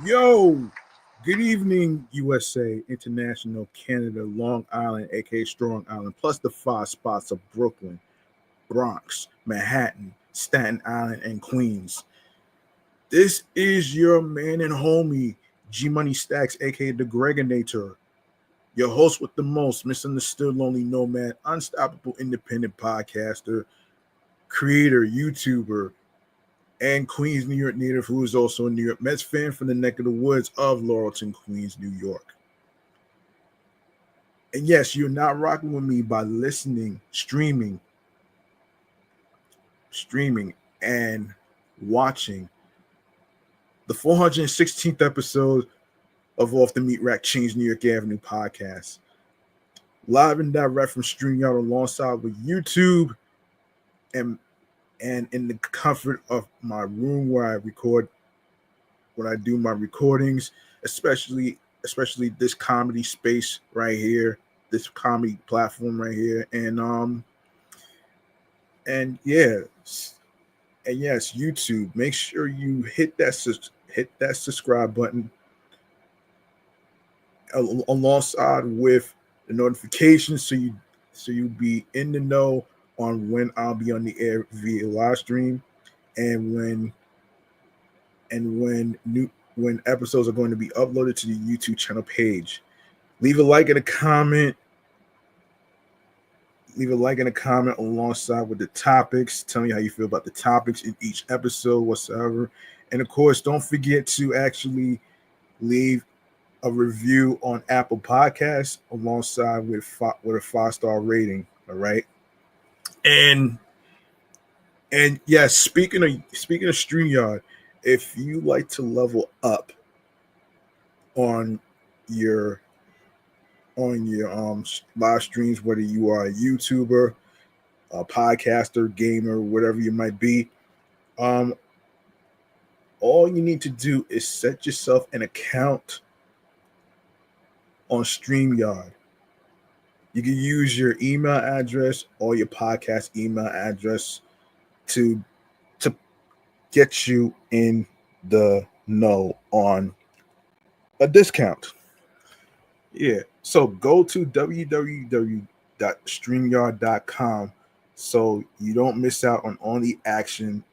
Yo, good evening, USA, International, Canada, Long Island, aka Strong Island, plus the five spots of Brooklyn, Bronx, Manhattan, Staten Island, and Queens. This is your man and homie, G Money Stacks, aka the Gregonator, your host with the most, misunderstood, lonely nomad, unstoppable independent podcaster, creator, YouTuber, and Queens, New York native, who is also a New York Mets fan from the neck of the woods of Laurelton, Queens, New York. And yes, you're not rocking with me by listening, streaming, and watching the 416th episode of Off the Meat Rack Chainz New York Avenue podcast. Live and direct from StreamYard alongside with YouTube and in the comfort of my room where I record, when I do my recordings, especially this comedy space right here, this comedy platform right here, and yes, YouTube. Make sure you hit that subscribe button alongside with the notifications, so you be in the know on when I'll be on the air via live stream, and when episodes are going to be uploaded to the YouTube channel page. Leave a like and a comment. Alongside with the topics. Tell me how you feel about the topics in each episode, whatsoever. And of course, don't forget to actually leave a review on Apple Podcasts alongside with a 5-star rating. All right. And yes, speaking of StreamYard, if you like to level up on your live streams, whether you are a YouTuber, a podcaster, gamer, whatever you might be, all you need to do is set yourself an account on StreamYard. You can use your email address or your podcast email address to get you in the know on a discount. Yeah. So go to www.streamyard.com so you don't miss out on all the action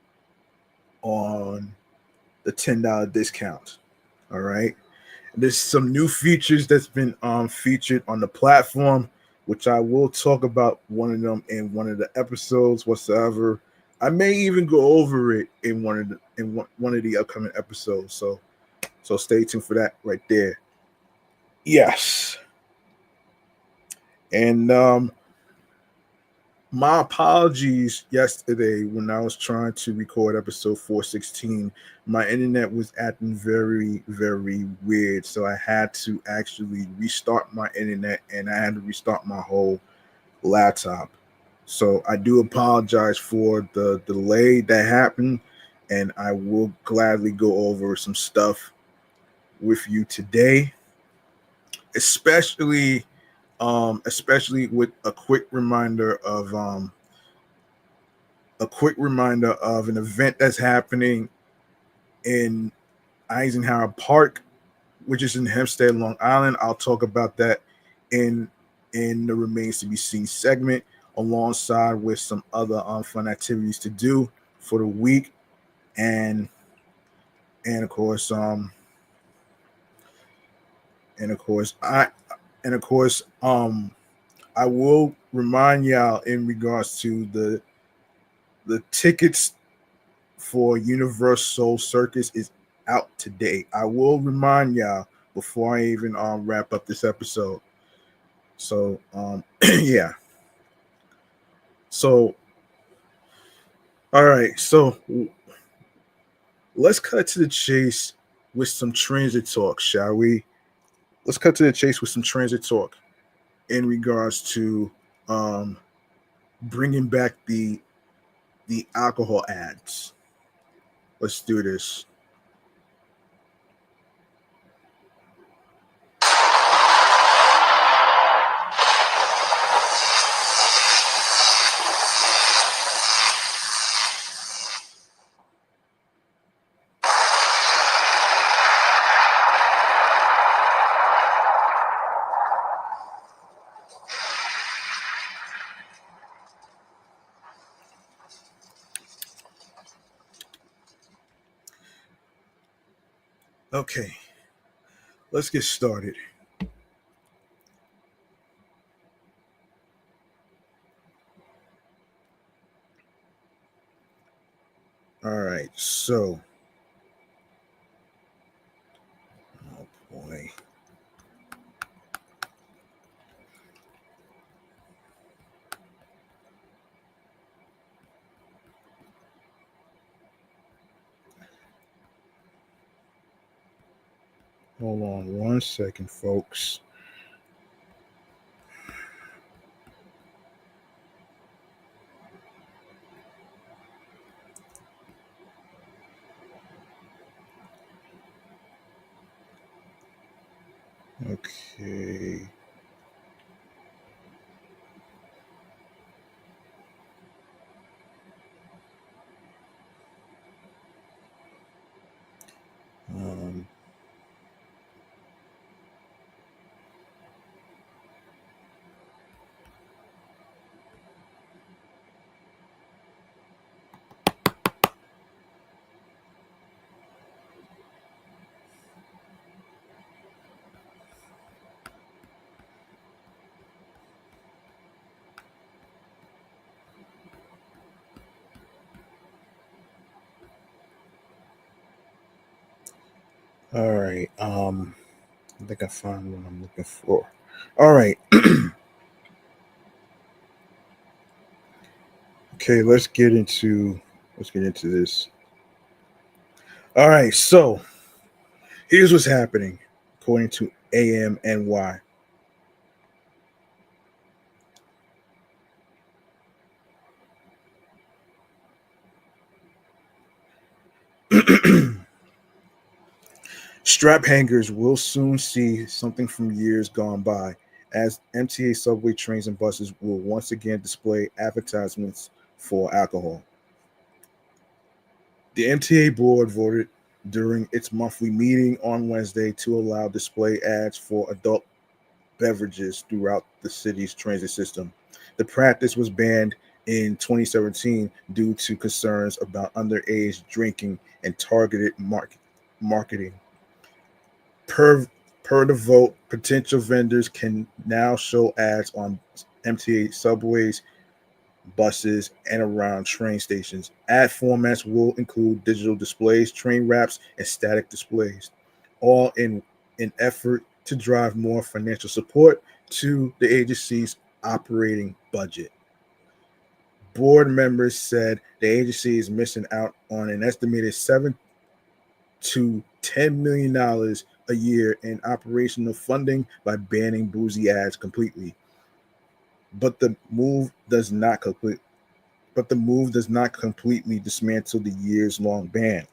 on the $10 discount. All right. There's some new features that's been featured on the platform, which I will talk about one of them in one of the episodes whatsoever. I may even go over it in one of the upcoming episodes. So stay tuned for that right there. Yes. And my apologies yesterday when I was trying to record episode 416. My internet was acting very, very weird. So I had to actually restart my internet and I had to restart my whole laptop. So I do apologize for the delay that happened, and I will gladly go over some stuff with you today, especially with a quick reminder of an event that's happening in Eisenhower Park, which is in Hempstead, Long Island. I'll talk about that in the remains to be seen segment, alongside with some other fun activities to do for the week, and of course I will remind y'all in regards to the tickets for Universal Circus is out today. I will remind y'all before I even wrap up this episode. So yeah. So all right. So let's cut to the chase with some transit talk, shall we? Let's cut to the chase with some transit talk in regards to bringing back the alcohol ads. Let's do this. Okay, let's get started. All right, so, oh boy. Hold on 1 second, folks. Okay. Um, all right. I think I found what I'm looking for. All right. Okay, let's get into this. All right, so here's what's happening according to AMNY. Strap hangers will soon see something from years gone by, as MTA subway trains and buses will once again display advertisements for alcohol. The MTA board voted during its monthly meeting on Wednesday to allow display ads for adult beverages throughout the city's transit system. The practice was banned in 2017 due to concerns about underage drinking and targeted marketing. Per per the vote, potential vendors can now show ads on MTA subways, buses, and around train stations. Ad formats will include digital displays, train wraps, and static displays, all in an effort to drive more financial support to the agency's operating budget. Board members said the agency is missing out on an estimated $7 to $10 million a year in operational funding by banning boozy ads completely. But the move does not complete but the move does not completely dismantle the years long ban.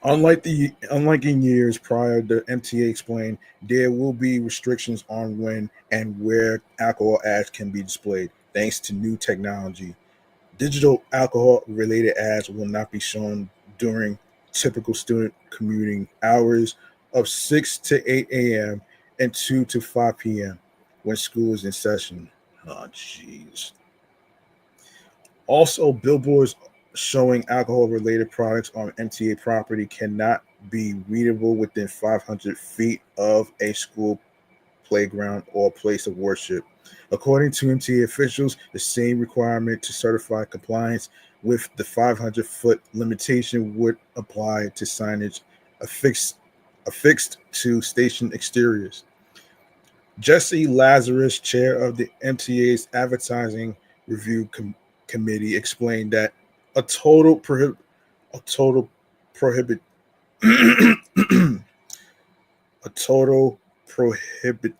Unlike in years prior, the MTA explained there will be restrictions on when and where alcohol ads can be displayed, thanks to new technology. Digital alcohol related ads will not be shown during typical student commuting hours of 6 to 8 a.m. and 2 to 5 p.m. when school is in session. Oh, jeez. Also, billboards showing alcohol related products on MTA property cannot be readable within 500 feet of a school playground or place of worship. According to MTA officials, the same requirement to certify compliance with the 500-foot limitation would apply to signage affixed, affixed to station exteriors. Jesse Lazarus, chair of the MTA's advertising review committee, explained that a total prohibit a total prohibit a total prohibit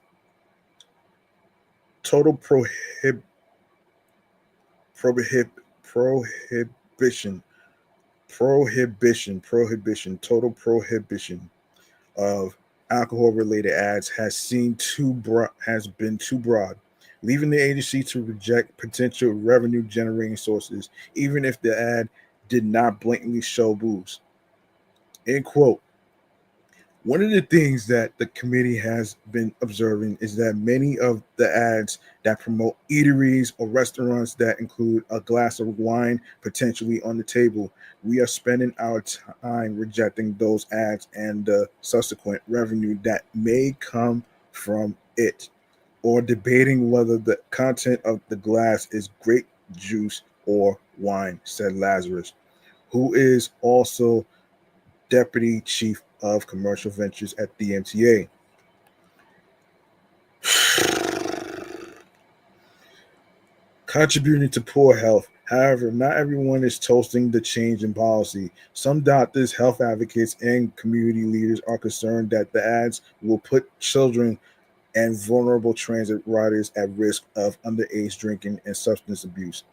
total prohib prohibition total prohibition of alcohol related ads has been too broad, leaving the agency to reject potential revenue generating sources, even if the ad did not blatantly show booze. End quote. One of the things that the committee has been observing is that many of the ads that promote eateries or restaurants that include a glass of wine potentially on the table, we are spending our time rejecting those ads and the subsequent revenue that may come from it, or debating whether the content of the glass is grape juice or wine, said Lazarus, who is also Deputy Chief of Commercial Ventures at the MTA. Contributing to poor health. However, not everyone is toasting the change in policy. Some doctors, health advocates, and community leaders are concerned that the ads will put children and vulnerable transit riders at risk of underage drinking and substance abuse.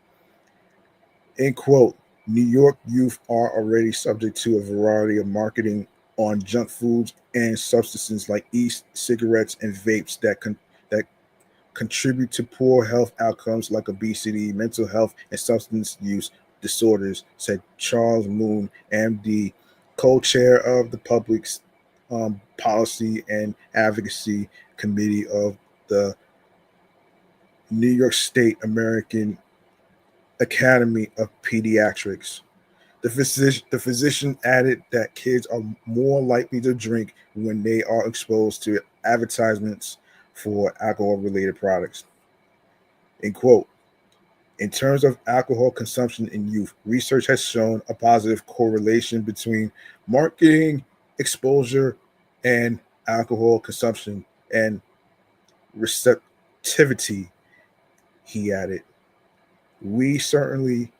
End quote. New York youth are already subject to a variety of marketing on junk foods and substances like e-cigarettes and vapes that contribute to poor health outcomes like obesity, mental health, and substance use disorders, said Charles Moon, MD, co-chair of the Public Policy and Advocacy Committee of the New York State American Academy of Pediatrics. The physician added that kids are more likely to drink when they are exposed to advertisements for alcohol-related products. In quote, in terms of alcohol consumption in youth, research has shown a positive correlation between marketing exposure and alcohol consumption and receptivity, he added. We certainly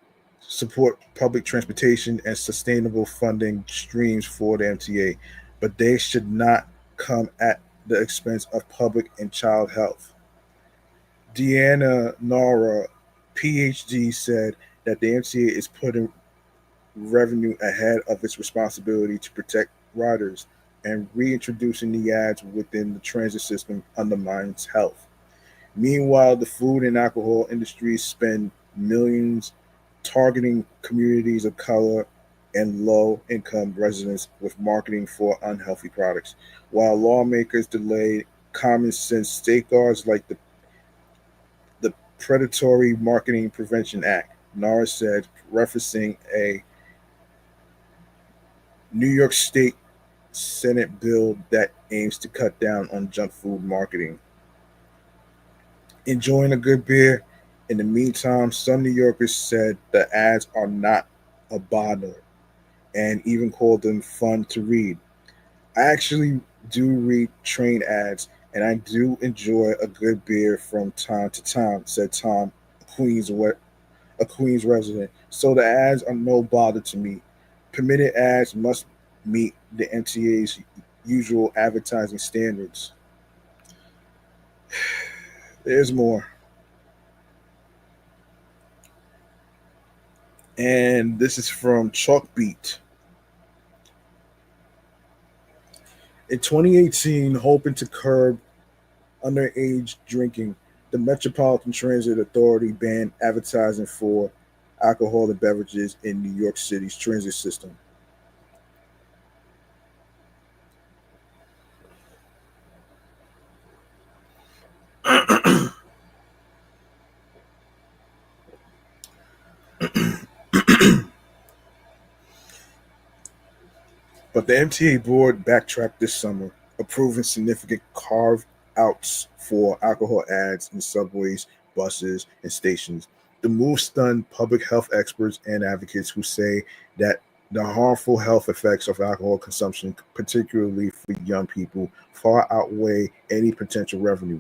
support public transportation and sustainable funding streams for the MTA, but they should not come at the expense of public and child health. Deanna Nara, PhD, said that the MTA is putting revenue ahead of its responsibility to protect riders, and reintroducing the ads within the transit system undermines health. Meanwhile, the food and alcohol industries spend millions targeting communities of color and low income residents with marketing for unhealthy products, while lawmakers delay common sense safeguards like the Predatory Marketing Prevention Act, Norris said, referencing a New York State Senate bill that aims to cut down on junk food marketing. Enjoying a good beer. In the meantime, some New Yorkers said the ads are not a bother and even called them fun to read. I actually do read train ads and I do enjoy a good beer from time to time, said Tom, a Queens resident. So the ads are no bother to me. Permitted ads must meet the MTA's usual advertising standards. There's more. And this is from Chalkbeat. In 2018, hoping to curb underage drinking, the Metropolitan Transit Authority banned advertising for alcoholic beverages in New York City's transit system. But the MTA board backtracked this summer, approving significant carve outs for alcohol ads in subways, buses, and stations. The move stunned public health experts and advocates who say that the harmful health effects of alcohol consumption, particularly for young people, far outweigh any potential revenue.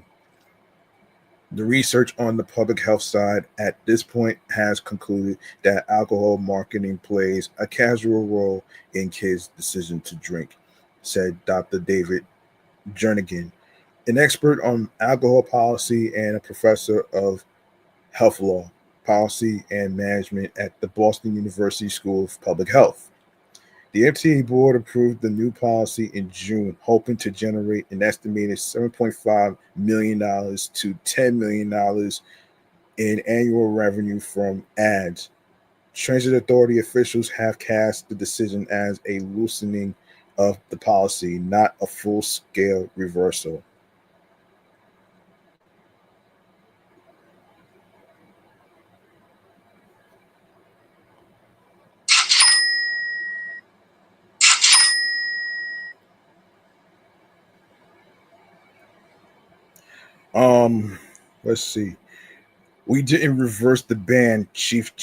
The research on the public health side at this point has concluded that alcohol marketing plays a casual role in kids' decision to drink, said Dr. David Jernigan, an expert on alcohol policy and a professor of health law, policy, and management at the Boston University School of Public Health. The MTA board approved the new policy in June, hoping to generate an estimated $7.5 million to $10 million in annual revenue from ads. Transit Authority officials have cast the decision as a loosening of the policy, not a full-scale reversal. Um, let's see. We didn't reverse the ban, Chief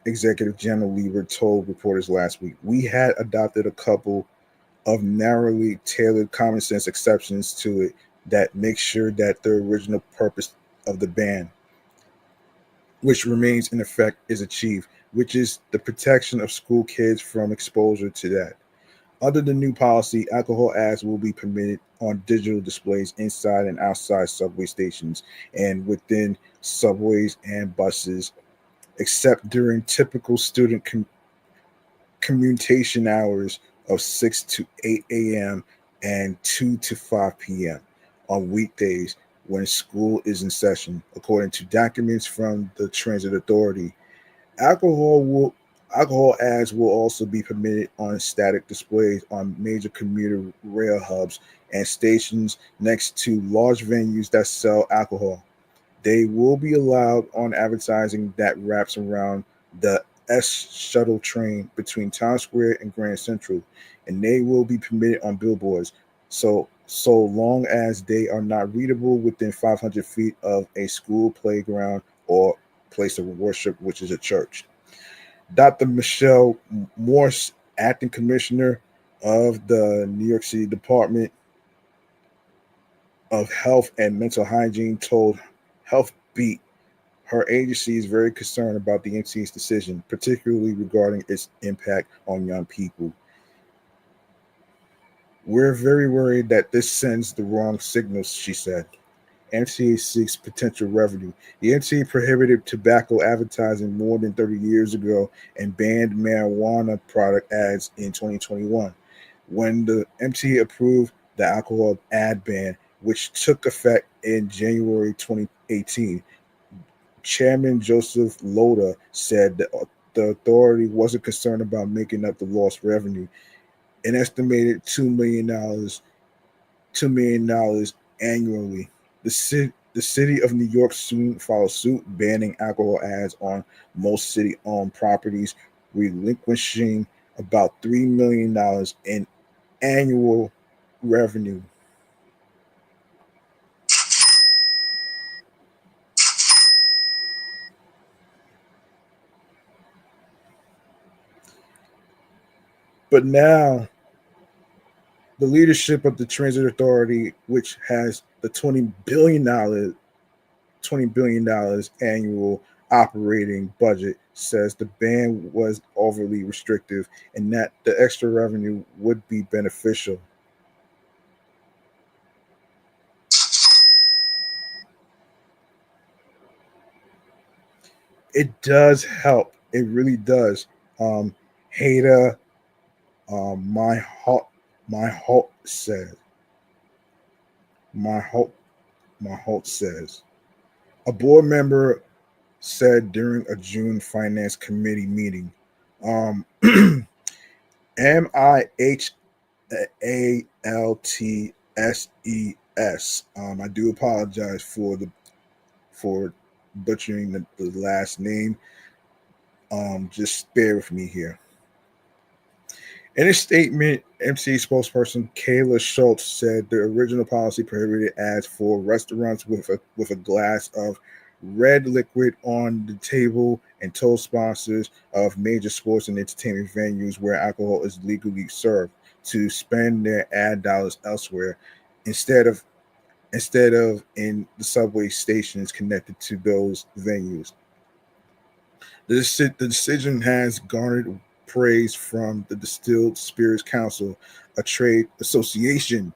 Executive General Lieber told reporters last week. We had adopted a couple of narrowly tailored common sense exceptions to it that make sure that the original purpose of the ban, which remains in effect, is achieved, which is the protection of school kids from exposure to that. Under the new policy, alcohol ads will be permitted on digital displays inside and outside subway stations and within subways and buses, except during typical student commutation hours of 6 to 8 a.m. and 2 to 5 p.m. on weekdays when school is in session, according to documents from the Transit Authority. Alcohol will Alcohol ads will also be permitted on static displays on major commuter rail hubs and stations next to large venues that sell alcohol. They will be allowed on advertising that wraps around the S shuttle train between Times Square and Grand Central, and they will be permitted on billboards. So long as they are not readable within 500 feet of a school playground or place of worship, which is a church. Dr. Michelle Morse, acting commissioner of the New York City Department of Health and Mental Hygiene, told Health Beat her agency is very concerned about the MTA's decision, particularly regarding its impact on young people. We're very worried that this sends the wrong signals, she said. MTA seeks potential revenue. The MTA prohibited tobacco advertising more than 30 years ago and banned marijuana product ads in 2021. When the MTA approved the alcohol ad ban, which took effect in January 2018, Chairman Joseph Loda said that the authority wasn't concerned about making up the lost revenue, an estimated $2 million annually. The city of New York soon followed suit, banning alcohol ads on most city-owned properties, relinquishing about $3 million in annual revenue. But now, the leadership of the Transit Authority, which has the $20 billion annual operating budget, says the ban was overly restrictive and that the extra revenue would be beneficial. It does help. It really does. Hater, my halt, my halt says, my halt, my halt says. A board member said during a June Finance Committee meeting, um, MIHALTSES. I do apologize for butchering the last name. Just bear with me here. In a statement, MC spokesperson Kayla Schultz said the original policy prohibited ads for restaurants with a glass of red liquid on the table and told sponsors of major sports and entertainment venues where alcohol is legally served to spend their ad dollars elsewhere instead of in the subway stations connected to those venues. The decision has garnered praise from the Distilled Spirits Council, a trade association.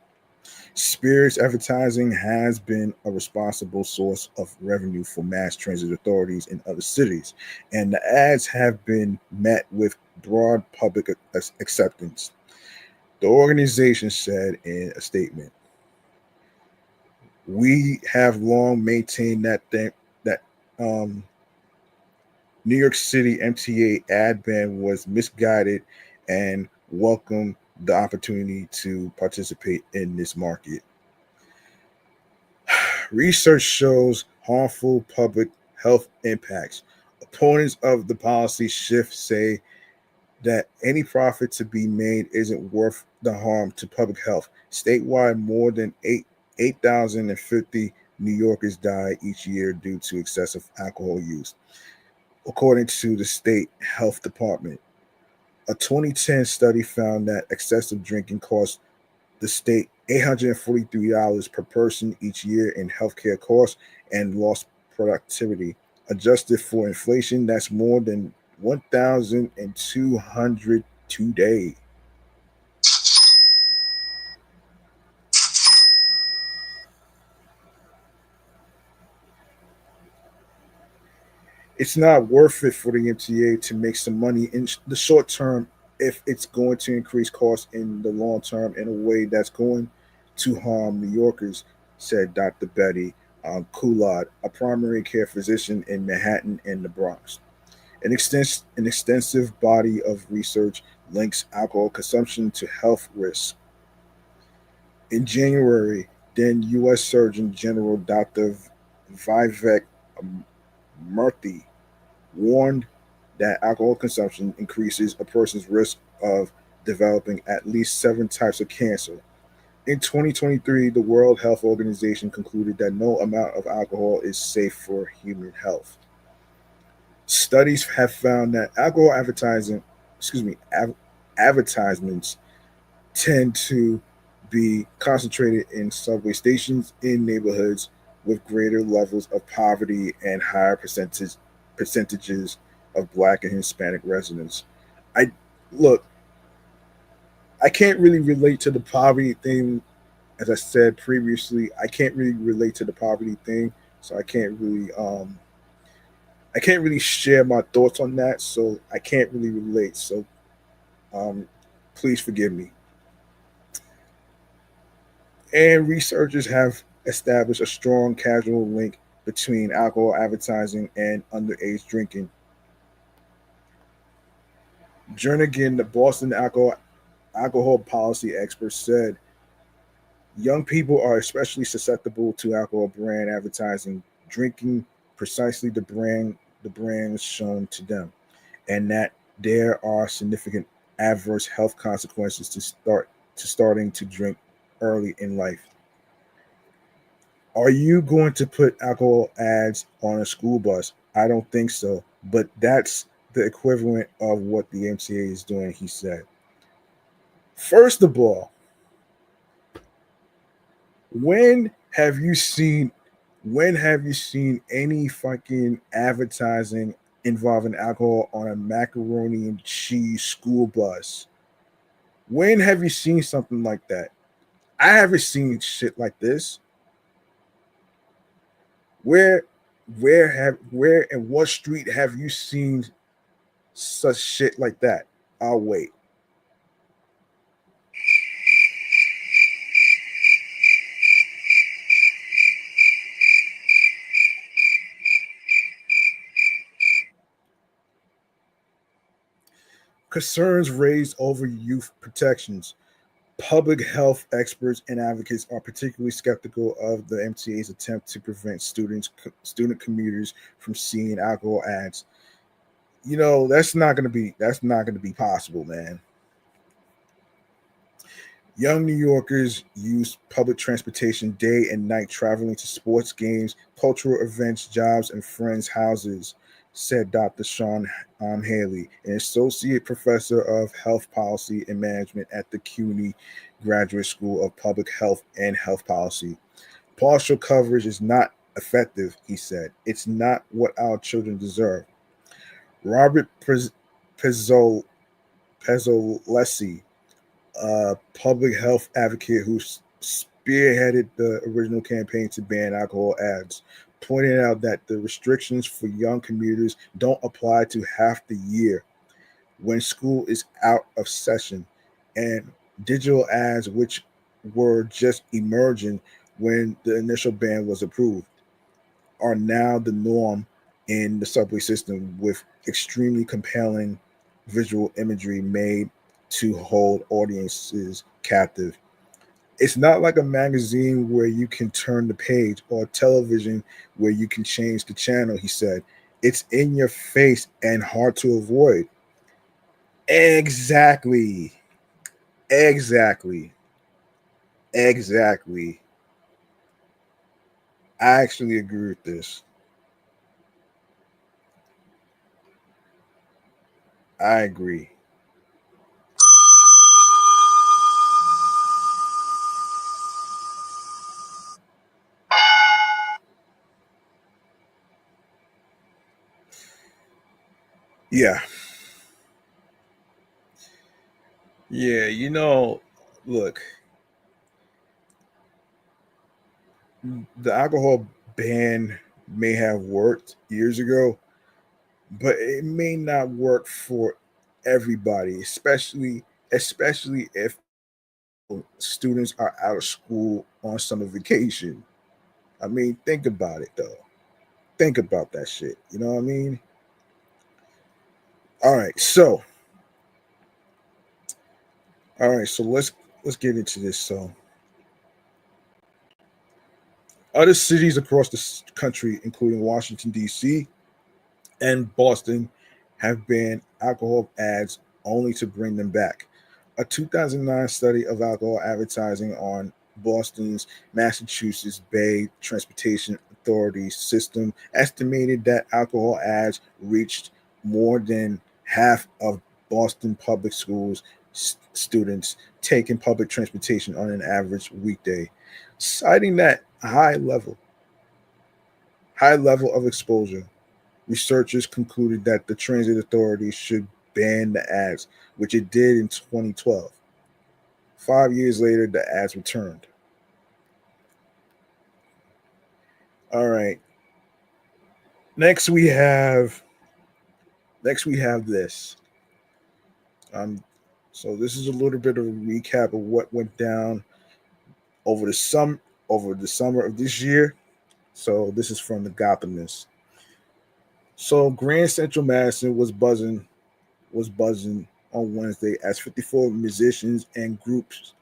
Spirits advertising has been a responsible source of revenue for mass transit authorities in other cities, and the ads have been met with broad public acceptance. The organization said in a statement, "We have long maintained that New York City MTA ad ban was misguided and welcomed the opportunity to participate in this market. Research shows harmful public health impacts. Opponents of the policy shift say that any profit to be made isn't worth the harm to public health. Statewide, more than 8,050 New Yorkers die each year due to excessive alcohol use, according to the state health department. A 2010 study found that excessive drinking costs the state $843 per person each year in healthcare costs and lost productivity. Adjusted for inflation, that's more than 1,200 today. It's not worth it for the MTA to make some money in the short term if it's going to increase costs in the long term in a way that's going to harm New Yorkers, said Dr. Betty Coulard, a primary care physician in Manhattan and the Bronx. An extensive body of research links alcohol consumption to health risks. In January, then U.S. Surgeon General Dr. Vivek Murthy warned that alcohol consumption increases a person's risk of developing at least seven types of cancer. In 2023, the World Health Organization concluded that no amount of alcohol is safe for human health. Studies have found that alcohol advertisements tend to be concentrated in subway stations in neighborhoods with greater levels of poverty and higher percentages of Black and Hispanic residents. I look, I can't really relate to the poverty thing. As I said previously, I can't really relate to the poverty thing, so I can't really share my thoughts on that. So I can't really relate. So um, please forgive me. And researchers have established a strong causal link between alcohol advertising and underage drinking. Jernigan, the Boston alcohol policy expert, said young people are especially susceptible to alcohol brand advertising, drinking precisely the brands shown to them, and that there are significant adverse health consequences to starting to drink early in life. Are you going to put alcohol ads on a school bus? I don't think so. But that's the equivalent of what the MTA is doing, he said. First of all, when have you seen when have you seen any fucking advertising involving alcohol on a macaroni and cheese school bus? When have you seen something like that? I haven't seen shit like this. Where where and what street have you seen such shit like that? I'll wait. Concerns raised over youth protections. Public health experts and advocates are particularly skeptical of the MTA's attempt to prevent student commuters from seeing alcohol ads. You know, that's not going to be possible, man. Young New Yorkers use public transportation day and night, traveling to sports games, cultural events, jobs, and friends' houses, said Dr. Sean Haley, an associate professor of health policy and management at the CUNY Graduate School of Public Health and Health Policy. Partial coverage is not effective, he said. It's not what our children deserve. Robert Pezzolesi, a public health advocate who spearheaded the original campaign to ban alcohol ads, pointed out that the restrictions for young commuters don't apply to half the year when school is out of session, and digital ads, which were just emerging when the initial ban was approved, are now the norm in the subway system with extremely compelling visual imagery made to hold audiences captive. It's not like a magazine where you can turn the page or television where you can change the channel, he said. It's in your face and hard to avoid. Exactly. Exactly. Exactly. I actually agree with this. I agree. Yeah. Yeah, look, the alcohol ban may have worked years ago, but it may not work for everybody, especially if students are out of school on summer vacation. I mean, think about it though. Think about that shit. You know what I mean? All right, so let's get into this. So, other cities across the country, including Washington D.C. and Boston, have banned alcohol ads only to bring them back. A 2009 study of alcohol advertising on Boston's Massachusetts Bay Transportation Authority system estimated that alcohol ads reached more than half of Boston public schools students taking public transportation on an average weekday, citing that high level of exposure. Researchers concluded that the transit authority should ban the ads, which it did in 2012. 5 years later, the ads returned. All right. Next we have this. Um, so this is a little bit of a recap of what went down over the summer of this year. So this is from the Gothamist. So Grand Central Madison was buzzing on Wednesday as 54 musicians and groups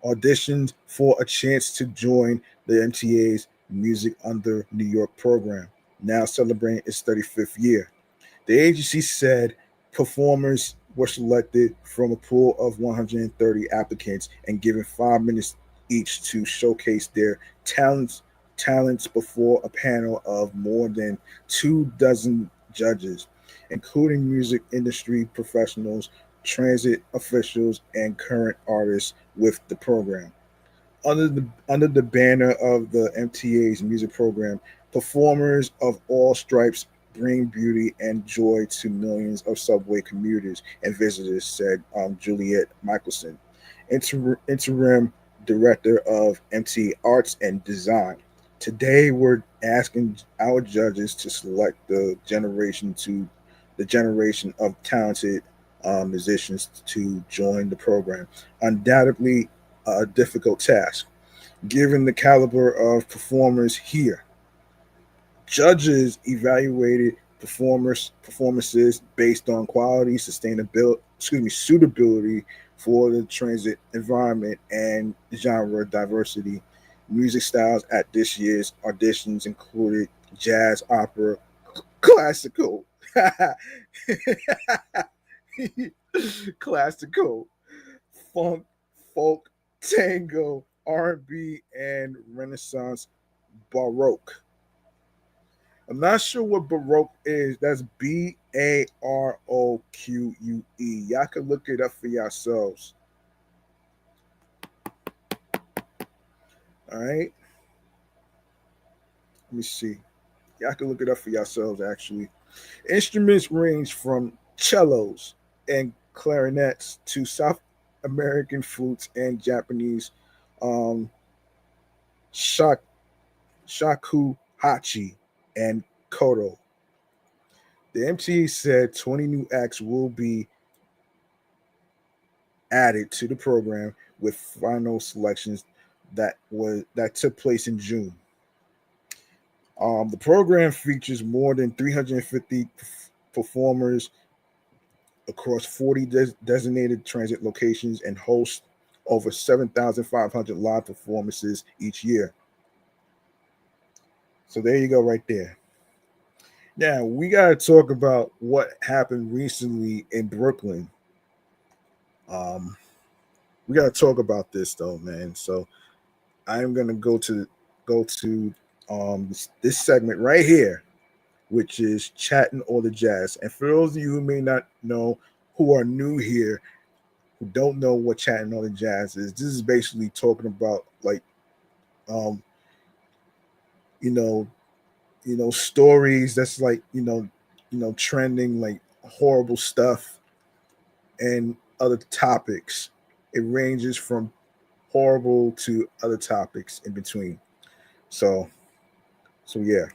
auditioned for a chance to join the MTA's Music Under New York program, now celebrating its 35th year. The agency said performers were selected from a pool of 130 applicants and given 5 minutes each to showcase their talents before a panel of more than 2 dozen judges, including music industry professionals, transit officials, and current artists with the program. Under the banner of the MTA's music program, performers of all stripes bring beauty and joy to millions of subway commuters and visitors, said Juliet Michelson, interim director of MTA Arts and Design. Today, we're asking our judges to select the generation of talented musicians to join the program. Undoubtedly, a difficult task, given the caliber of performers here. Judges evaluated performances based on quality, suitability for the transit environment, and genre diversity. Music styles at this year's auditions included jazz, opera, classical, classical, funk, folk, tango, R&B, and Renaissance Baroque. I'm not sure what Baroque is. That's Baroque. Y'all can look it up for yourselves. All right. Let me see. Y'all can look it up for yourselves, actually. Instruments range from cellos and clarinets to South American flutes and Japanese um, shak, shakuhachi and koto. The MTA said 20 new acts will be added to the program with final selections that took place in June. The program features more than 350 performers across 40 designated transit locations and hosts over 7,500 live performances each year. So there you go, right there. Now we gotta talk about what happened recently in Brooklyn. Um, we gotta talk about this though, man. So I'm gonna go to this segment right here, which is chatting all the jazz. And for those of you who may not know, who are new here, who don't know what chatting all the jazz is, this is basically talking about like um, you know, stories that's like trending, like horrible stuff and other topics. It ranges from horrible to other topics in between. So yeah.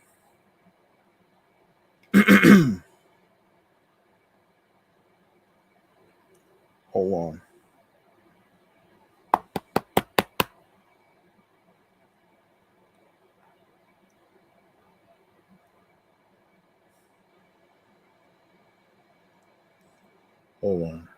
Hold on. Hold on.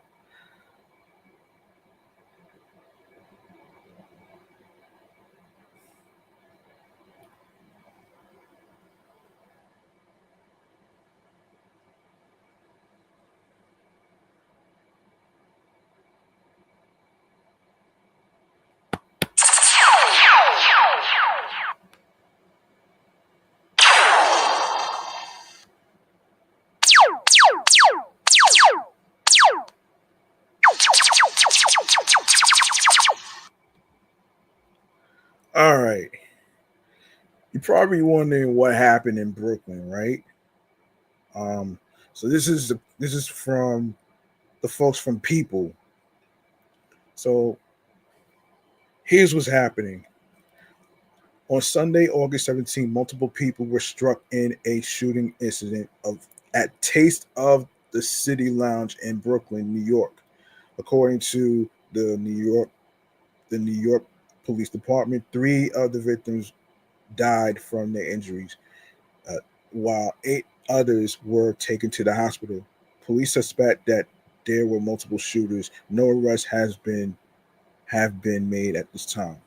All right. You're probably wondering what happened in Brooklyn, right? Um, so this is from the folks from People. So here's what's happening. On Sunday, August 17th, multiple people were struck in a shooting incident at Taste of the City Lounge in Brooklyn, New York. According to the New York Police Department, three of the victims died from their injuries, uh, while eight others were taken to the hospital. Police suspect that there were multiple shooters. No arrests have been made at this time.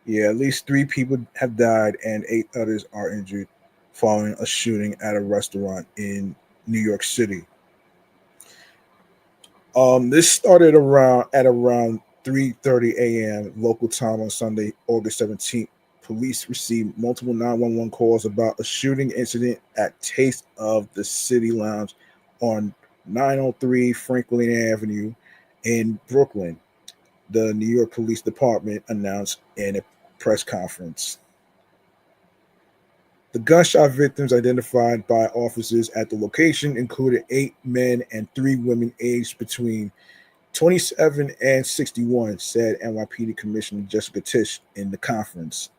Yeah, at least three people have died and eight others are injured following a shooting at a restaurant in New York City. This started around 3:30 a.m. local time on Sunday, August 17th. Police received multiple 911 calls about a shooting incident at Taste of the City Lounge on 903 Franklin Avenue in Brooklyn. The New York Police Department announced in a press conference. The gunshot victims identified by officers at the location included eight men and three women aged between 27 and 61, said NYPD Commissioner Jessica Tisch in the conference.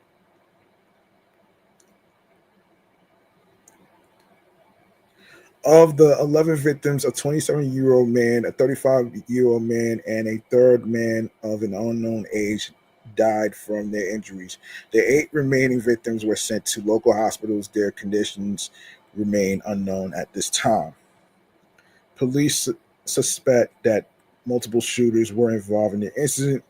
Of the 11 victims, a 27-year-old man, a 35-year-old man, and a third man of an unknown age died from their injuries. The eight remaining victims were sent to local hospitals. Their conditions remain unknown at this time. Police suspect that multiple shooters were involved in the incident.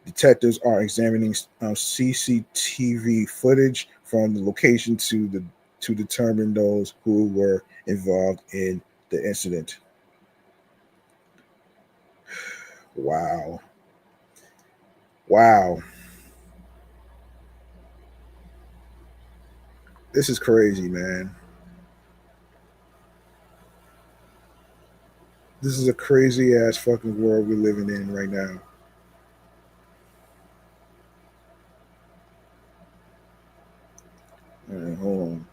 Detectives are examining CCTV footage from the location to determine those who were involved in the incident. Wow. Wow. This is crazy, man. This is a crazy ass fucking world we're living in right now. Hold on.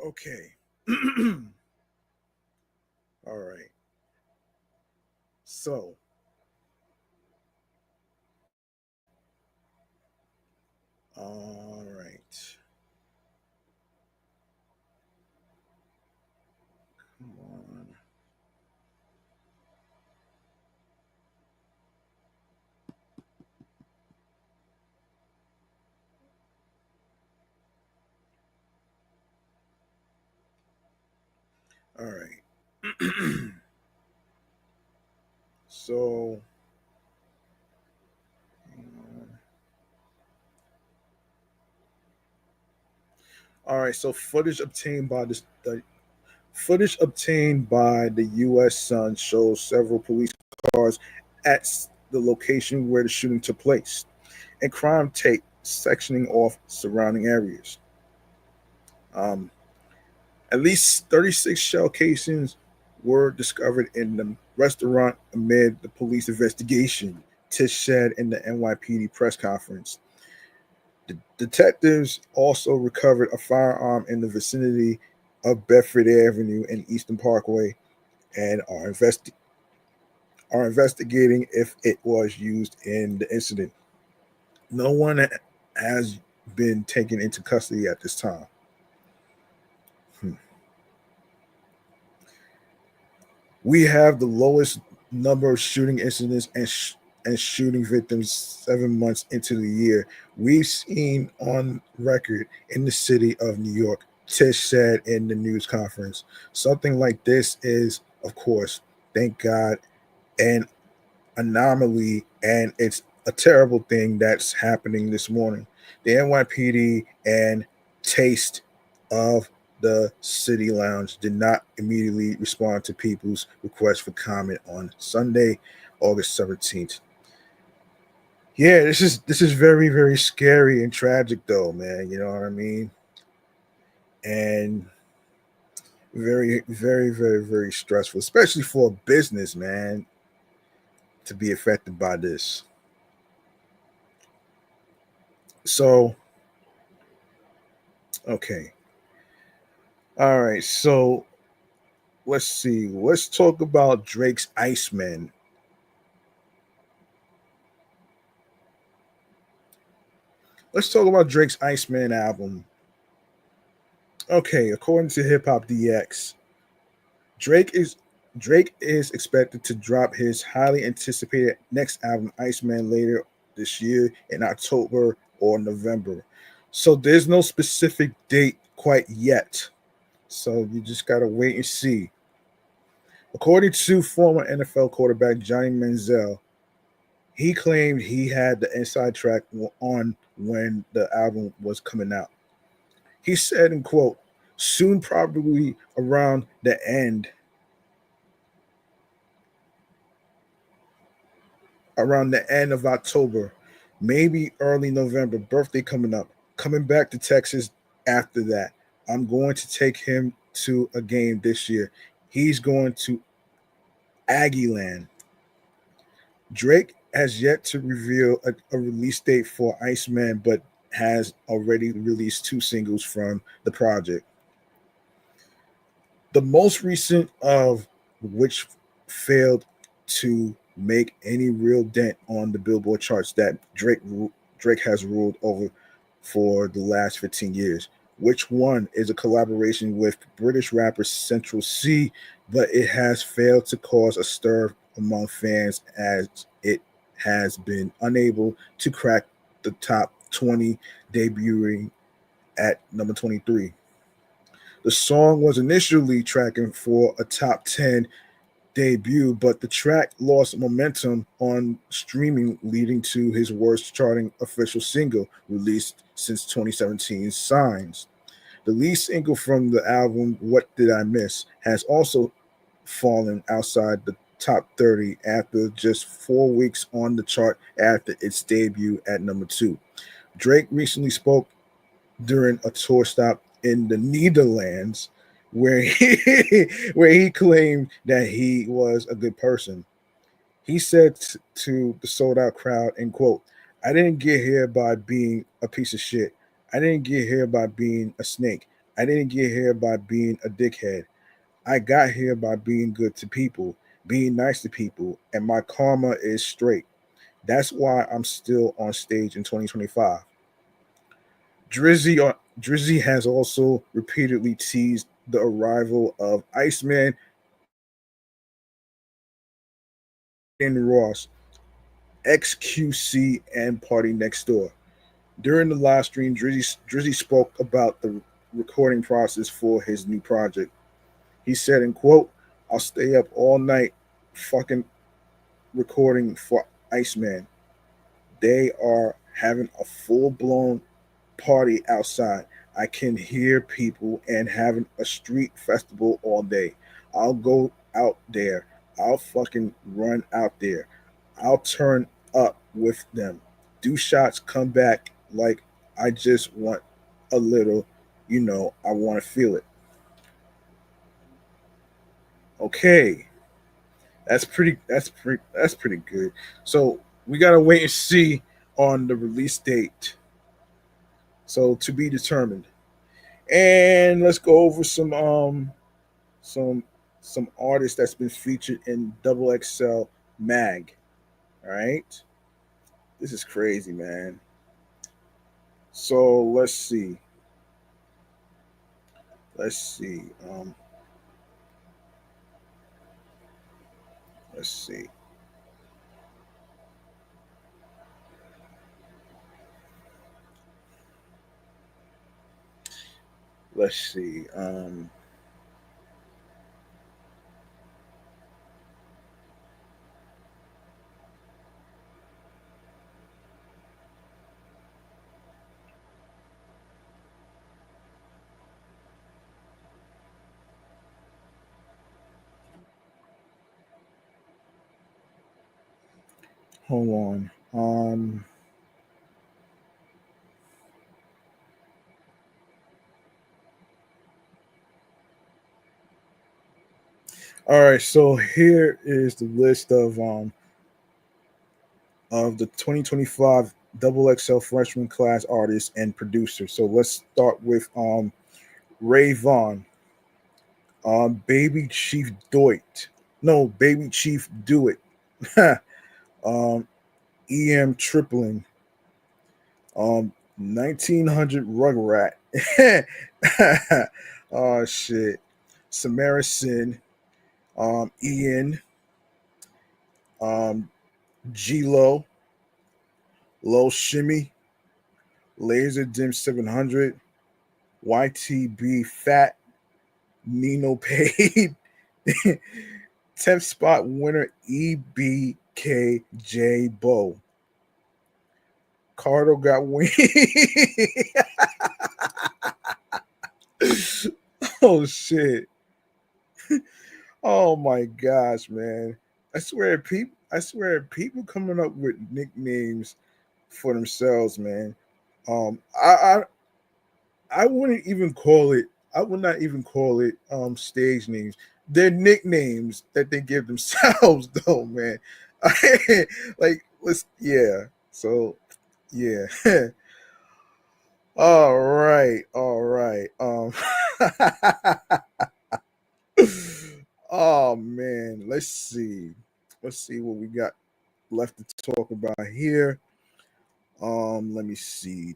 Okay. All right. So, all right. Come on. All right. So, all right. So, footage obtained by the U.S. Sun shows several police cars at the location where the shooting took place, and crime tape sectioning off surrounding areas. Um, at least 36 shell casings were discovered in the restaurant amid the police investigation, Tish said in the NYPD press conference. The detectives also recovered a firearm in the vicinity of Bedford Avenue and Eastern Parkway and are investigating if it was used in the incident. No one has been taken into custody at this time. Hmm. We have the lowest number of shooting incidents and shooting victims 7 months into the year we've seen on record in the city of New York, Tish said in the news conference. Something like this is, of course, thank God, an anomaly, and it's a terrible thing that's happening this morning. The NYPD and Taste of the City Lounge did not immediately respond to people's request for comment on Sunday, August 17th. Yeah, this is very, very scary and tragic though, man. You know what I mean? And very, very, very, very stressful, especially for a business, man, to be affected by this. So, okay. All right. So let's see. Let's talk about Drake's Iceman. Let's talk about Drake's Iceman album. Okay, according to Hip Hop DX, Drake is Drake is expected to drop his highly anticipated next album, Iceman, later this year in October or November. So there's no specific date quite yet. So you just gotta wait and see. According to former NFL quarterback Johnny Manziel, he claimed he had the inside track on when the album was coming out. He said, in quote, soon, probably around the end of October, maybe early November, birthday coming up, coming back to Texas after that. I'm going to take him to a game this year. He's going to Aggieland. Drake has yet to reveal a release date for Iceman, but has already released two singles from the project. The most recent of which failed to make any real dent on the Billboard charts that Drake has ruled over for the last 15 years. Which one is a collaboration with British rapper Central C, but it has failed to cause a stir among fans as it has been unable to crack the top 20, debuting at number 23. The song was initially tracking for a top 10 debut, but the track lost momentum on streaming, leading to his worst charting official single released since 2017's Signs. The lead single from the album, What Did I Miss, has also fallen outside the top 30 after just 4 weeks on the chart after its debut at number two. Drake recently spoke during a tour stop in the Netherlands where he where he claimed that he was a good person. He said to the sold out crowd, and quote, I didn't get here by being a piece of shit. I didn't get here by being a snake. I didn't get here by being a dickhead. I got here by being good to people, being nice to people, and my karma is straight. That's why I'm still on stage in 2025. Drizzy has also repeatedly teased the arrival of Iceman and Ross, XQC, and Party Next Door. During the live stream, Drizzy spoke about the recording process for his new project. He said, in quote, I'll stay up all night fucking recording for Iceman. They are having a full blown party outside. I can hear people and having a street festival all day. I'll go out there. I'll fucking run out there. I'll turn up with them. Do shots, come back like I just want a little, I want to feel it. Okay. That's pretty good. So we gotta wait and see on the release date. So to be determined. And let's go over some some artists that's been featured in Double XL Mag. All right. This is crazy, man. So let's see. Let's see. Let's see. Let's see. Hold on. All right, so here is the list of the 2025 Double XL freshman class artists and producers. So let's start with Ray Vaughn, Baby Chief Doit, no Baby Chief Do It, um, EM Tripling, 1900 Rugrat, oh shit, Samara Sin, Ian, um, G Lo, Low Shimmy, Laser Dim 700, YTB Fat, Nino Paid, 10th spot winner EBKJ Bo. Cardo got win. Oh shit. Oh my gosh, man. I swear people coming up with nicknames for themselves, man. Um I I, I wouldn't even call it I would not even call it stage names. They're nicknames that they give themselves though, man. Like let's yeah. So yeah. All right. All right. Oh man, let's see. Let's see what we got left to talk about here. Let me see.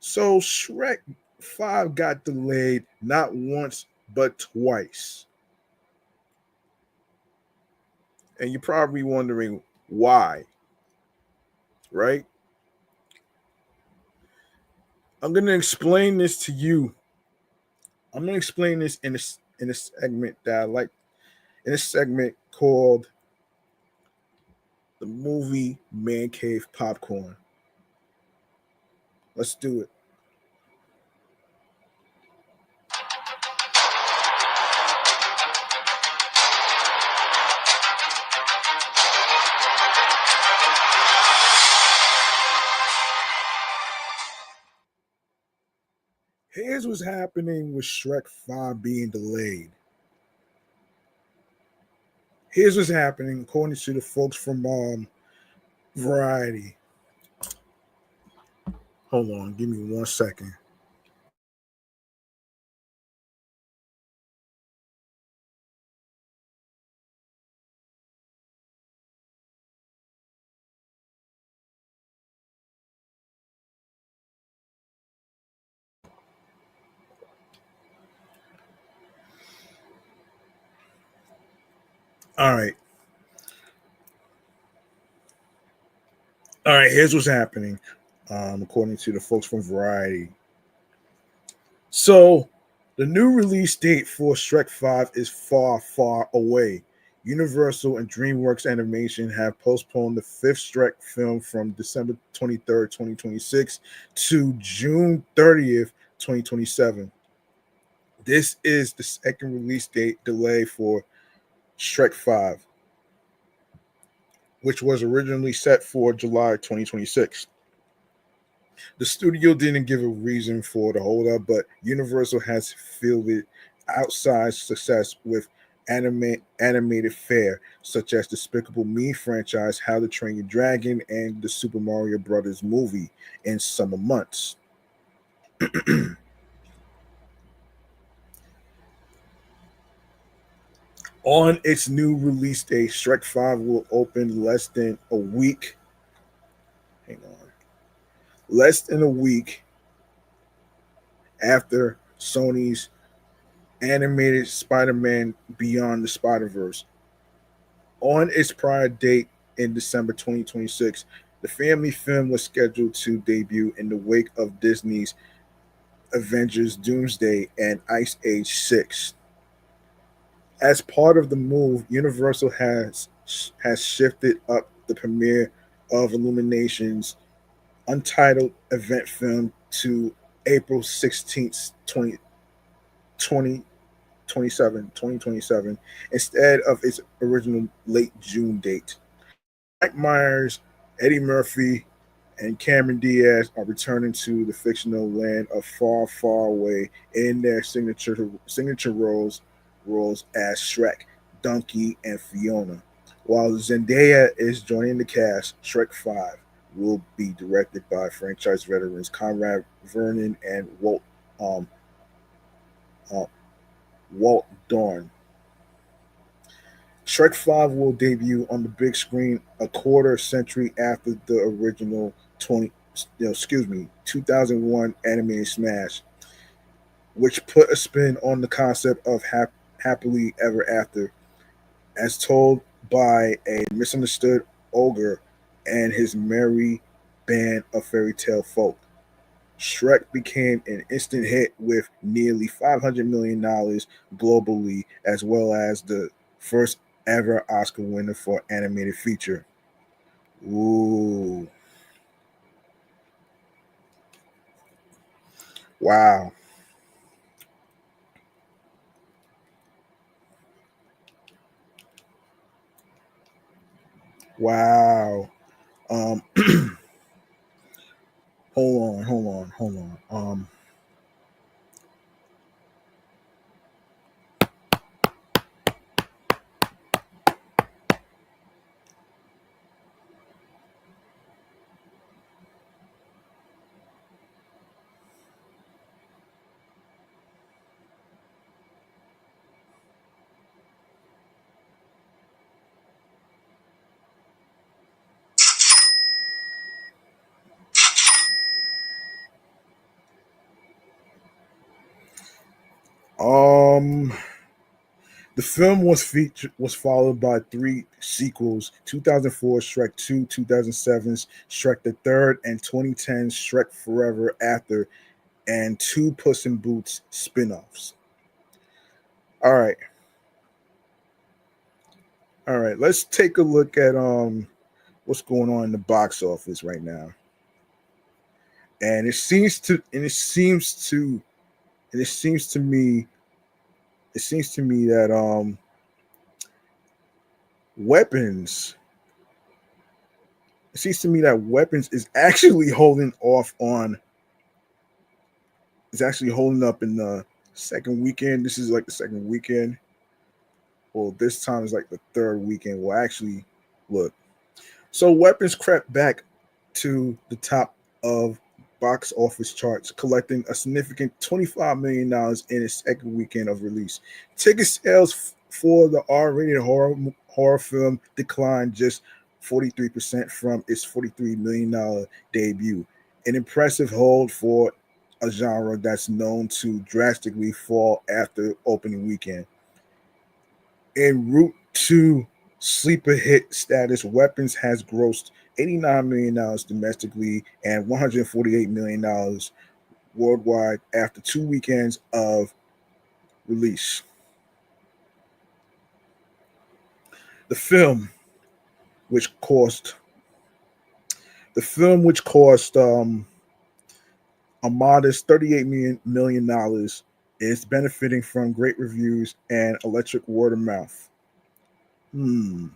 So Shrek 5 got delayed not once but twice. And you're probably wondering why, right? I'm gonna explain this to you. I'm gonna explain this in a segment that I like, in a segment called the movie Man Cave Popcorn. Let's do it. Here's what's happening with Shrek 5 being delayed. Here's what's happening according to the folks from Variety. Hold on, give me 1 second. All right. All right, here's what's happening, according to the folks from Variety. So, the new release date for Shrek 5 is far, far away. Universal and DreamWorks Animation have postponed the fifth Shrek film from December 23rd, 2026 to June 30th, 2027. This is the second release date delay for Shrek 5, which was originally set for July 2026. The studio didn't give a reason for the holdup, but Universal has fielded outsized success with animated fare, such as Despicable Me franchise, How to Train Your Dragon, and the Super Mario Brothers movie in summer months. On its new release date, Shrek 5 will open hang on, less than a week after Sony's animated Spider-Man Beyond the Spider-Verse. On its prior date in December 2026, the family film was scheduled to debut in the wake of Disney's Avengers Doomsday and Ice Age 6. As part of the move, Universal has shifted up the premiere of Illumination's untitled event film to April 16th, 2027, instead of its original late June date. Mike Myers, Eddie Murphy, and Cameron Diaz are returning to the fictional land of Far, Far Away in their signature roles as Shrek, Donkey, and Fiona. While Zendaya is joining the cast, Shrek 5 will be directed by franchise veterans Conrad Vernon and um, uh, Walt Dorn. Shrek 5 will debut on the big screen a quarter century after the original 2001 animated smash, which put a spin on the concept of happily ever after, as told by a misunderstood ogre and his merry band of fairy tale folk. Shrek became an instant hit with nearly $500 million globally, as well as the first ever Oscar winner for animated feature. Ooh, wow, wow. Um, hold on. Um, the film was followed by three sequels: 2004 Shrek 2, 2007's Shrek the Third, and 2010's Shrek Forever After, and two Puss in Boots spin-offs. All right, all right. Let's take a look at what's going on in the box office right now. And it seems to me that weapons it seems to me that weapons is actually holding up in the second weekend. This is like the second weekend. Well, this time is like the third weekend. Well, actually, look. So weapons crept back to the top of box office charts, collecting a significant $25 million in its second weekend of release. Ticket sales for the R-rated horror film declined just 43% from its $43 million debut, an impressive hold for a genre that's known to drastically fall after opening weekend. En route to sleeper hit status, Weapons has grossed $89 million domestically and $148 million worldwide after 2 weekends of release. The film, which cost a modest $38 million, is benefiting from great reviews and electric word of mouth. Hmm.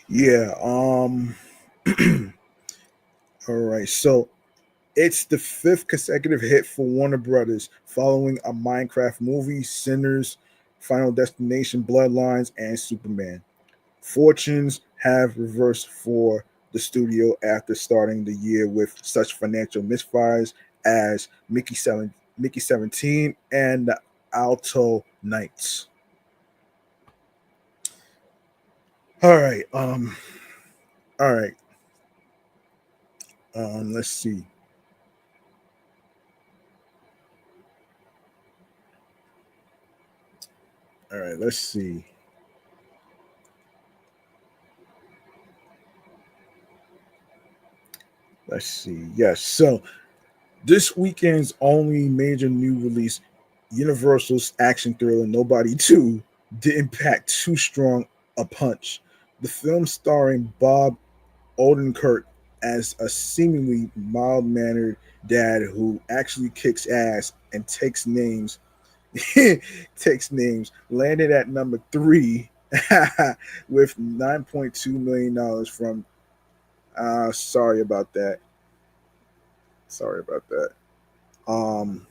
Yeah. All right. So it's the fifth consecutive hit for Warner Brothers, following a Minecraft movie, Sinners, Final Destination, Bloodlines, and Superman. Fortunes have reversed for the studio after starting the year with such financial misfires as Mickey 17 and the Alto Knights. All right. All right. Let's see. All right. Let's see. Let's see. Yes. So this weekend's only major new release, Universal's action thriller Nobody 2, didn't pack too strong a punch. The film, starring Bob Odenkirk as a seemingly mild mannered dad who actually kicks ass and takes names, landed at number three with $9.2 million from. Sorry about that. Sorry about that. Um,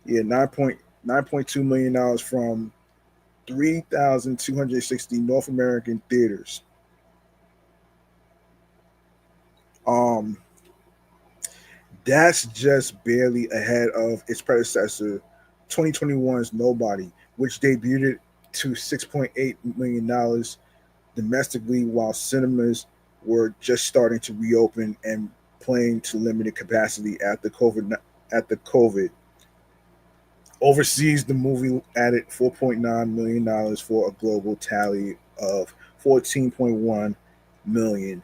yeah, $9.2 million from 3,260 North American theaters. Um, that's just barely ahead of its predecessor, 2021's Nobody, which debuted to $6.8 million domestically, while cinemas were just starting to reopen and playing to limited capacity at the COVID. Overseas, the movie added $4.9 million for a global tally of $14.1 million.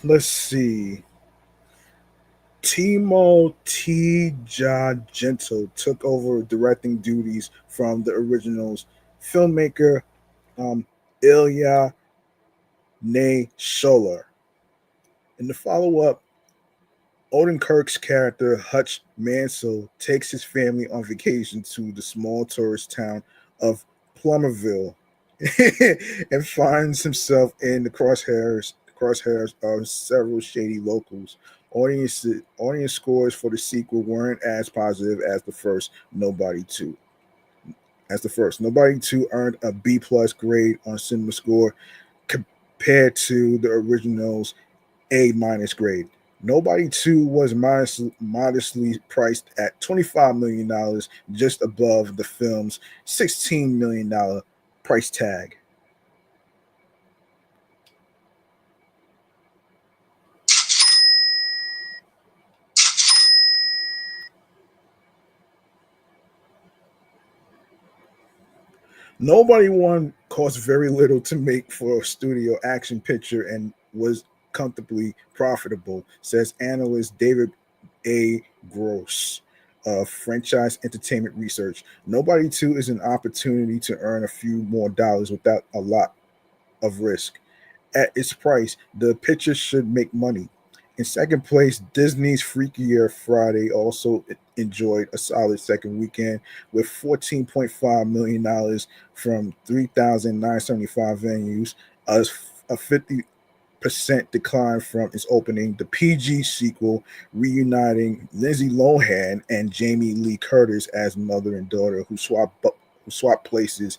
Let's see. Timo T. Gento took over directing duties from the original's filmmaker, um, Ilya Naysholer. In the follow-up, Odenkirk's character Hutch Mansell takes his family on vacation to the small tourist town of Plummerville and finds himself in the crosshairs of several shady locals. Audience scores for the sequel weren't as positive as the first. Nobody Two earned a B+ grade on Cinema Score compared to the original's A- grade. Nobody 2 was modestly priced at $25 million, just above the film's $16 million price tag. Nobody One cost very little to make for a studio action picture and was comfortably profitable, says analyst David A. Gross of Franchise Entertainment Research. Nobody 2 is an opportunity to earn a few more dollars without a lot of risk. At its price, the picture should make money. In second place, Disney's Freakier Friday also enjoyed a solid second weekend with $14.5 million from 3,975 venues, a 50% decline from its opening. The PG sequel, reuniting Lindsay Lohan and Jamie Lee Curtis as mother and daughter who swap places,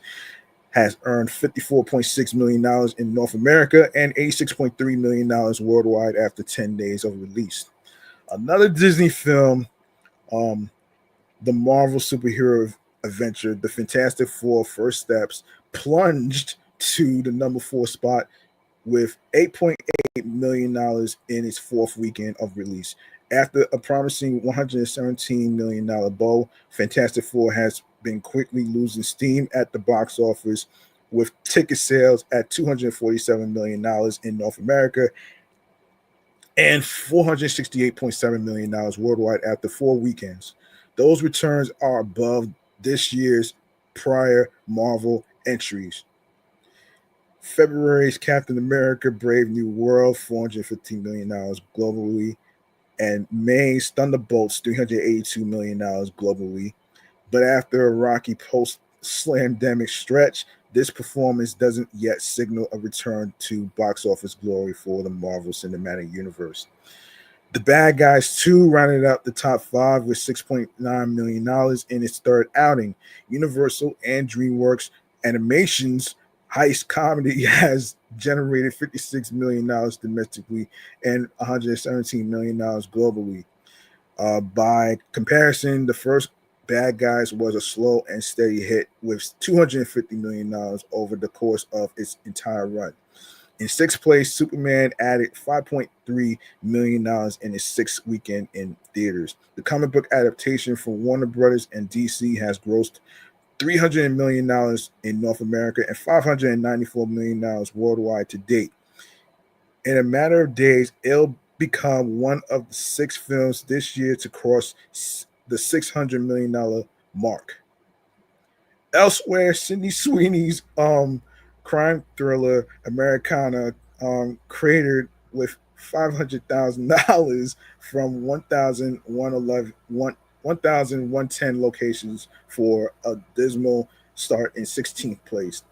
has earned $54.6 million in North America and $86.3 million worldwide after 10 days of release. Another Disney film, the Marvel superhero adventure, The Fantastic Four First Steps, plunged to the number 4 spot with $8.8 million in its fourth weekend of release. After a promising $117 million bow, Fantastic Four has been quickly losing steam at the box office, with ticket sales at $247 million in North America and $468.7 million worldwide after 4 weekends. Those returns are above this year's prior Marvel entries. February's Captain America Brave New World, $415 million globally, and May's Thunderbolts, $382 million globally. But after a rocky post-slamdemic stretch, this performance doesn't yet signal a return to box office glory for the Marvel Cinematic Universe. The Bad Guys 2 rounded out the top 5 with $6.9 million in its third outing. Universal and DreamWorks Animation's heist comedy has generated $56 million domestically and $117 million globally. By comparison, the first Bad Guys was a slow and steady hit with $250 million over the course of its entire run. In sixth place, Superman added $5.3 million in its sixth weekend in theaters. The comic book adaptation from Warner Brothers and DC has grossed $300 million in North America and $594 million worldwide to date. In a matter of days, it'll become one of the 6 films this year to cross the $600 million mark. Elsewhere, Sydney Sweeney's crime thriller Americana cratered with $500,000 from 1,110 locations for a dismal start in 16th place.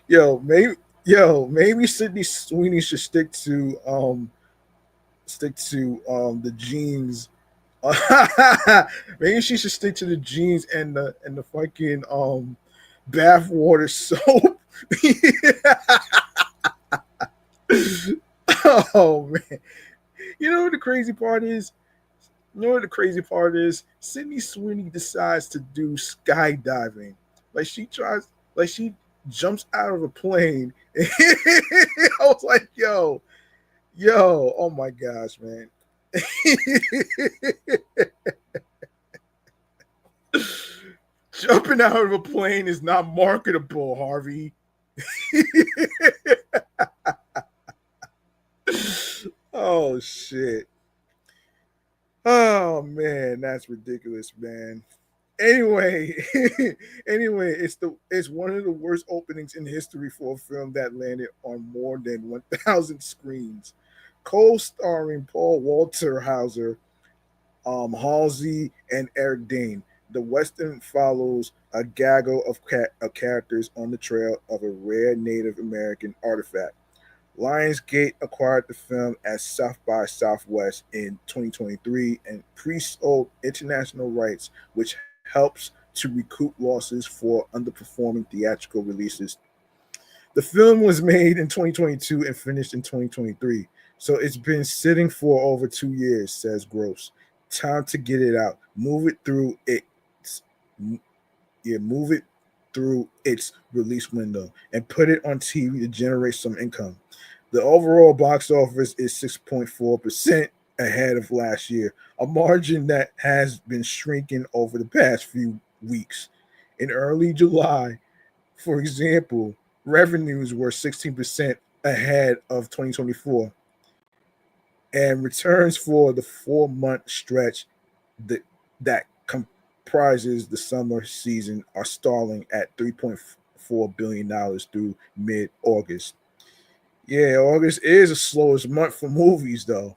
yo, maybe Sydney Sweeney should stick to the jeans. Maybe she should stick to the jeans and the fucking bath water soap. Oh man. You know what the crazy part is? Sydney Sweeney decides to do skydiving. She jumps out of a plane. I was like, yo, oh my gosh, man. Jumping out of a plane is not marketable, Harvey. Oh shit. Oh man, that's ridiculous, man. Anyway, it's one of the worst openings in history for a film that landed on more than 1,000 screens. Co-starring Paul Walter Hauser, Halsey, and Eric Dane. The Western follows a gaggle of characters on the trail of a rare Native American artifact. Lionsgate acquired the film at South by Southwest in 2023 and pre-sold international rights, which helps to recoup losses for underperforming theatrical releases. The film was made in 2022 and finished in 2023, so it's been sitting for over 2 years, says Gross. Time to get it out. Move it through its release window and put it on TV to generate some income. The overall box office is 6.4% ahead of last year, a margin that has been shrinking over the past few weeks. In early July, for example, revenues were 16% ahead of 2024. and returns for the 4 month stretch that comprises the summer season are stalling at $3.4 billion through mid August. Yeah, August is the slowest month for movies, though.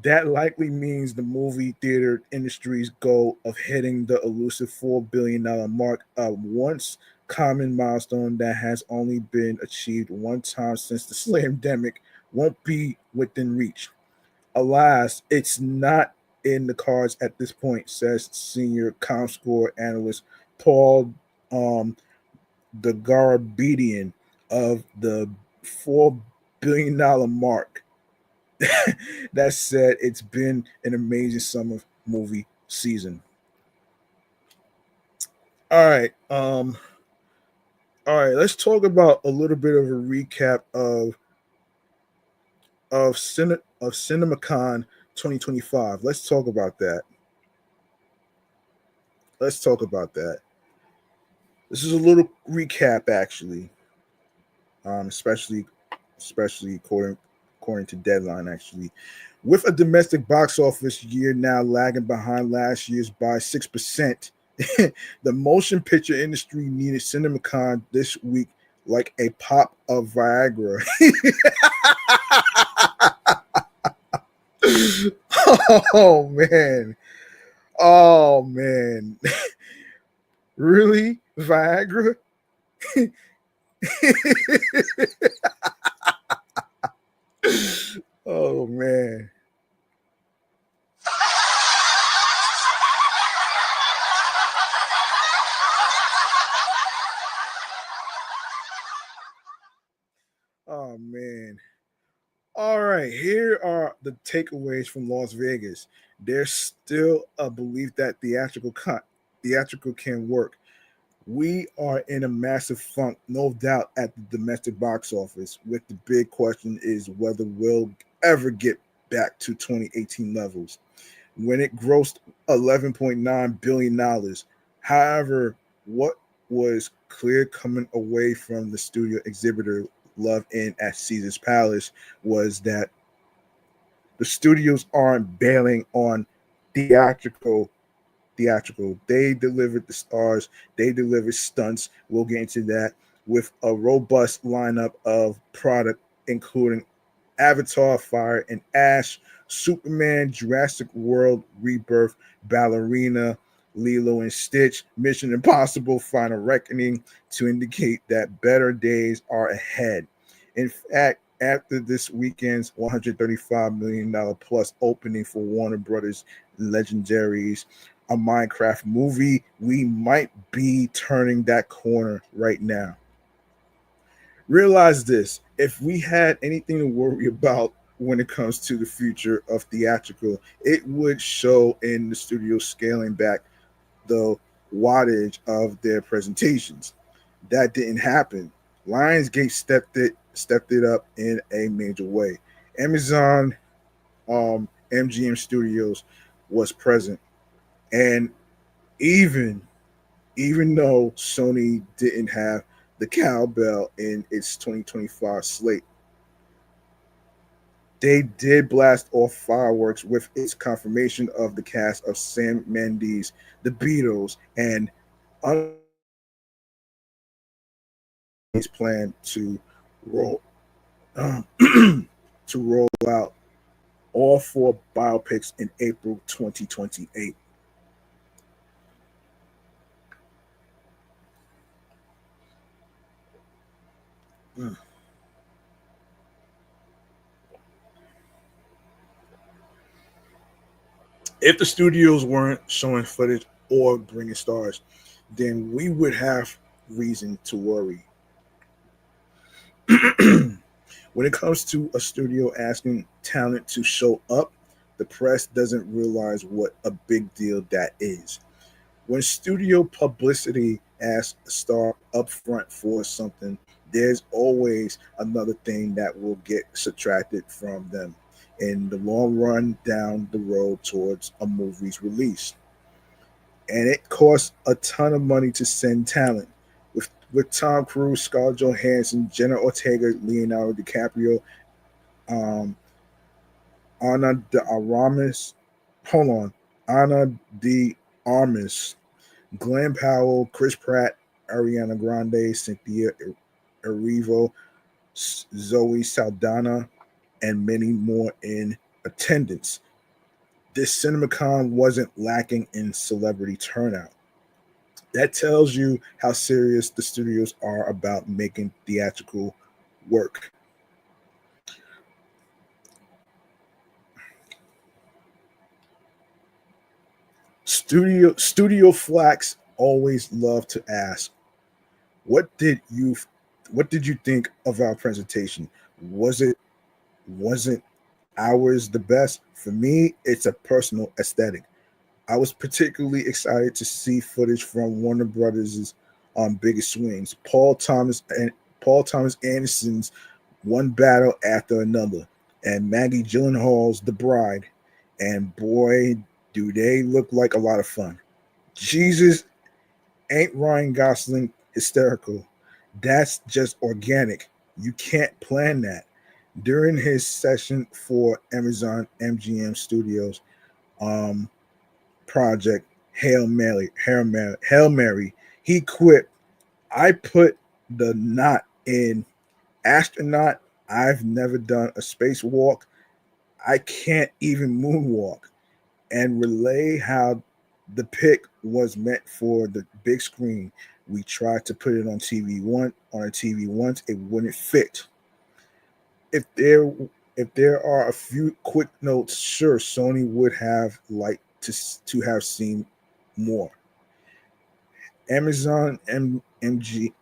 That likely means the movie theater industry's goal of hitting the elusive $4 billion mark, a once common milestone that has only been achieved one time since the slamdemic, won't be within reach. Alas, it's not in the cards at this point, says senior ComScore analyst Paul um, the Garabedian of the $4 billion mark. That said, it's been an amazing summer movie season. All right. All right, let's talk about a little bit of a recap of CinemaCon 2025. Let's talk about that. Let's talk about that. This is a little recap, actually, especially according to Deadline. Actually, with a domestic box office year now lagging behind last year's by 6%, the motion picture industry needed CinemaCon this week like a pop of Viagra. Oh man. Oh man. Really? Viagra? Oh man. Oh man. All right, here are the takeaways from Las Vegas. There's still a belief that theatrical can work. We are in a massive funk, no doubt, at the domestic box office. With the big question is whether we'll ever get back to 2018 levels when it grossed $11.9 billion. However, what was clear coming away from the studio exhibitor Love In at Caesar's Palace was that the studios aren't bailing on theatrical theatrical. They delivered the stars, they delivered stunts. We'll get into that with a robust lineup of product, including Avatar, Fire and Ash, Superman, Jurassic World, Rebirth, Ballerina, Lilo and Stitch, Mission Impossible, Final Reckoning, to indicate that better days are ahead. In fact, after this weekend's $135 million plus opening for Warner Brothers Legendaries, a Minecraft movie, we might be turning that corner right now. Realize this: if we had anything to worry about when it comes to the future of theatrical, it would show in the studio scaling back the wattage of their presentations. That didn't happen. Lionsgate stepped it up in a major way. Amazon MGM Studios was present, and even even though Sony didn't have the cowbell in its 2025 slate, they did blast off fireworks with its confirmation of the cast of Sam Mendes, The Beatles, and his plan to roll to roll out all four biopics in April 2028. Mm. If the studios weren't showing footage or bringing stars, then we would have reason to worry. When it comes to a studio asking talent to show up, the press doesn't realize what a big deal that is. When studio publicity asks a star upfront for something, there's always another thing that will get subtracted from them in the long run down the road towards a movie's release. And it costs a ton of money to send talent. With Tom Cruise, Scarlett Johansson, Jenna Ortega, Leonardo DiCaprio, um, Ana de Aramis. Hold on. Ana de Armas, Glenn Powell, Chris Pratt, Ariana Grande, Cynthia Erivo, Zoe Saldana, and many more in attendance. This CinemaCon wasn't lacking in celebrity turnout. That tells you how serious the studios are about making theatrical work. Studio Flax always love to ask, what did you what did you think of our presentation? Was it wasn't ours the best? For me, it's a personal aesthetic. I was particularly excited to see footage from Warner Brothers' biggest swings. Paul Thomas Anderson's one battle after another, and Maggie Gyllenhaal's The Bride. And boy, do they look like a lot of fun. Jesus, ain't Ryan Gosling hysterical? That's just organic. You can't plan that. During his session for Amazon MGM Studios um, project Hail Mary, he quit. I put the not in astronaut. I've never done a spacewalk. I can't even moonwalk. And relay how the pick was meant for the big screen. We tried to put it on a TV once, it wouldn't fit. If there are a few quick notes, sure, Sony would have liked to have seen more. Amazon MG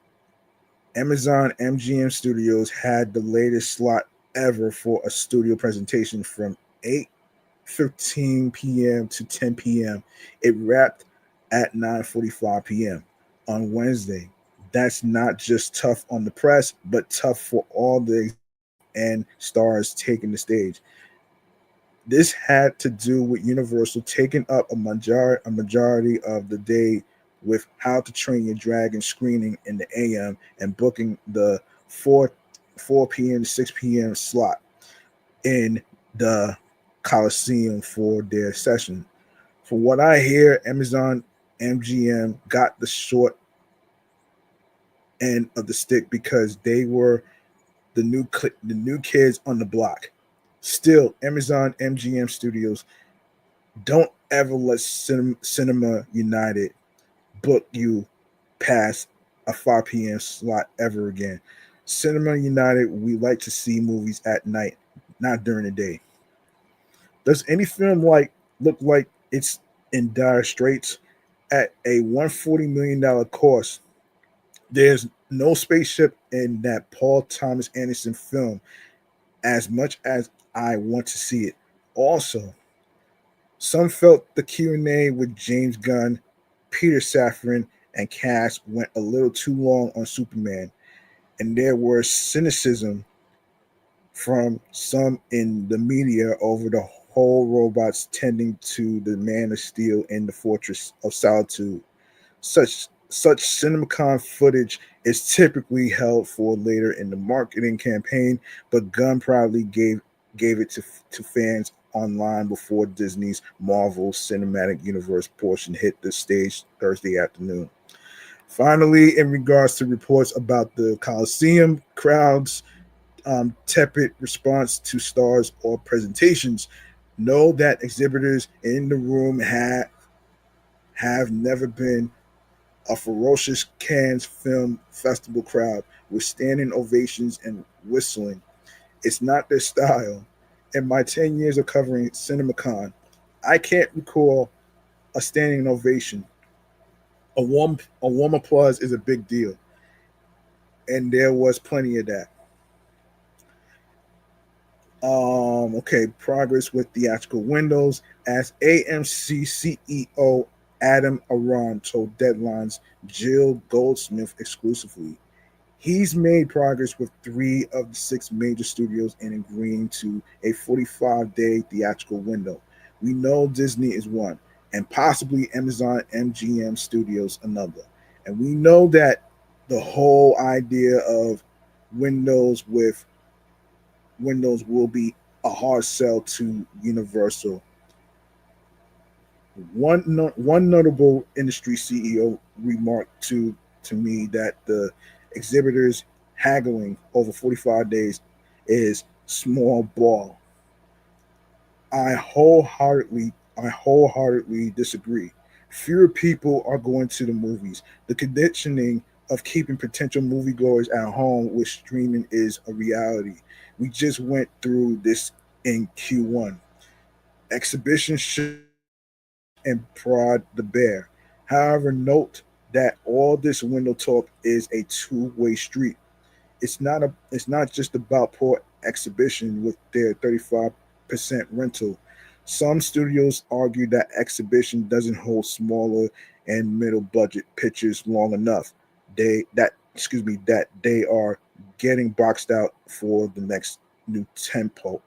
Amazon MGM Studios had the latest slot ever for a studio presentation from 8:15 p.m. to 10 p.m. It wrapped at 9:45 p.m. on Wednesday. That's not just tough on the press, but tough for all the and stars taking the stage. This had to do with Universal taking up a majority of the day with How to Train Your Dragon screening in the AM and booking the 4 p.m. to 6 p.m. slot in the Coliseum for their session. From what I hear, Amazon MGM got the short end of the stick because they were the new kids on the block. Still, Amazon MGM Studios don't ever let Cinema United book you past a 5 p.m. slot ever again. Cinema United, we like to see movies at night, not during the day. Does any film look like it's in dire straits? At a $140 million cost, there's no spaceship in that Paul Thomas Anderson film as much as I want to see it. Also, some felt the Q&A with James Gunn, Peter Safran, and Cass went a little too long on Superman, and there was cynicism from some in the media over the whole robots tending to the Man of Steel in the Fortress of Solitude. Such CinemaCon footage is typically held for later in the marketing campaign, but Gunn proudly gave it to fans online before Disney's Marvel Cinematic Universe portion hit the stage Thursday afternoon. Finally, in regards to reports about the Coliseum crowds, tepid response to stars or presentations, know that exhibitors in the room have never been a ferocious Cannes Film Festival crowd with standing ovations and whistling. It's not their style. In my 10 years of covering CinemaCon, I can't recall a standing ovation. A warm applause is a big deal, and there was plenty of that. Okay, progress with theatrical windows as AMC CEO Adam Aron told Deadline's Jill Goldsmith exclusively. He's made progress with three of the six major studios in agreeing to a 45-day theatrical window. We know Disney is one, and possibly Amazon MGM Studios another. And we know that the whole idea of windows with windows will be a hard sell to Universal. One notable industry CEO remarked to me that the exhibitors haggling over 45 days is small ball. I wholeheartedly disagree. Fewer people are going to the movies. The conditioning of keeping potential moviegoers at home with streaming is a reality. We just went through this in Q1. Exhibition and prod the bear. However, note that all this window talk is a two-way street. It's not just about poor exhibition with their 35% rental. Some studios argue that exhibition doesn't hold smaller and middle budget pictures long enough. That they are getting boxed out for the next new tempo.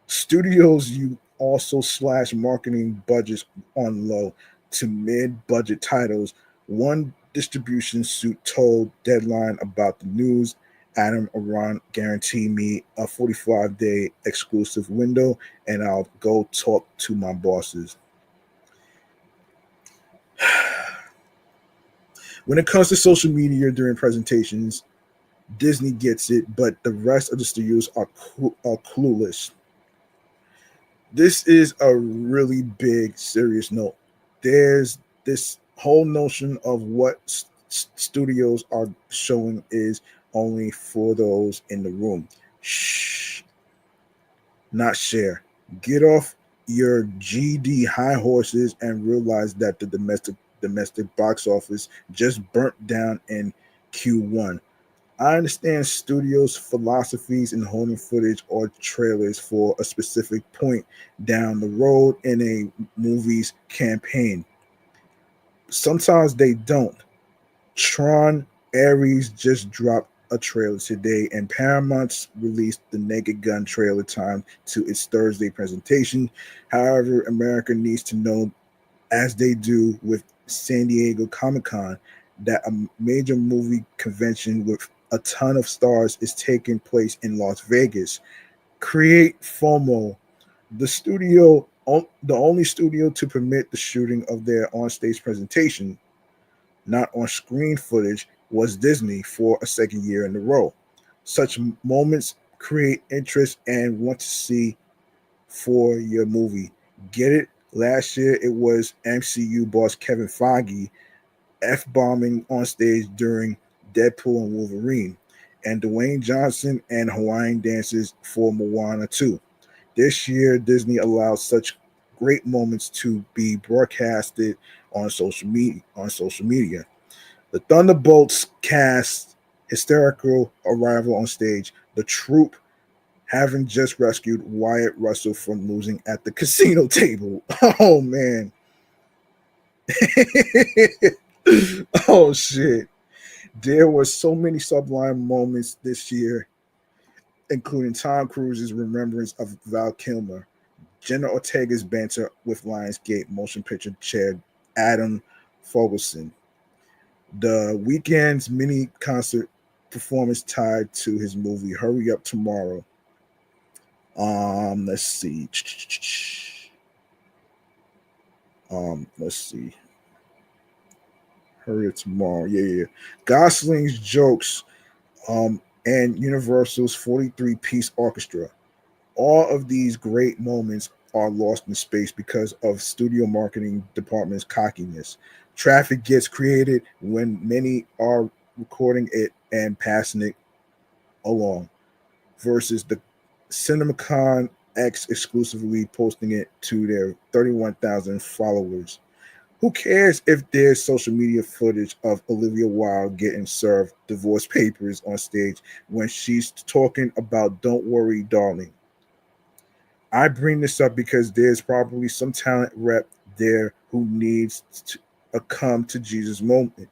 Studios you also slash marketing budgets on low to mid budget titles. One distribution suit told Deadline about the news. Adam Aron guaranteed me a 45-day exclusive window, and I'll go talk to my bosses. When it comes to social media during presentations, Disney gets it, but the rest of the studios are clueless. This is a really big, serious note. There's this whole notion of what studios are showing is only for those in the room. Shh, not share. Get off your GD high horses and realize that the domestic box office just burnt down in Q1. I understand studios' philosophies in holding footage or trailers for a specific point down the road in a movie's campaign. Sometimes they don't. Tron Ares just dropped a trailer today, and Paramount's released the Naked Gun trailer time to its Thursday presentation. However, America needs to know, as they do with San Diego Comic Con, that a major movie convention with a ton of stars is taking place in Las Vegas. Create FOMO. The only studio to permit the shooting of their onstage presentation, not on screen footage, was Disney for a second year in a row. Such moments create interest and want to see for your movie. Get it? Last year it was MCU boss Kevin Feige F bombing on stage during Deadpool and Wolverine, and Dwayne Johnson and Hawaiian dances for Moana 2. This year, Disney allows such great moments to be broadcasted on social media. The Thunderbolts cast hysterical arrival on stage. The troupe having just rescued Wyatt Russell from losing at the casino table. Oh man. Oh shit. There were so many sublime moments this year, including Tom Cruise's remembrance of Val Kilmer, Jenna Ortega's banter with Lionsgate motion picture chair Adam Fogelson, the weekend's mini concert performance tied to his movie Hurry Up Tomorrow. Let's see. Let's see. Hurry Up Tomorrow. Yeah. Gosling's jokes and Universal's 43-piece orchestra. All of these great moments are lost in space because of studio marketing department's cockiness. Traffic gets created when many are recording it and passing it along, versus the CinemaCon X exclusively posting it to their 31,000 followers. Who cares if there's social media footage of Olivia Wilde getting served divorce papers on stage when she's talking about "Don't worry, darling"? I bring this up because there's probably some talent rep there who needs a come to Jesus moment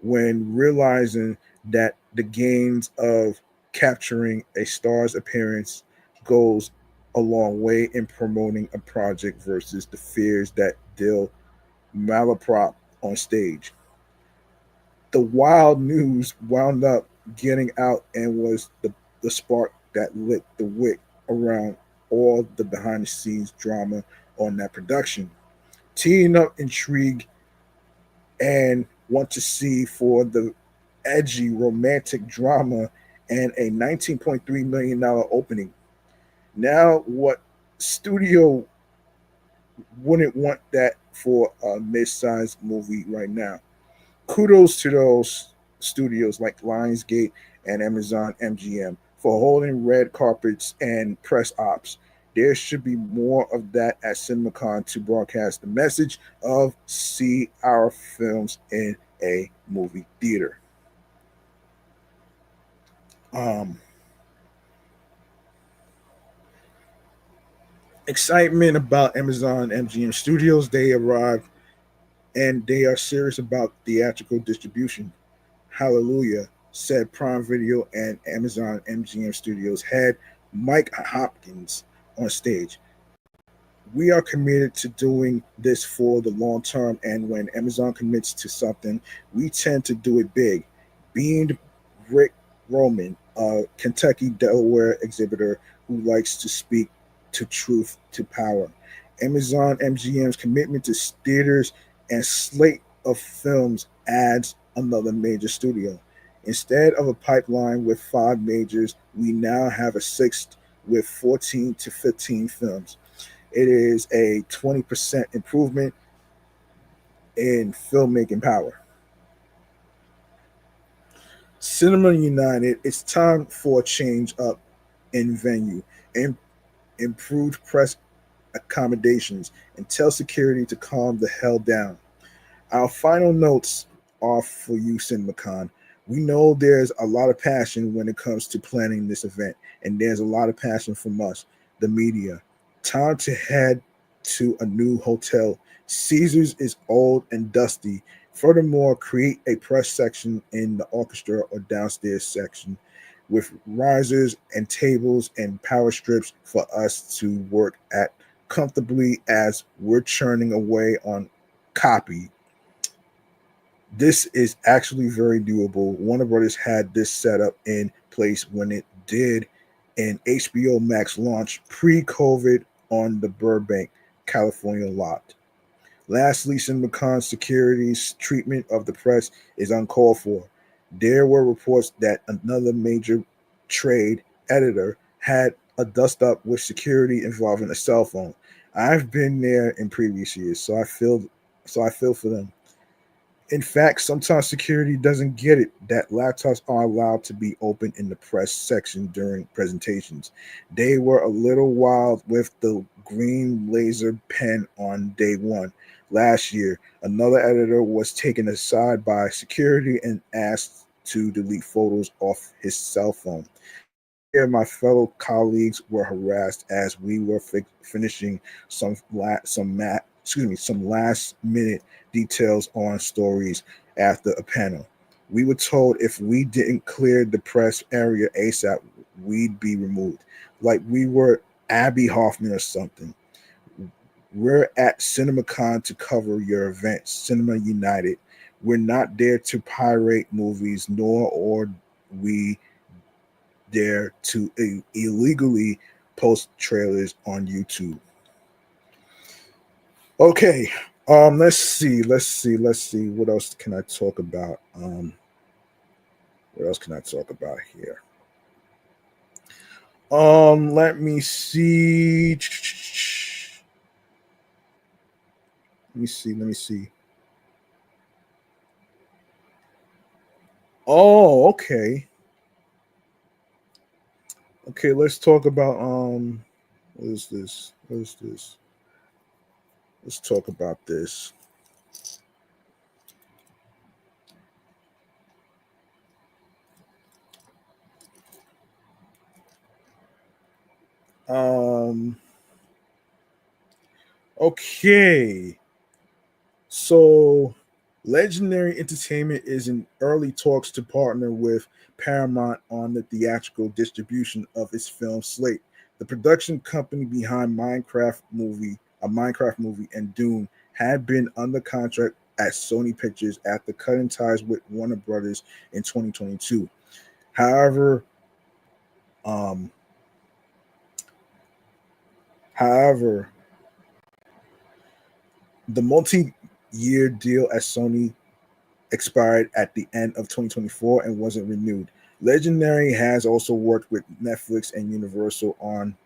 when realizing that the gains of capturing a star's appearance goes a long way in promoting a project versus the fears that they'll malaprop on stage. The wild news wound up getting out and was the spark that lit the wick around all the behind the scenes drama on that production. Teeing up intrigue and want to see for the edgy romantic drama and a $19.3 million opening. Now, what studio wouldn't want that for a mid-sized movie right now? Kudos to those studios like Lionsgate and Amazon MGM for holding red carpets and press ops. There should be more of that at CinemaCon to broadcast the message of see our films in a movie theater. Um, Excitement about Amazon MGM Studios. They arrived and they are serious about theatrical distribution. Hallelujah, said Prime Video and Amazon MGM Studios head Mike Hopkins on stage. We are committed to doing this for the long term, and when Amazon commits to something, we tend to do it big. Being Rick Roman, a Kentucky Delaware exhibitor who likes to speak to truth to power. Amazon MGM's commitment to theaters and slate of films adds another major studio. Instead of a pipeline with five majors, we now have a sixth with 14 to 15 films. It is a 20% improvement in filmmaking power. Cinema United, it's time for a change up in venue and improved press accommodations and tell security to calm the hell down. Our final notes are for you, CinemaCon. We know there's a lot of passion when it comes to planning this event, and there's a lot of passion from us, the media. Time to head to a new hotel. Caesars is old and dusty. Furthermore, create a press section in the orchestra or downstairs section with risers and tables and power strips for us to work at comfortably as we're churning away on copy. This is actually very doable. Warner Brothers had this set up in place when it did an HBO Max launch pre-COVID on the Burbank, California lot. Lastly, CinemaCon Security's treatment of the press is uncalled for. There were reports that another major trade editor had a dust up with security involving a cell phone. I've been there in previous years, so I feel for them. In fact, sometimes security doesn't get it that laptops are allowed to be open in the press section during presentations. They were a little wild with the green laser pen on day one. Last year, another editor was taken aside by security and asked to delete photos off his cell phone. Here, my fellow colleagues were harassed as we were finishing some last minute details on stories after a panel. We were told if we didn't clear the press area ASAP, we'd be removed, like we were Abby Hoffman or something. We're at CinemaCon to cover your event, Cinema United. We're not there to pirate movies, nor are we there to illegally post trailers on YouTube. Okay, let's see. What else can I talk about? What else can I talk about here? Let me see. Let me see. Oh, okay. Okay, let's talk about what is this? What is this? Let's talk about this. Um okay. So Legendary Entertainment is in early talks to partner with Paramount on the theatrical distribution of its film slate. The production company behind Minecraft movie, and Dune had been under contract at Sony Pictures after cutting ties with Warner Brothers in 2022. However, Um, However, the multi-year deal at Sony expired at the end of 2024 and wasn't renewed. Legendary has also worked with Netflix and Universal on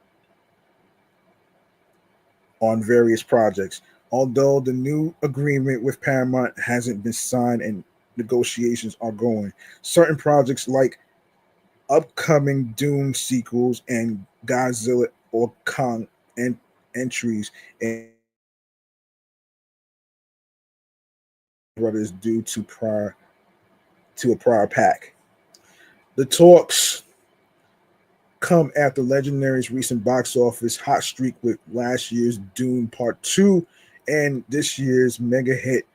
various projects. Although the new agreement with Paramount hasn't been signed and negotiations are going, certain projects like upcoming Dune sequels and Godzilla or Kong entries and brothers due to a prior pack. The talks come after Legendary's recent box office hot streak with last year's Dune Part 2 and this year's mega hit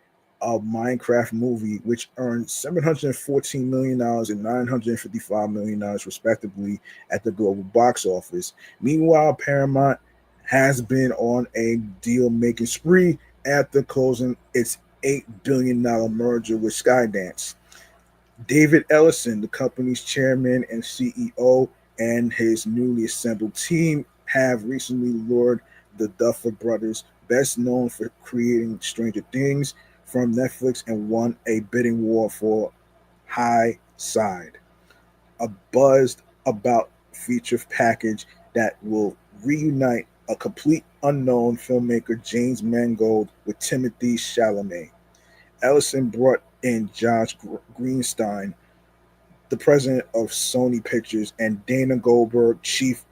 of Minecraft movie, which earned $714 million and $955 million, respectively, at the global box office. Meanwhile, Paramount has been on a deal making spree after closing its $8 billion merger with Skydance. David Ellison, the company's chairman and CEO, and his newly assembled team have recently lured the Duffer Brothers, best known for creating Stranger Things, from Netflix and won a bidding war for High Side, a buzzed about feature package that will reunite a complete unknown filmmaker James Mangold with Timothy Chalamet. Ellison brought in Josh Greenstein, the president of Sony Pictures, and Dana Goldberg, chief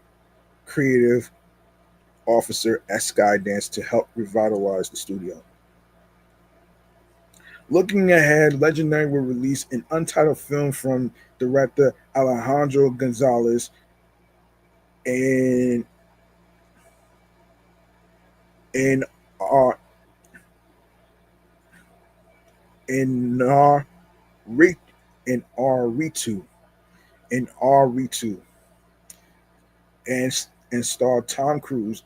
creative officer at Skydance, to help revitalize the studio. Looking ahead, Legendary will release an untitled film from director Alejandro Gonzalez in in our in our in R2 in R2 and star Tom Cruise,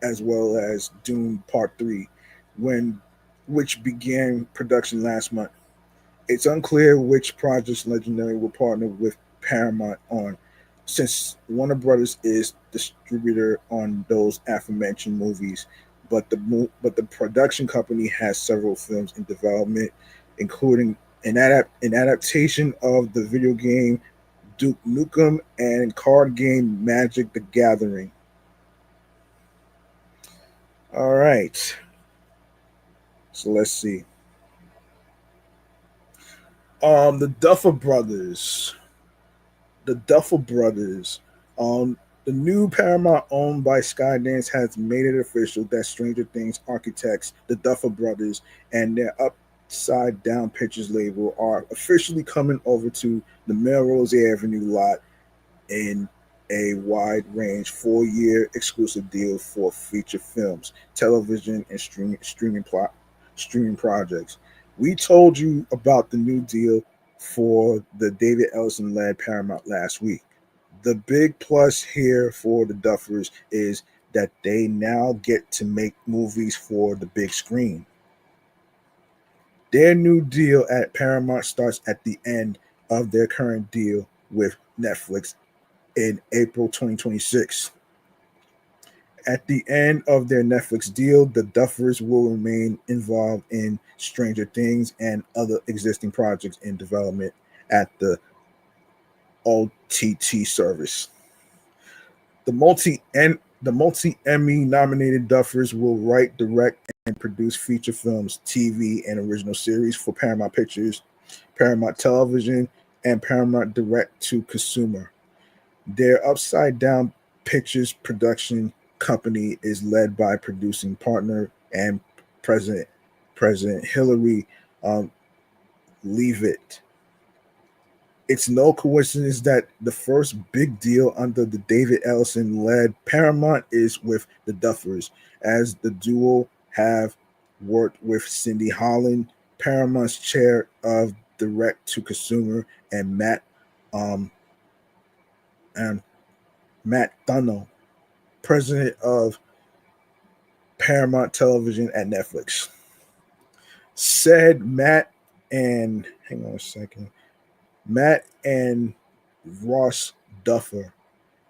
as well as Dune Part 3, when which began production last month. It's unclear which projects Legendary will partner with Paramount on, since Warner Brothers is distributor on those aforementioned movies. But the production company has several films in development, including an adaptation of the video game Duke Nukem and card game Magic the Gathering. All right, so let's see. The Duffer Brothers. The Duffer Brothers. Um, the new Paramount owned by Skydance has made it official that Stranger Things architects, the Duffer Brothers, and their Upside Down Pictures label are officially coming over to the Melrose Avenue lot in a wide range 4-year exclusive deal for feature films, television, and streaming projects. We told you about the new deal for the David Ellison led Paramount last week. The big plus here for the Duffers is that they now get to make movies for the big screen. Their new deal at Paramount starts at the end of their current deal with Netflix in April 2026. At the end of their Netflix deal, the Duffers will remain involved in Stranger Things and other existing projects in development at the OTT service. The multi Emmy nominated Duffers will write, direct, and produce feature films, TV, and original series for Paramount Pictures, Paramount Television, and Paramount Direct to Consumer. Their Upside Down Pictures production company is led by producing partner and President President Hillary um, Leavitt. It's no coincidence that the first big deal under the David Ellison led Paramount is with the Duffers, as the duo have worked with Cindy Holland, Paramount's chair of direct to consumer, and um, and Matt Thunnell, president of Paramount Television at Netflix. Said Matt and Hang on a second. Matt and Ross Duffer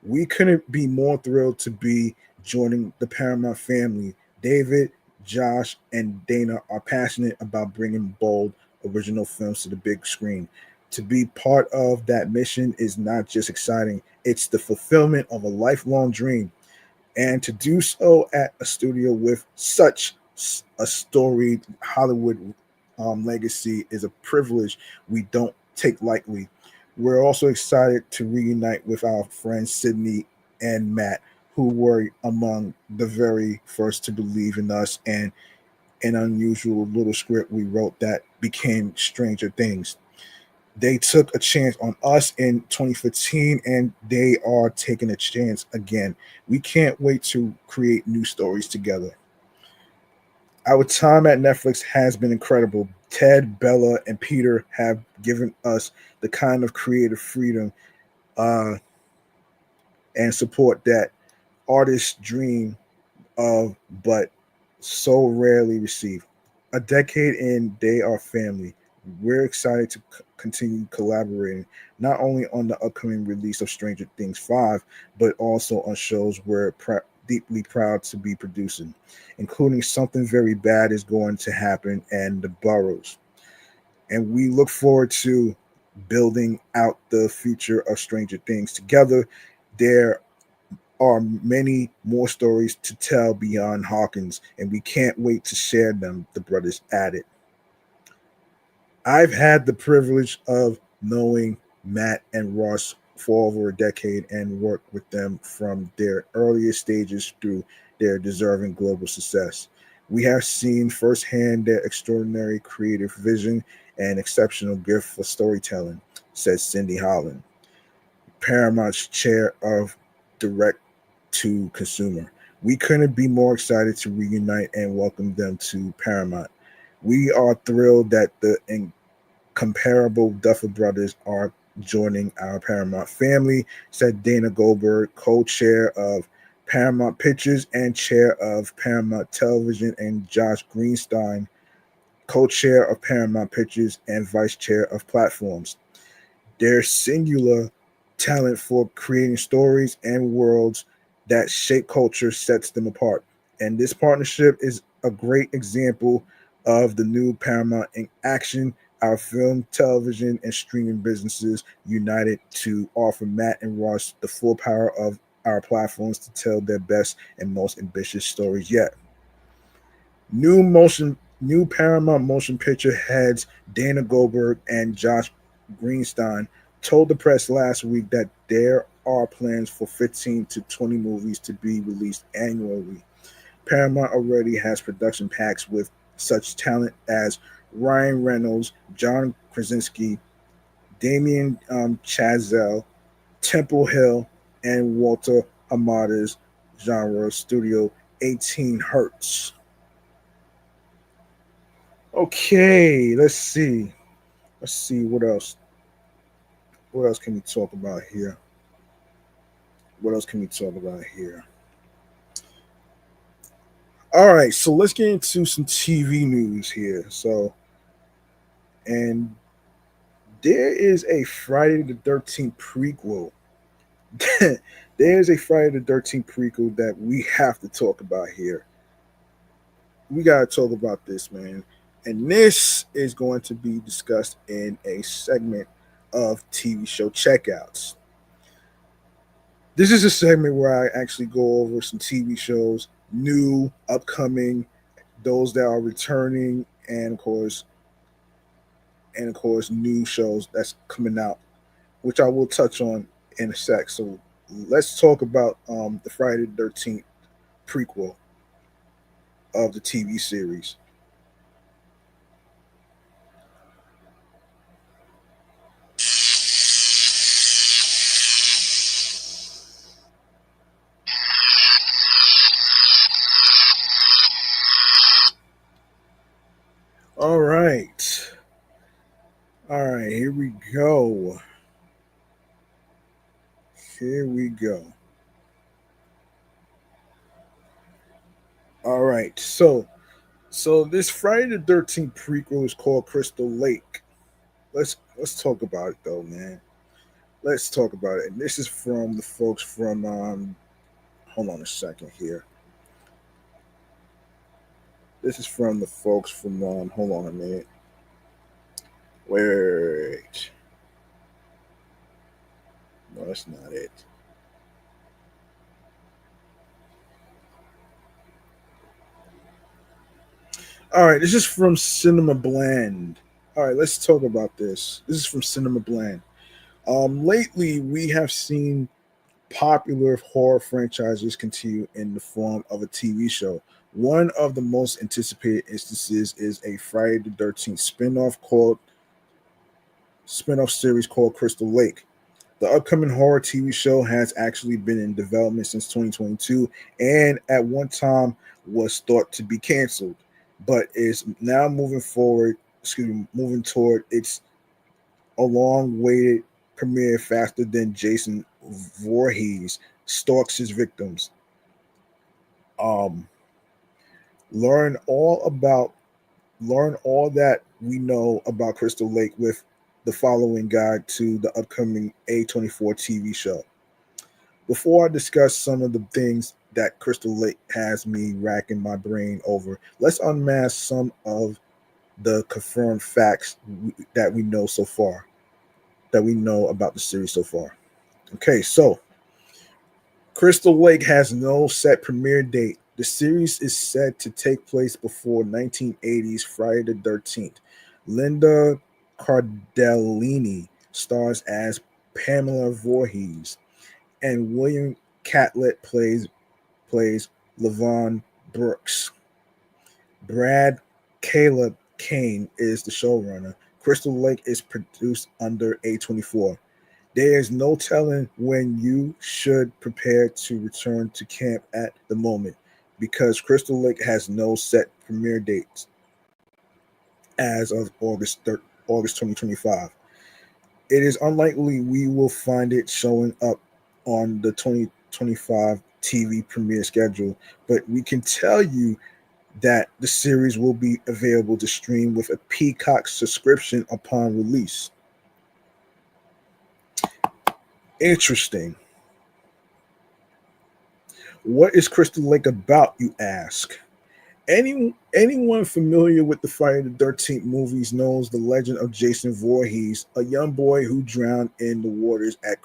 We couldn't be more thrilled to be joining the Paramount family. David, Josh, and Dana are passionate about bringing bold, original films to the big screen. To be part of that mission is not just exciting, it's the fulfillment of a lifelong dream. And to do so at a studio with such a storied Hollywood legacy is a privilege we don't take lightly. We're also excited to reunite with our friends Sydney and Matt, who were among the very first to believe in us and an unusual little script we wrote that became Stranger Things. They took a chance on us in 2015 and they are taking a chance again. We can't wait to create new stories together. Our time at Netflix has been incredible. Ted, Bella, and Peter have given us the kind of creative freedom uh, and support that artists dream of, but so rarely receive. A decade in, they are family. We're excited to continue collaborating not only on the upcoming release of Stranger Things 5, but also on shows we're deeply proud to be producing, including Something Very Bad is Going to Happen and The Burrows. And we look forward to building out the future of Stranger Things together. There are many more stories to tell beyond Hawkins, and we can't wait to share them, the brothers added. I've had the privilege of knowing Matt and Ross for over a decade and worked with them from their earliest stages through their deserving global success. We have seen firsthand their extraordinary creative vision and exceptional gift for storytelling, says Cindy Holland, Paramount's chair of direct to consumer. We couldn't be more excited to reunite and welcome them to Paramount. We are thrilled that the incomparable Duffer brothers are joining our Paramount family, said Dana Goldberg, co chair of Paramount Pictures and chair of Paramount Television, and Josh Greenstein, co chair of Paramount Pictures and vice chair of Platforms. Their singular talent for creating stories and worlds that shape culture sets them apart. And this partnership is a great example of the new Paramount in action. Our film, television, and streaming businesses united to offer Matt and Ross the full power of our platforms to tell their best and most ambitious stories yet. New Paramount motion picture heads Dana Goldberg and Josh Greenstein told the press last week that there are plans for 15 to 20 movies to be released annually. Paramount already has production packs with such talent as Ryan Reynolds, John Krasinski, Damien Chazelle, Temple Hill, and Walter Hamada's genre studio 18 Hertz. Okay, let's see. Let's see what else. What else can we talk about here? What else can we talk about here? All right, so let's get into some TV news here. And there is a Friday the 13th prequel. There's a Friday the 13th prequel that we have to talk about here. We got to talk about this, man. And this is going to be discussed in a segment of TV show checkouts. This is a segment where I actually go over some TV shows, new, upcoming, those that are returning, and of course, new shows that's coming out, which I will touch on in a sec. So let's talk about the Friday the 13th prequel of the TV series. All right. All right, here we go. Here we go. All right. So this Friday the 13th prequel is called Crystal Lake. Let's talk about it though, man. let's talk about it. And this is from the folks from hold on a second here. This is from the folks from hold on a minute. Wait. No, that's not it. All right, this is from Cinema Blend. All right, let's talk about this. This is from Cinema Blend. Lately, we have seen popular horror franchises continue in the form of a TV show. One of the most anticipated instances is a Friday the 13th spin-off series called Crystal Lake. The upcoming horror TV show has actually been in development since 2022 and at one time was thought to be canceled, but is now moving toward its a long-awaited premiere faster than Jason Voorhees stalks his victims. Um, learn all about learn all that we know about Crystal Lake with the following guide to the upcoming A24 TV show. Before I discuss some of the things that Crystal Lake has me racking my brain over, let's unmask some of the confirmed facts that we know so far, that we know about the series so far. Okay, so Crystal Lake has no set premiere date. The series is said to take place before 1980s Friday the 13th. Linda Cardellini stars as Pamela Voorhees, and William Catlett plays Levon Brooks. Brad Caleb Kane is the showrunner. Crystal Lake is produced under A24. There is no telling when you should prepare to return to camp at the moment because Crystal Lake has no set premiere dates as of August 2025. It is unlikely we will find it showing up on the 2025 TV premiere schedule, but we can tell you that the series will be available to stream with a Peacock subscription upon release. Interesting. What is Crystal Lake about, you ask? Anyone familiar with the Friday the 13th movies knows the legend of Jason Voorhees, a young boy who drowned in the waters at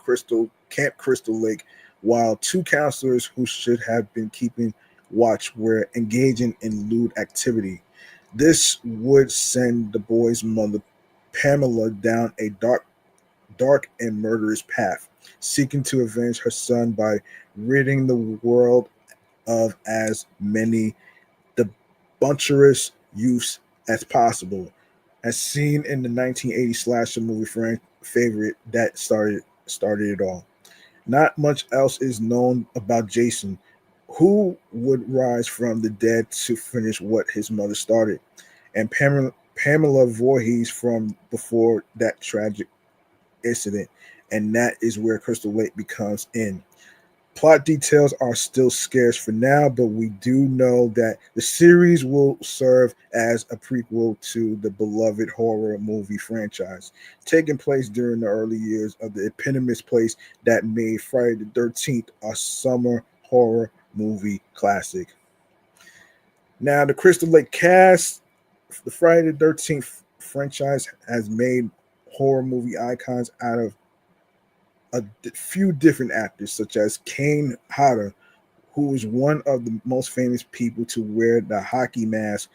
Camp Crystal Lake while two counselors who should have been keeping watch were engaging in lewd activity. This would send the boy's mother, Pamela, down a dark and murderous path, seeking to avenge her son by ridding the world of as many debaucherous youths as possible. As seen in the 1980 slasher movie favorite that started it all. Not much else is known about Jason, who would rise from the dead to finish what his mother started, and Pamela Voorhees from before that tragic incident, and that is where Crystal Lake becomes in. Plot details are still scarce for now, but we do know that the series will serve as a prequel to the beloved horror movie franchise, taking place during the early years of the eponymous place that made Friday the 13th a summer horror movie classic. Now, the Crystal Lake cast, the Friday the 13th franchise has made horror movie icons out of a few different actors, such as Kane Hodder, who is one of the most famous people to wear the hockey mask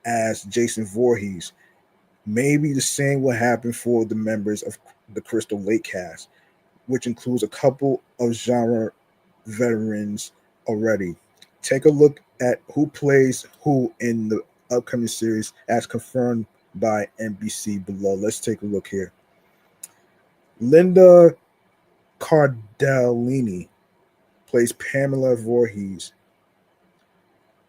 as Jason Voorhees. Maybe the same will happen for the members of the Crystal Lake cast, which includes a couple of genre veterans already. Take a look at who plays who in the upcoming series as confirmed by NBC below. Let's take a look here. Linda Cardellini plays Pamela Voorhees.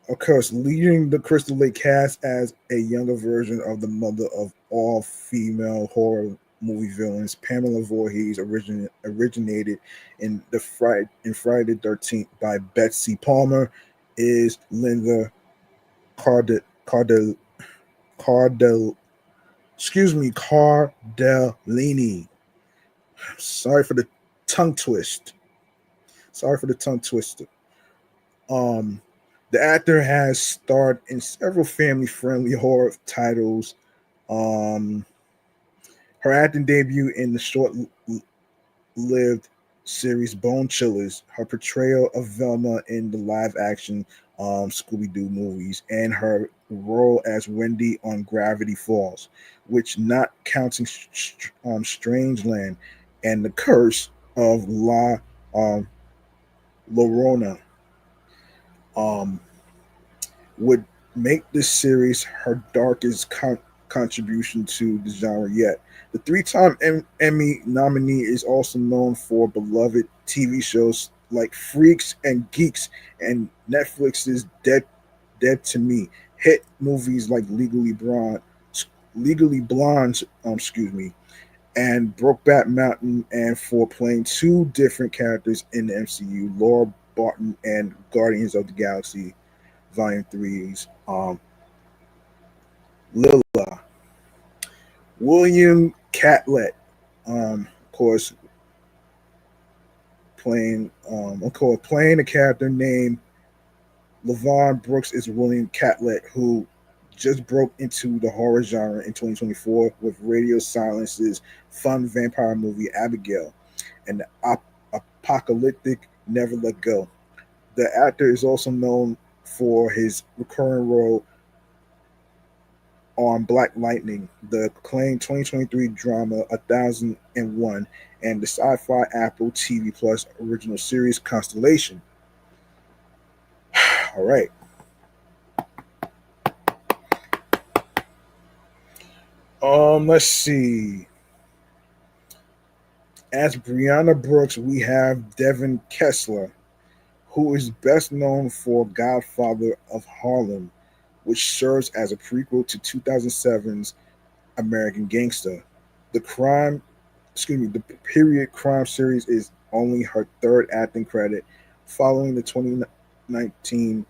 Of course, leading the Crystal Lake cast as a younger version of the mother of all female horror movie villains, Pamela Voorhees originated in Friday the 13th by Betsy Palmer, is Linda Cardell Cardell Cardellini. Sorry for the tongue twist. Sorry for the tongue twister. Um, the actor has starred in several family-friendly horror titles. Um, Her acting debut in the short-lived series Bone Chillers, her portrayal of Velma in the live-action Scooby-Doo movies, and her role as Wendy on Gravity Falls, which not counting Strangeland and the Curse of La um, Llorona. Um, would make this series her darkest contribution to the genre yet. The three-time Emmy nominee is also known for beloved TV shows like Freaks and Geeks and Netflix's Dead to Me, hit movies like Legally Blonde, excuse me, and Brokeback Mountain, and for playing two different characters in the MCU, Laura Barton and Guardians of the Galaxy Volume Three's Lilla. William Catlett, of course, playing a character named Lavon Brooks is William Catlett, who just broke into the horror genre in 2024 with Radio Silence's fun vampire movie Abigail and the apocalyptic Never Let Go. The actor is also known for his recurring role on Black Lightning, the acclaimed 2023 drama 1001, and the sci-fi Apple TV Plus original series Constellation. All right. Let's see. As Brianna Brooks, we have Devin Kessler, who is best known for Godfather of Harlem, which serves as a prequel to 2007's American Gangster. The period crime series is only her third acting credit, following the 2019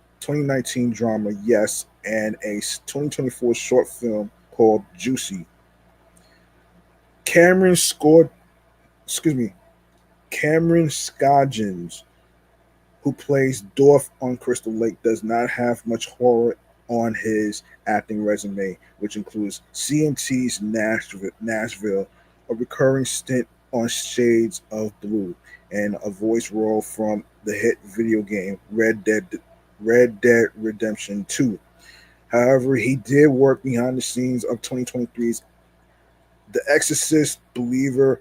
drama Yes and a 2024 short film called Juicy. Cameron scored, excuse me, Cameron Scogins, who plays Dorf on Crystal Lake, does not have much horror on his acting resume, which includes CMT's Nashville, a recurring stint on Shades of Blue, and a voice role from the hit video game Red Dead Redemption 2. However, he did work behind the scenes of 2023's The Exorcist Believer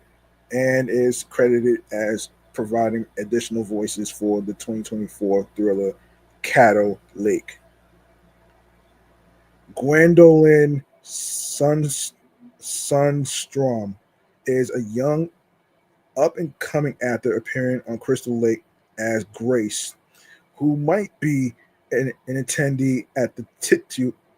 and is credited as providing additional voices for the 2024 thriller Cattle Lake. Gwendolyn Sunstrom is a young up and coming actor appearing on Crystal Lake as Grace, who might be an attendee at the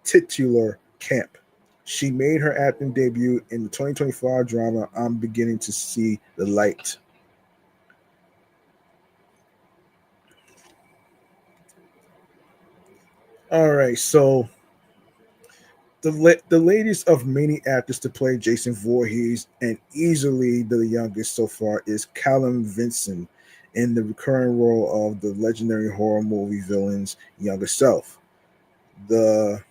titular camp. She made her acting debut in the 2025 drama I'm Beginning to See the Light. All right, so the latest of many actors to play Jason Voorhees, and easily the youngest so far, is Callum Vinson in the recurring role of the legendary horror movie villain's younger self. The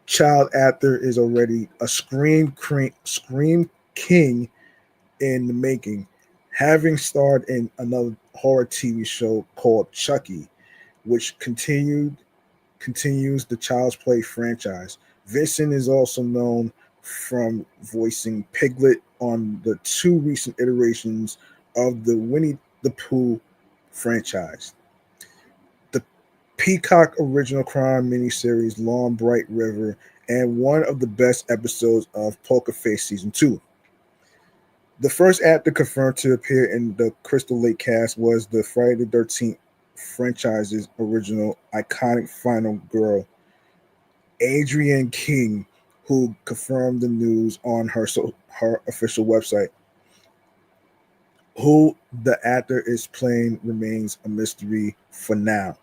child actor is already a scream king in the making, having starred in another horror TV show called Chucky, which continues the Child's Play franchise. Vincent is also known from voicing Piglet on the two recent iterations of the Winnie the Pooh franchise. The Peacock original crime miniseries Long Bright River, and one of the best episodes of Poker Face Season 2. The first actor confirmed to appear in the Crystal Lake cast was the Friday the 13th franchise's original iconic final girl, Adrienne King, who confirmed the news on her official website. Who the actor is playing remains a mystery for now.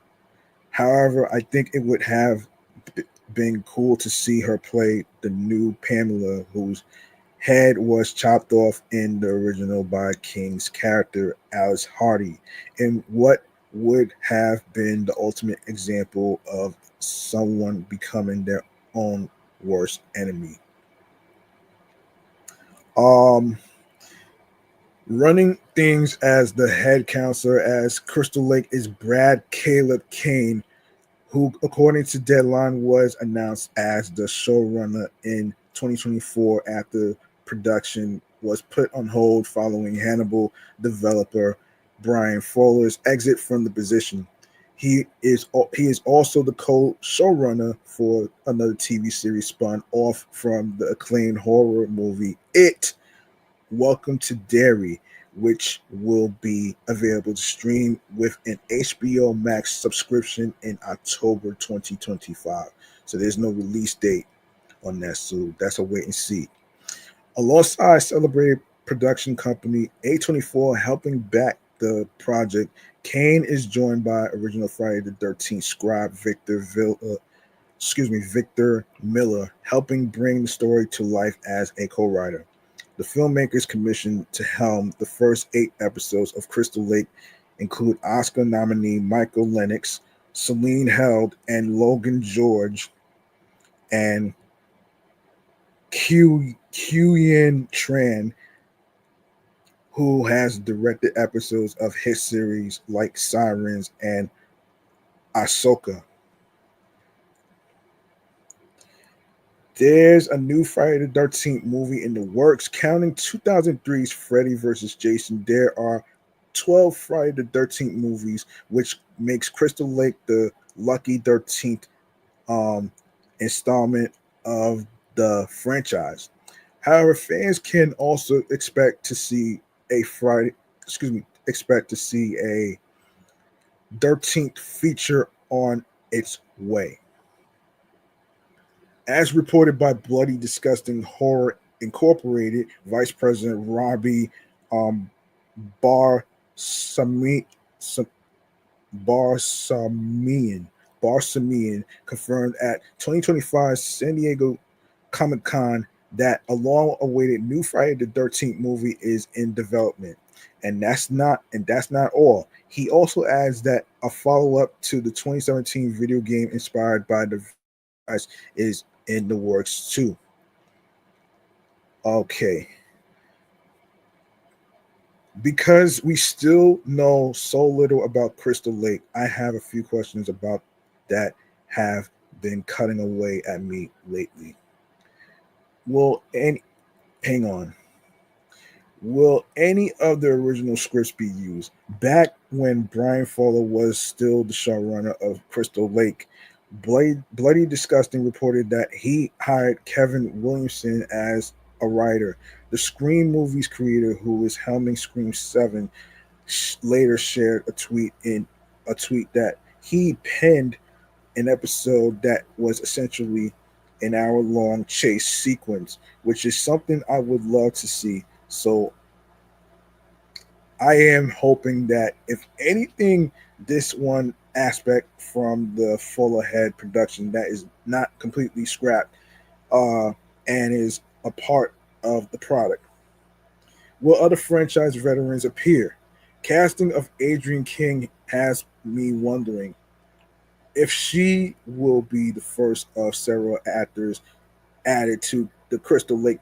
However, I think it would have been cool to see her play the new Pamela, who's head was chopped off in the original by King's character Alice Hardy in what would have been the ultimate example of someone becoming their own worst enemy. Um, Running things as the head counselor as Crystal Lake is Brad Caleb Kane, who, according to Deadline, was announced as the showrunner in 2024 after production was put on hold following Hannibal developer Brian Fowler's exit from the position. He is also the co-showrunner for another TV series spun off from the acclaimed horror movie It, Welcome to Derry, which will be available to stream with an HBO Max subscription in October 2025. So there's no release date on that, so that's a wait and see. Alongside celebrated production company A24 helping back the project, Kane is joined by original Friday the 13th scribe Victor Miller, helping bring the story to life as a co-writer. The filmmakers commissioned to helm the first 8 episodes of Crystal Lake include Oscar nominee Michael Lennox, Celine Held, and Logan George, and Yen Tran, who has directed episodes of hit series like Sirens and Ahsoka. There's a new Friday the 13th movie in the works. Counting 2003's Freddy vs. Jason, there are 12 Friday the 13th movies, which makes Crystal Lake the lucky 13th um, installment of the franchise. However, fans can also expect to see a 13th feature on its way. As reported by Bloody Disgusting Horror Incorporated, Vice President Robbie um, Bar Barsamian Barsamian confirmed at 2025 San Diego Comic Con that a long-awaited new Friday the 13th movie is in development, and that's not all. He also adds that a follow-up to the 2017 video game inspired by the franchise is in the works too. Okay, because we still know so little about Crystal Lake, I have a few questions about that have been cutting away at me lately. Will any hang on? Will any of the original scripts be used? Back when Brian Fowler was still the showrunner of Crystal Lake, Bloody Disgusting reported that he hired Kevin Williamson as a writer. The Scream movies creator, who is helming Scream 7, later shared a tweet that he penned an episode that was essentially an hour long chase sequence, which is something I would love to see. So I am hoping that if anything, this one aspect from the full ahead production that is not completely scrapped uh, and is a part of the product. Will other franchise veterans appear? Casting of Adrienne King has me wondering if she will be the first of several actors added to the Crystal Lake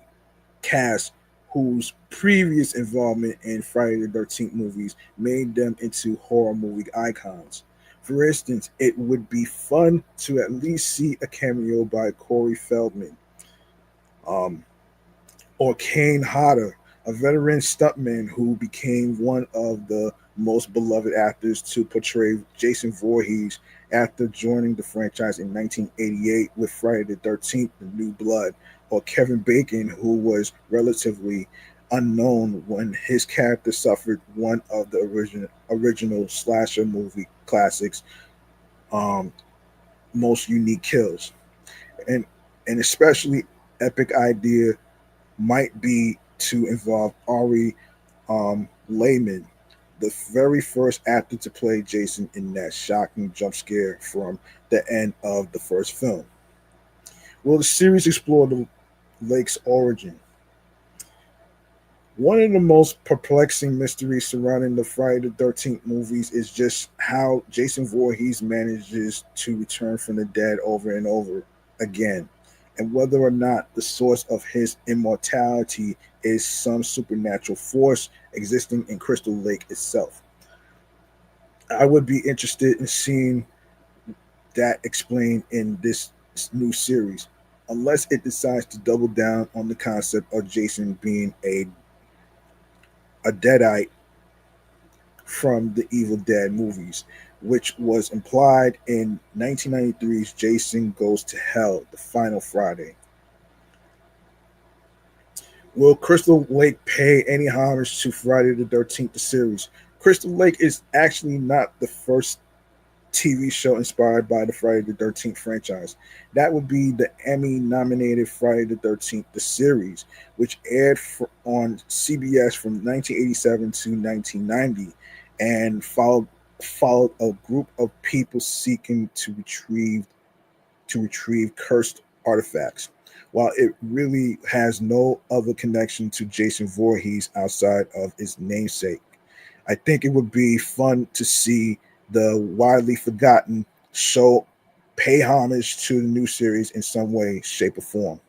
cast whose previous involvement in Friday the 13th movies made them into horror movie icons. For instance, it would be fun to at least see a cameo by Corey Feldman, um, or Kane Hodder, a veteran stuntman who became one of the most beloved actors to portray Jason Voorhees after joining the franchise in 1988 with Friday the 13th, The New Blood, or Kevin Bacon, who was relatively unknown when his character suffered one of the original slasher movie classics, um, most unique kills. And an especially epic idea might be to involve Ari Lehman, the very first actor to play Jason in that shocking jump scare from the end of the first film. Will the series explore the lake's origin? One of the most perplexing mysteries surrounding the Friday the 13th movies is just how Jason Voorhees manages to return from the dead over and over again, and whether or not the source of his immortality is some supernatural force existing in Crystal Lake itself. I would be interested in seeing that explained in this new series, unless it decides to double down on the concept of Jason being a deadite from the Evil Dead movies, which was implied in 1993's Jason Goes to Hell, The Final Friday. Will Crystal Lake pay any homage to Friday the 13th, the series? Crystal Lake is actually not the first TV show inspired by the Friday the 13th franchise. That would be the Emmy nominated Friday the 13th, the series, which aired on CBS from 1987 to 1990 and followed a group of people seeking to retrieve cursed artifacts. While it really has no other connection to Jason Voorhees outside of its namesake, I think it would be fun to see the widely forgotten show pay homage to the new series in some way, shape, or form.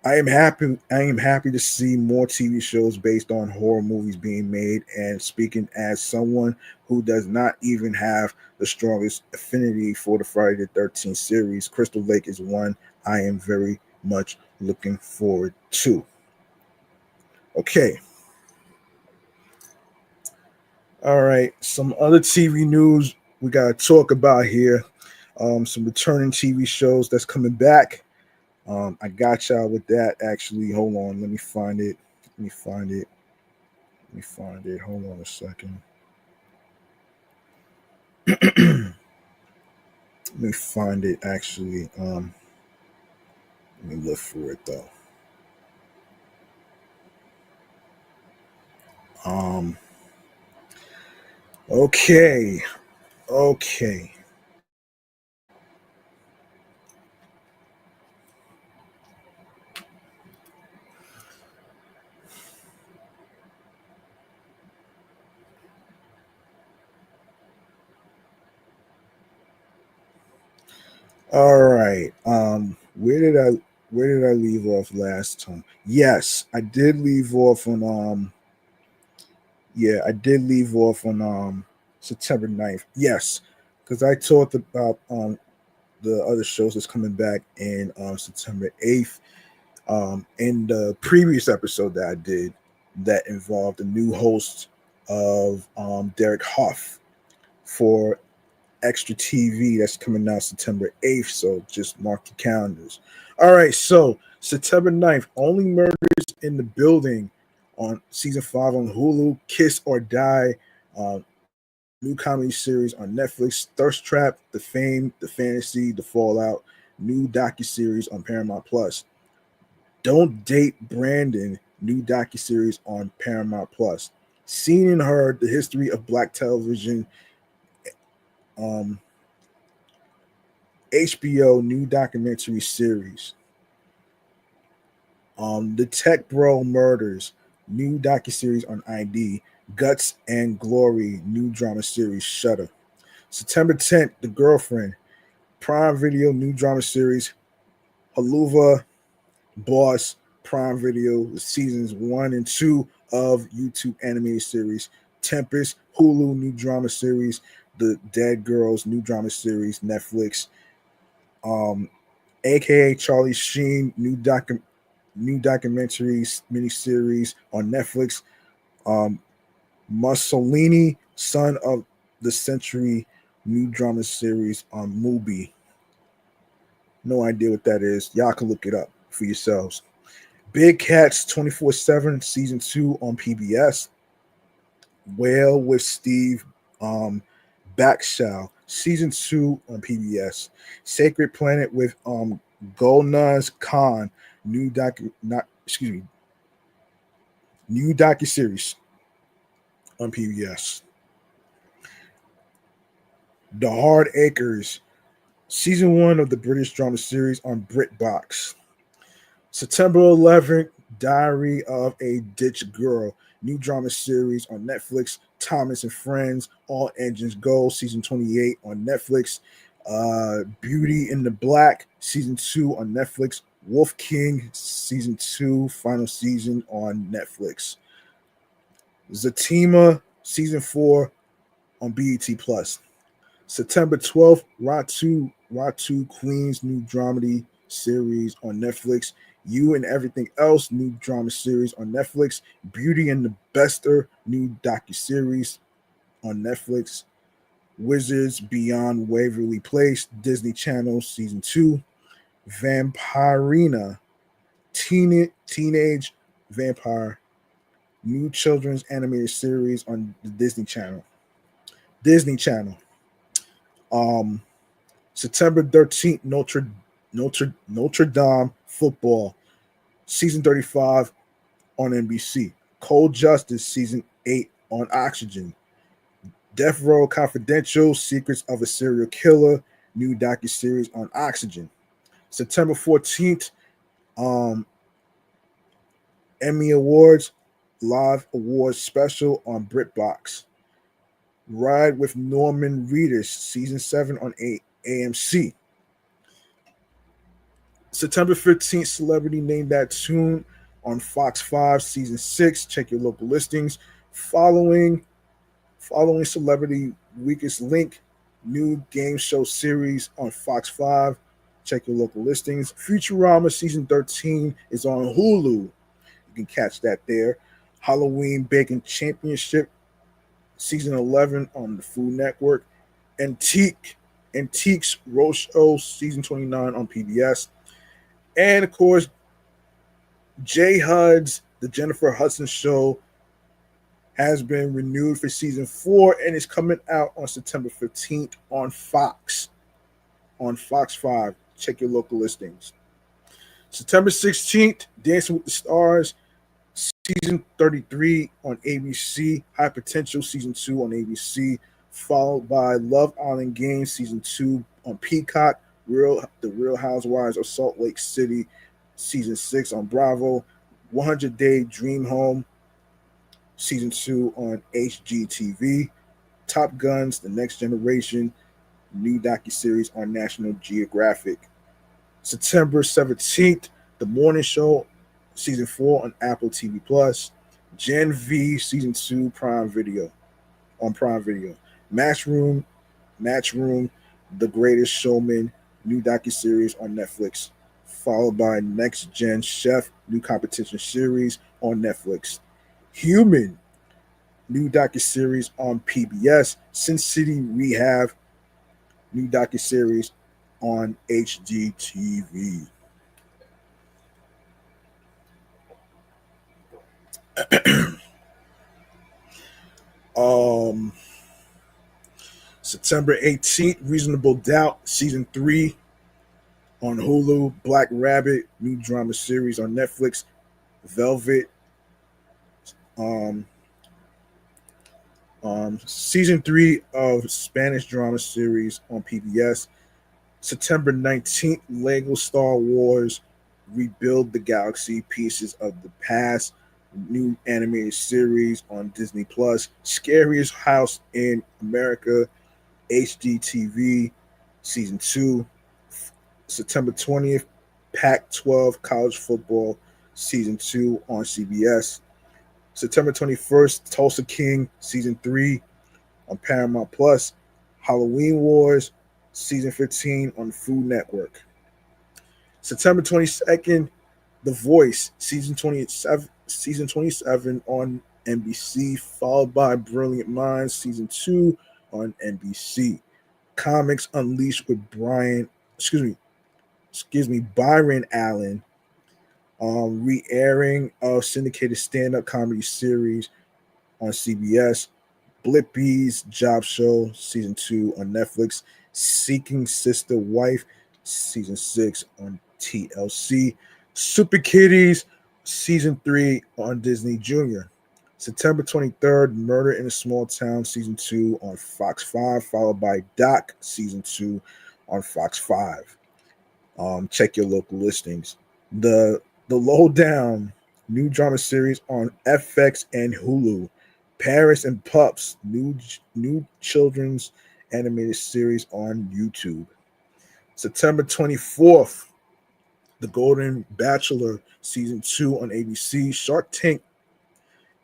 I am happy to see more TV shows based on horror movies being made, and speaking as someone who does not even have the strongest affinity for the Friday the 13th series, Crystal Lake is one I am very much looking forward to. Okay. All right. Some other TV news we got to talk about here. Some returning TV shows that's coming back. I got y'all with that actually. Hold on. Let me find it. Let me find it. Let me find it. Hold on a second. Let me find it actually. Let me look for it though. Um, okay. Okay. All right. Where did I leave off last time? Yes, I did leave off on yeah, I did leave off on September 9th. Yes, because I talked about the other shows that's coming back in September 8th. In the previous episode that I did that involved the new host of Derek Huff for Extra TV that's coming out September 8th. So just mark your calendars. All right, so September 9th, Only Murders in the Building on season 5 on Hulu, Kiss or Die, new comedy series on Netflix, Thirst Trap, The Fame, The Fantasy, The Fallout, new docuseries on Paramount Plus. Don't Date Brandon, new docuseries on Paramount Plus. Seen and Heard, the history of black television, um, HBO new documentary series. The Tech Bro Murders, new docuseries on ID. Guts and Glory, new drama series, Shudder. September 10th, The Girlfriend, Prime Video, new drama series, Haluva Boss, Prime Video, seasons 1 and 2 of YouTube animated series. Tempest, Hulu, new drama series. The Dead Girls, new drama series, Netflix. AKA Charlie Sheen, new documentaries miniseries on Netflix. Um, Mussolini, Son of the Century, new drama series on Mubi. No idea what that is. Y'all can look it up for yourselves. Big Cats 24/7 season 2 on PBS. Whale with Steve Backshow season 2 on PBS. Sacred Planet with Golnaz Khan, new new docu series on PBS. The Hard Acres season 1 of the British drama series on BritBox. September 11th, Diary of a Ditch Girl, new drama series on Netflix. Thomas and Friends, All Engines Go, season 28 on Netflix. Beauty in the Black, season 2 on Netflix. Wolf King, season 2, final season on Netflix. Zatima, season 4 on BET Plus. September 12th, Ratu Queen's new dramedy series on Netflix. You and Everything Else, new drama series on Netflix. Beauty and the Bester, new docuseries on Netflix. Wizards Beyond Waverly Place, Disney Channel, season 2. Vampirina, Teenage Vampire, new children's animated series on the Disney Channel. Disney Channel. September 13th, Notre Dame football, season 35 on NBC. Cold Justice, season 8 on Oxygen. Death Row Confidential, Secrets of a Serial Killer, new docuseries on Oxygen. September 14th, Emmy Awards, live awards special on BritBox. Ride with Norman Reedus, season 7 on AMC. September 15th, Celebrity Name That Tune on Fox 5, season 6. Check your local listings. Following Celebrity Weakest Link, new game show series on Fox 5. Check your local listings. Futurama season 13 is on Hulu. You can catch that there. Halloween Baking Championship season 11 on the Food Network. Antiques Roadshow season 29 on PBS. And of course, J. Hud's The Jennifer Hudson Show has been renewed for season 4 and is coming out on September 15th on Fox 5. Check your local listings. September 16th, Dancing with the Stars, season 33 on ABC. High Potential, season 2 on ABC. Followed by Love Island Games, season 2 on Peacock. The Real Housewives of Salt Lake City, season 6 on Bravo. 100 Day Dream Home, season 2 on HGTV. Top Guns, The Next Generation, new docuseries on National Geographic. September 17th, The Morning Show, season 4 on Apple TV Plus. Gen V, season 2, Prime Video. Matchroom, The Greatest Showman, new docuseries on Netflix. Followed by Next Gen Chef, new competition series on Netflix. Human, new docuseries on PBS. Sin City Rehab, new docuseries on HGTV. September 18th, Reasonable Doubt, season 3 on Hulu. Black Rabbit, new drama series on Netflix. Velvet, season 3 of Spanish drama series on PBS. September 19th, Lego Star Wars Rebuild the Galaxy, Pieces of the Past, new animated series on Disney Plus. Scariest House in America, HGTV, season 2. September 20th, Pac-12 College Football, season 2 on CBS. September 21st, Tulsa King, season 3 on Paramount Plus. Halloween Wars, season 15 on Food Network. September 22nd, The Voice, season 27 on NBC, followed by Brilliant Minds, season 2 on NBC. Comics Unleashed with Byron Allen, re-airing of syndicated stand-up comedy series on CBS. Blippi's Job Show, season 2 on Netflix. Seeking Sister Wife, season 6 on TLC. Super Kitties, season 3 on Disney Junior. September 23rd, Murder in a Small Town, season 2 on Fox 5, followed by Doc, season 2 on Fox 5. Check your local listings. The lowdown new drama series on FX and Hulu. Parents and Pups, new children's animated series on YouTube. September 24th, The Golden Bachelor season 2 on ABC. Shark Tank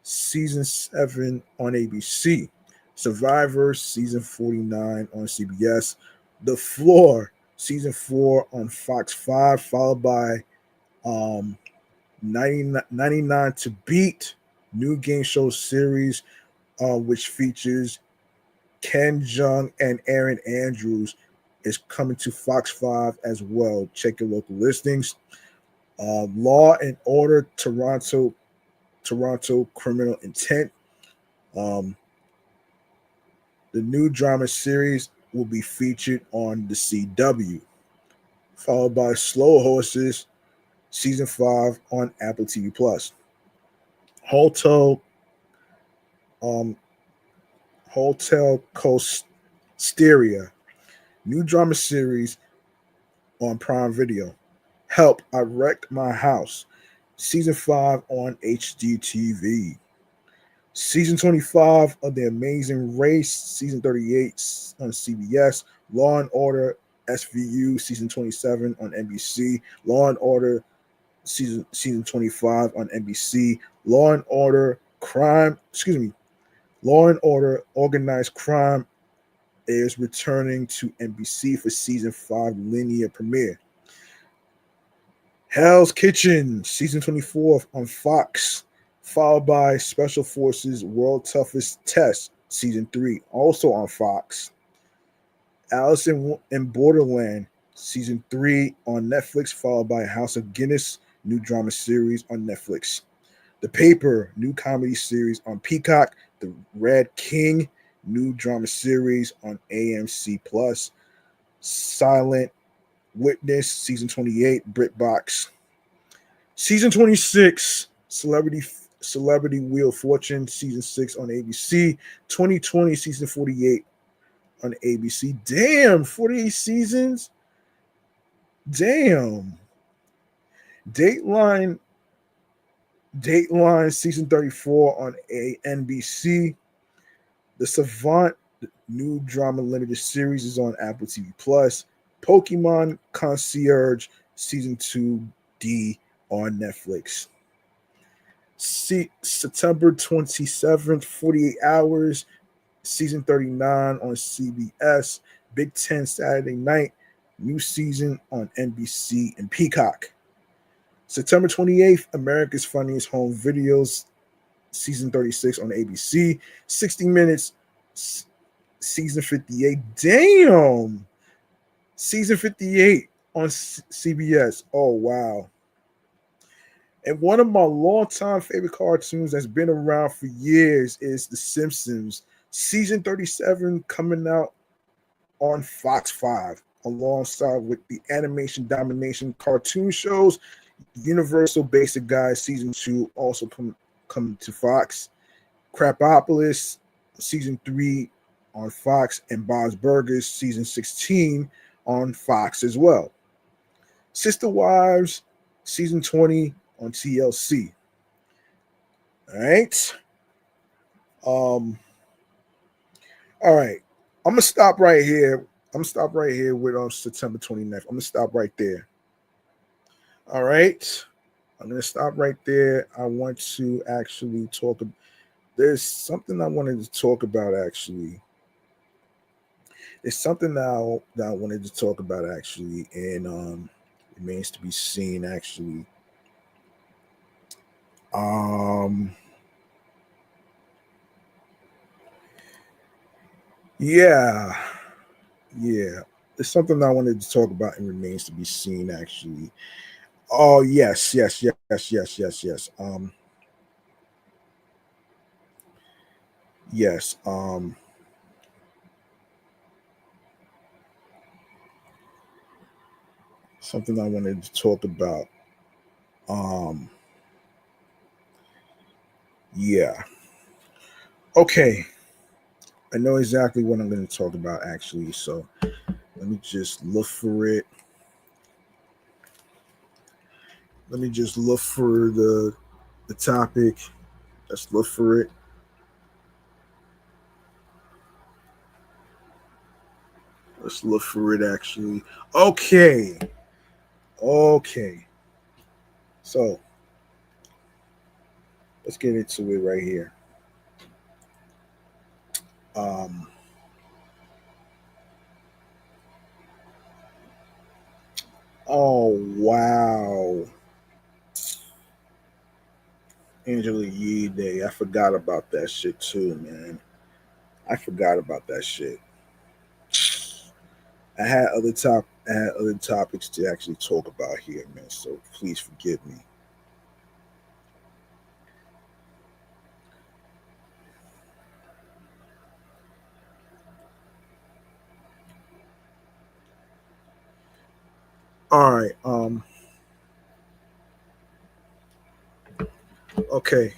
season 7 on ABC. Survivor season 49 on CBS. The Floor season 4 on Fox 5, followed by 99 to Beat, new game show series, which features Ken Jeong and Aaron Andrews, is coming to Fox 5 as well. Check your local listings. Law and Order Toronto Criminal Intent. The new drama series will be featured on the CW, followed by Slow Horses season 5 on Apple TV Plus. Hotel Coasteria, new drama series on Prime Video. Help, I Wrecked My House, season 5 on HGTV. Season 25 of The Amazing Race, season 38 on CBS. Law and Order SVU, season 27 on NBC. Law and Order season 25 on NBC. Law and Order Law and Order Organized Crime is returning to NBC for season 5 linear premiere. Hell's Kitchen, season 24 on Fox, followed by Special Forces World Toughest Test, season 3, also on Fox. Alice in Borderland, season 3 on Netflix, followed by House of Guinness, new drama series on Netflix. The Paper, new comedy series on Peacock. The Red King, new drama series on AMC Plus. Silent Witness, season 28, BritBox. Season 26, Celebrity Wheel of Fortune, season 6 on ABC. 2020, season 48 on ABC. Damn, 48 seasons? Damn. Dateline season 34 on NBC. The Savant, new drama limited series, is on Apple TV Plus. Pokemon Concierge season 2D on Netflix. September 27th, 48 Hours, season 39 on CBS. Big Ten Saturday Night, new season on NBC and Peacock. September 28th, America's Funniest Home Videos, season 36 on ABC. 60 Minutes, season 58. Damn! Season 58 on CBS. Oh, wow. And one of my longtime favorite cartoons that's been around for years is The Simpsons. Season 37 coming out on Fox 5, alongside with the Animation Domination cartoon shows. Universal Basic Guys season 2 also coming to Fox. Crapopolis season 3 on Fox, and Bob's Burgers season 16 on Fox as well. Sister Wives season 20 on TLC. All right. All right. I'm gonna stop right here. With September 29th. I'm gonna stop right there. All right. I'm gonna stop right there. I want to actually talk. There's something I wanted to talk about actually. It's something that I wanted to talk about actually, and remains to be seen actually. Yeah. It's something I wanted to talk about and remains to be seen actually. Oh yes. Yes. Something I wanted to talk about. Yeah. Okay. I know exactly what I'm going to talk about actually. So let me just look for it. Let me just look for the the topic. Let's look for it. Let's look for it actually. Okay. Okay. So let's get into it right here. Um, oh wow. Angela Yee Day. I forgot about that shit too, man. I forgot about that shit. I had other topics to actually talk about here, man. So please forgive me. All right. Okay.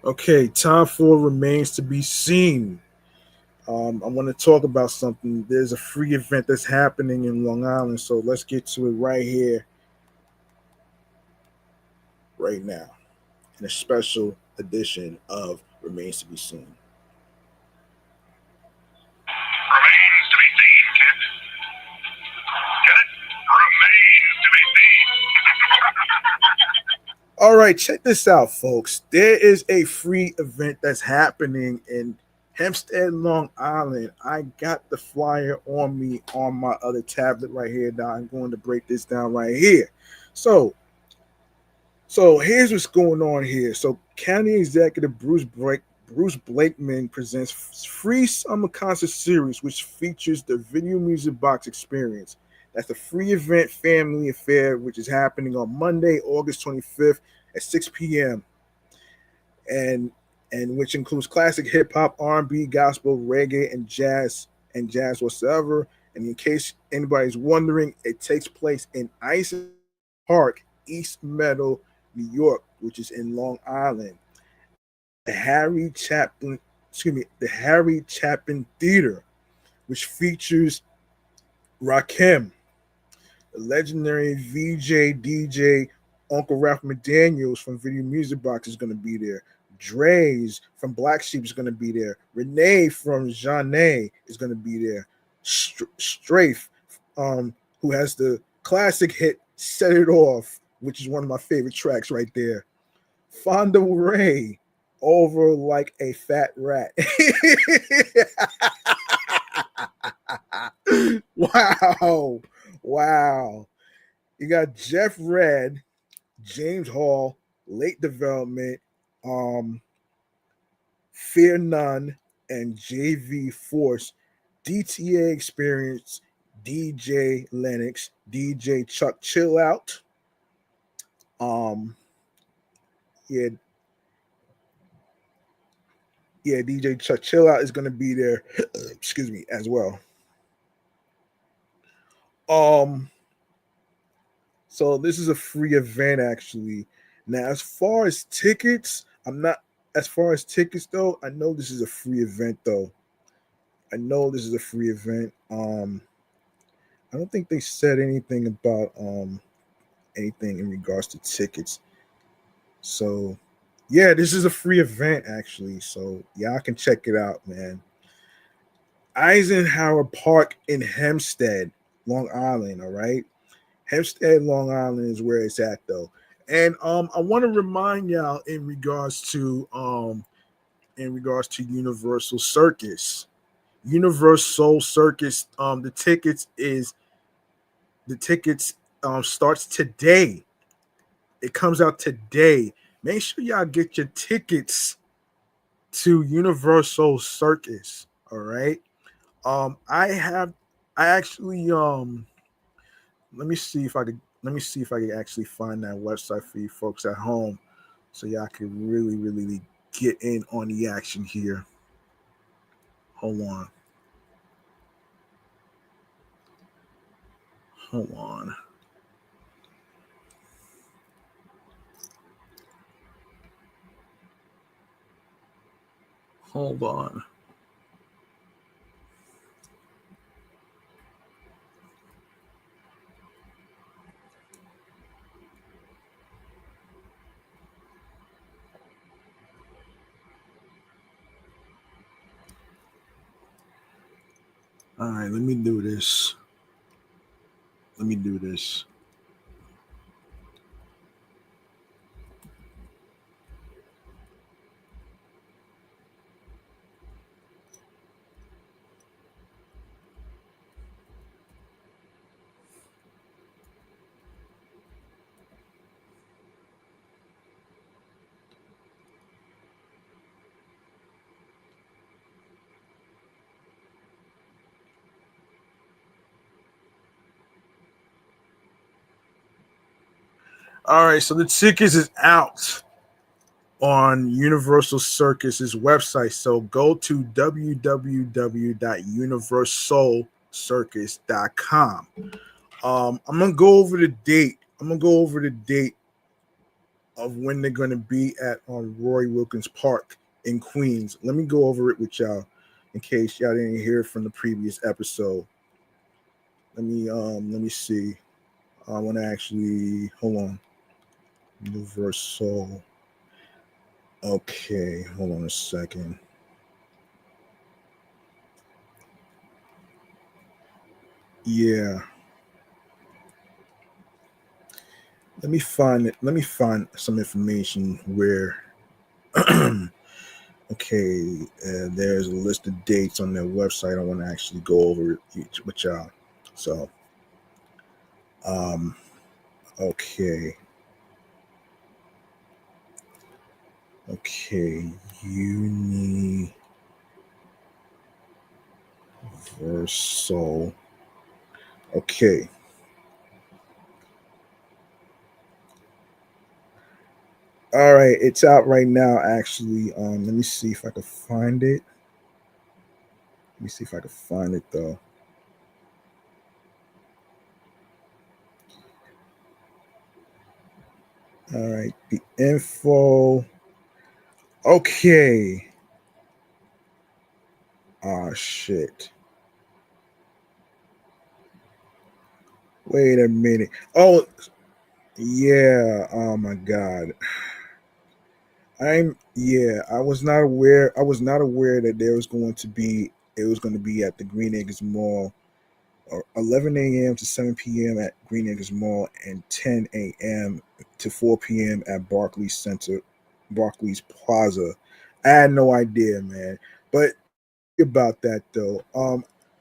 Okay. Time for remains to be seen. I want to talk about something. There's a free event that's happening in Long Island, so let's get to it right here, right now, in a special edition of Remains to be Seen. Remains to be seen, kid. Get it? Remains to be seen. All right, check this out, folks. There is a free event that's happening in Hempstead, Long Island. I got the flyer on me on my other tablet right here. Now I'm going to break this down right here. So, so here's what's going on here. So, County Executive Bruce Blakeman presents free summer concert series, which features the Video Music Box Experience. That's a free event family affair, which is happening on Monday, August 25th at 6 p.m. and which includes classic hip hop, R&B, gospel, reggae, and jazz whatsoever. And in case anybody's wondering, it takes place in Iceman Park, East Meadow, New York, which is in Long Island. The Harry Chapin, the Harry Chapin Theater, which features Rakim, the legendary VJ DJ Uncle Ralph McDaniels from Video Music Box is going to be there. Dre's from Black Sheep is going to be there. Renee from Jeanne is going to be there. Strafe, who has the classic hit "Set It Off," which is one of my favorite tracks right there. Fonda Ray, over like a fat rat. Wow, wow. You got Jeff Red, James Hall, Late Development, um, Fear None, and JV Force, DTA Experience, DJ Lennox, DJ Chuck Chill Out. Um, yeah, yeah, DJ Chuck Chill Out is gonna be there, excuse me, as well. Um, so this is a free event actually. Now, as far as tickets, I'm not as far as tickets though, I know this is a free event though. I know this is a free event. I don't think they said anything about anything in regards to tickets. So yeah, this is a free event actually. So y'all can check it out, man. Eisenhower Park in Hempstead, Long Island. All right, Hempstead, Long Island is where it's at though. And I want to remind y'all in regards to Universal Circus. Universal Circus. The tickets starts today. It comes out today. Make sure y'all get your tickets to Universal Circus. All right. I have. I actually let me see if I can actually find that website for you folks at home, so y'all can really get in on the action here. Hold on. Hold on. Hold on. All right, let me do this. Let me do this. All right, so the tickets is out on Universal Circus's website. So go to www.universalcircus.com. I'm gonna go over the date. I'm gonna go over the date of when they're gonna be at on Roy Wilkins Park in Queens. Let me go over it with y'all in case y'all didn't hear from the previous episode. Let me see. I want to actually hold on. Universal. Okay, hold on a second. Yeah. Let me find it. Let me find some information where okay, there's a list of dates on their website. I want to actually go over each with y'all. So, um, okay, okay, Universal. Okay, all right, it's out right now. Actually, let me see if I can find it. Let me see if I can find it though. All right, the info. Okay. Oh shit. Wait a minute. Oh yeah. Oh my god. I was not aware. I was not aware that there was going to be it was going to be at the Green Acres Mall, or 11 a.m. to 7 p.m. at Green Acres Mall, and 10 a.m. to 4 p.m. at Barclays Plaza. I had no idea, man. But about that though.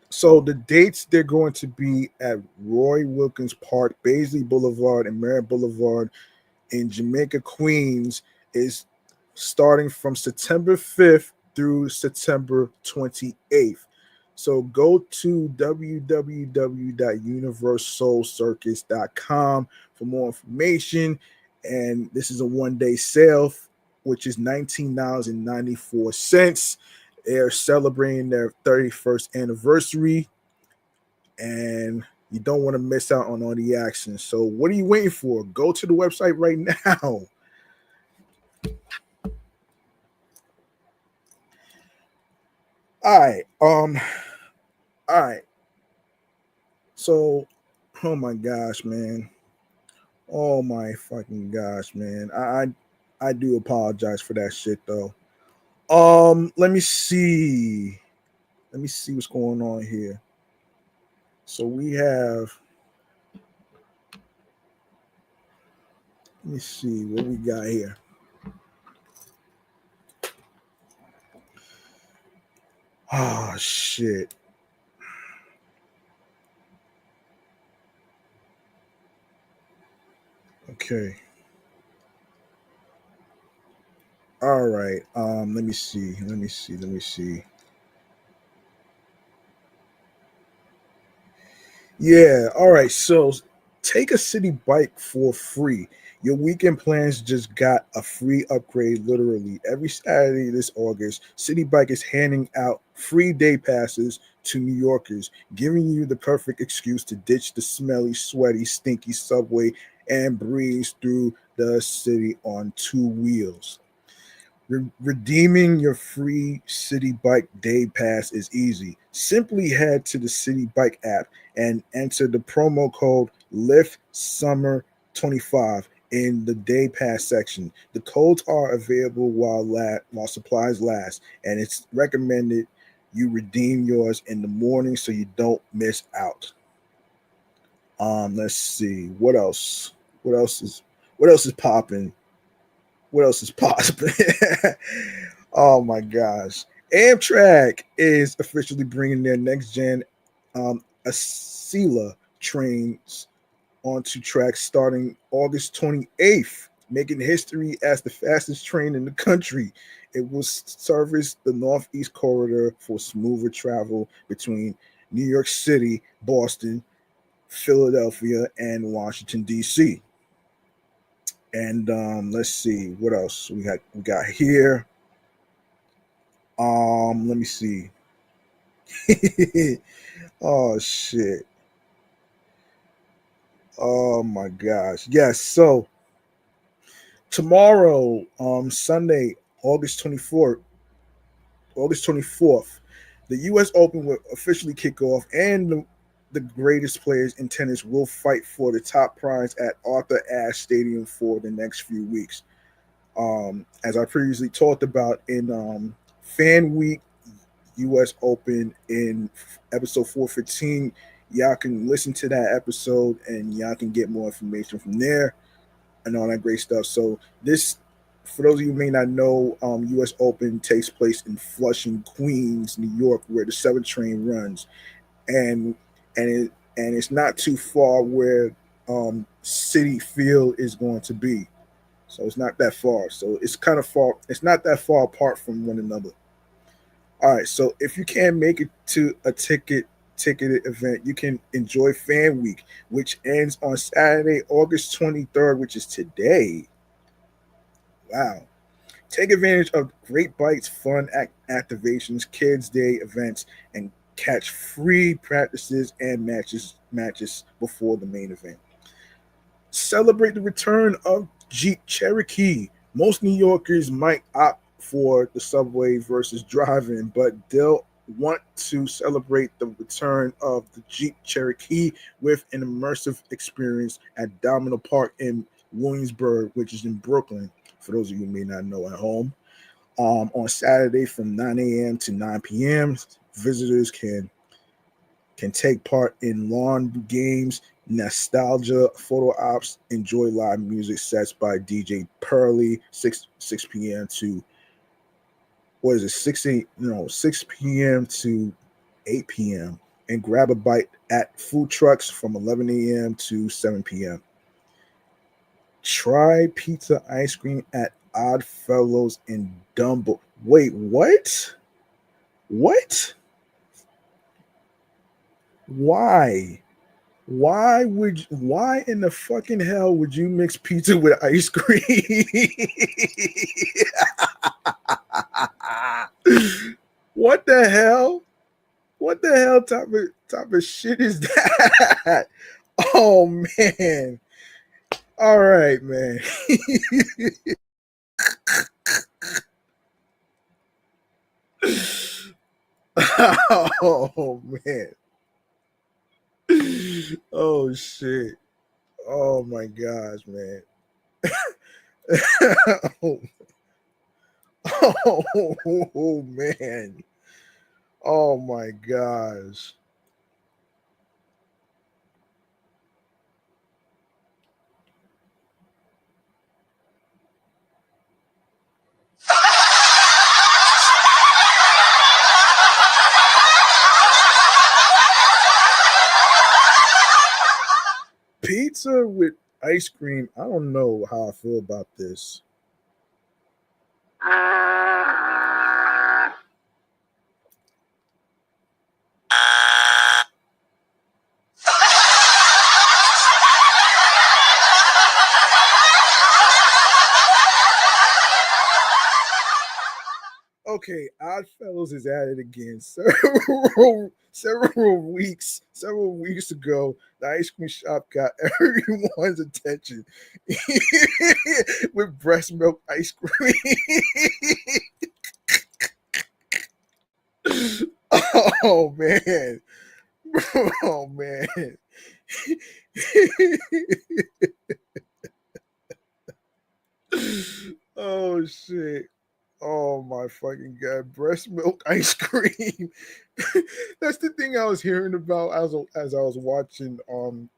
So the dates they're going to be at Roy Wilkins Park, Baisley Boulevard, and Merritt Boulevard in Jamaica, Queens, is starting from September 5th through September 28th. So go to www.universalcircus.com for more information. And this is a 1 day sale, which is $19.94. They're celebrating their 31st anniversary, and you don't want to miss out on all the action. So, what are you waiting for? Go to the website right now. All right. All right. So, oh my gosh, man. Oh my fucking gosh, man. I do apologize for that shit though. Let me see. Let me see what's going on here. So we have. Let me see what we got here. Oh shit. Okay. All right. Let me see. Let me see. Let me see. Yeah. All right. So take a city bike for free. Your weekend plans just got a free upgrade literally. Every Saturday this August, City Bike is handing out free day passes to New Yorkers, giving you the perfect excuse to ditch the smelly, sweaty, stinky subway and breeze through the city on two wheels. Redeeming your free City Bike Day Pass is easy. Simply head to the City Bike app and enter the promo code Lift Summer 25 in the Day Pass section. The codes are available while supplies last, and it's recommended You redeem yours in the morning so you don't miss out. Let's see what else. What else is popping? What else is popping? Oh my gosh! Amtrak is officially bringing their next gen Acela trains onto tracks starting August 28th, making history as the fastest train in the country. It will service the Northeast Corridor for smoother travel between New York City, Boston, Philadelphia, and Washington, D.C. And let's see what else we got here. Let me see. Oh shit. Oh my gosh. Yes, so tomorrow, Sunday, August 24th, August 24th, the US Open will officially kick off, and the greatest players in tennis will fight for the top prize at Arthur Ashe Stadium for the next few weeks. As I previously talked about in Fan Week US Open in episode 415, y'all can listen to that episode and y'all can get more information from there and all that great stuff. So this, for those of you who may not know, U.S. Open takes place in Flushing, Queens, New York, where the 7 train runs, and it's not too far where City Field is going to be. So it's not that far. So it's kind of far. It's not that far apart from one another. All right. So if you can't make it to a ticketed event, you can enjoy Fan Week, which ends on Saturday, August 23rd, which is today. Wow. Take advantage of great bites, fun activations, kids' day events, and catch free practices and matches before the main event. Celebrate the return of Jeep Cherokee. Most New Yorkers might opt for the subway versus driving, but they'll want to celebrate the return of the Jeep Cherokee with an immersive experience at Domino Park in Williamsburg, which is in Brooklyn, for those of you who may not know at home. On Saturday from 9 a.m. to 9 p.m., visitors can take part in lawn games, nostalgia photo ops, enjoy live music sets by DJ Pearly, 6 p.m. to what is it, 6 p.m. to 8 p.m. and grab a bite at food trucks from 11 a.m. to 7 p.m. Try pizza ice cream at Oddfellows in Dumbo. Wait, what? What? Why? Why in the fucking hell would you mix pizza with ice cream? What the hell? What the hell type of shit is that? Oh man. All right, man. Oh man. Oh shit. Oh my gosh, man. Oh, oh man. Oh my gosh. Pizza with ice cream. I don't know how I feel about this. Okay, Oddfellows is at it again. Several weeks ago, the ice cream shop got everyone's attention with breast milk ice cream. Oh man. Oh man. Oh shit. Oh my fucking god, breast milk ice cream. That's the thing I was hearing about as I was watching oh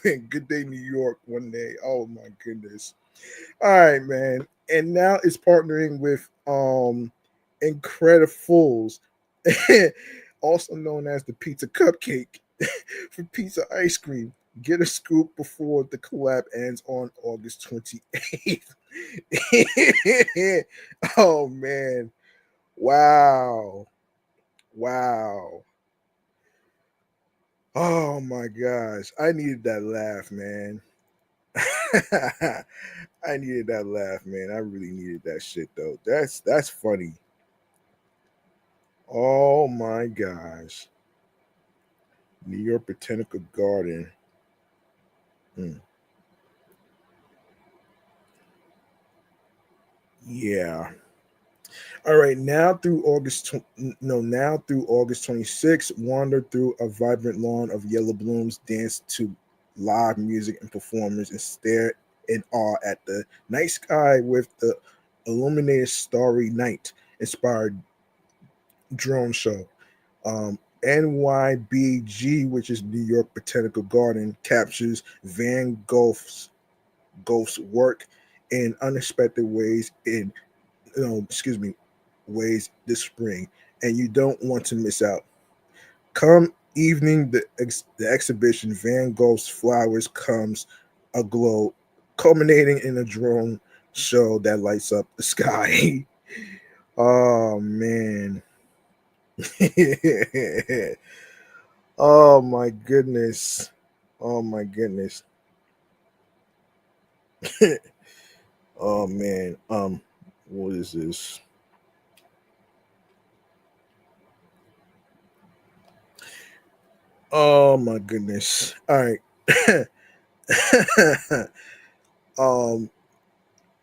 man, Good Day New York one day. Oh my goodness. All right, man. And now it's partnering with Incredifuls, also known as the Pizza Cupcake, for pizza ice cream. Get a scoop before the collab ends on August 28th. Oh man. Wow. Wow. Oh my gosh. I needed that laugh, man. I needed that laugh, man. I really needed that shit though. That's funny. Oh my gosh. New York Botanical Garden. Hmm. Yeah. All right, now through August 26th, wander through a vibrant lawn of yellow blooms, dance to live music and performers, and stare in awe at the night sky with the illuminated starry night inspired drone show. NYBG, which is New York Botanical Garden, captures Van Gogh's work in unexpected ways excuse me, ways this spring, and you don't want to miss out. Come evening, the exhibition Van Gogh's Flowers comes aglow, culminating in a drone show that lights up the sky. Oh man. Oh my goodness. Oh my goodness. Oh man. What is this? Oh my goodness. All right. um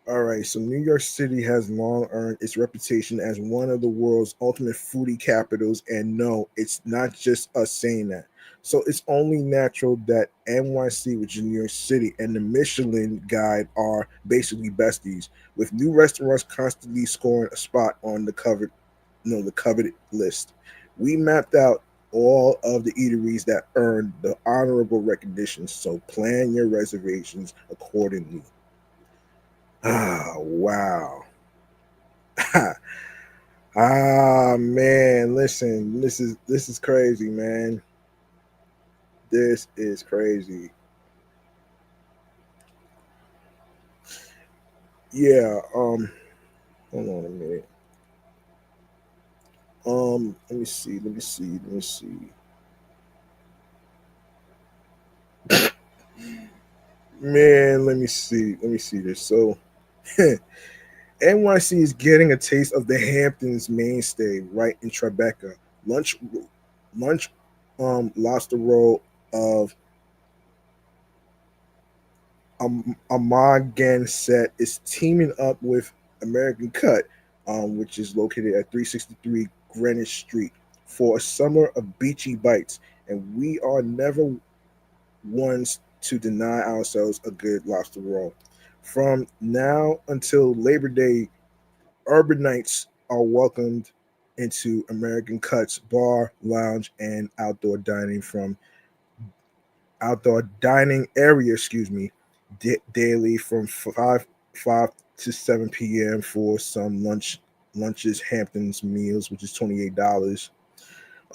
all right, so New York City has long earned its reputation as one of the world's ultimate foodie capitals, and no, it's not just us saying that. So it's only natural that NYC, which is New York City, and the Michelin Guide are basically besties, with new restaurants constantly scoring a spot on the coveted list. We mapped out all of the eateries that earned the honorable recognition, so plan your reservations accordingly. Ah, wow. Ah, man, listen, this is crazy, man. This is crazy. Yeah, hold on a minute. Let me see, let me see, let me see. Man, let me see this. So NYC is getting a taste of the Hamptons mainstay right in Tribeca. Lunch lunch lobster roll of Amagen set is teaming up with American Cut, which is located at 363 Greenwich Street, for a summer of beachy bites. And we are never ones to deny ourselves a good lobster roll. From now until Labor Day, urbanites are welcomed into American Cuts bar, lounge, and outdoor dining area, daily from 5 to 7 p.m. for some lunches, Hamptons meals, which is $28.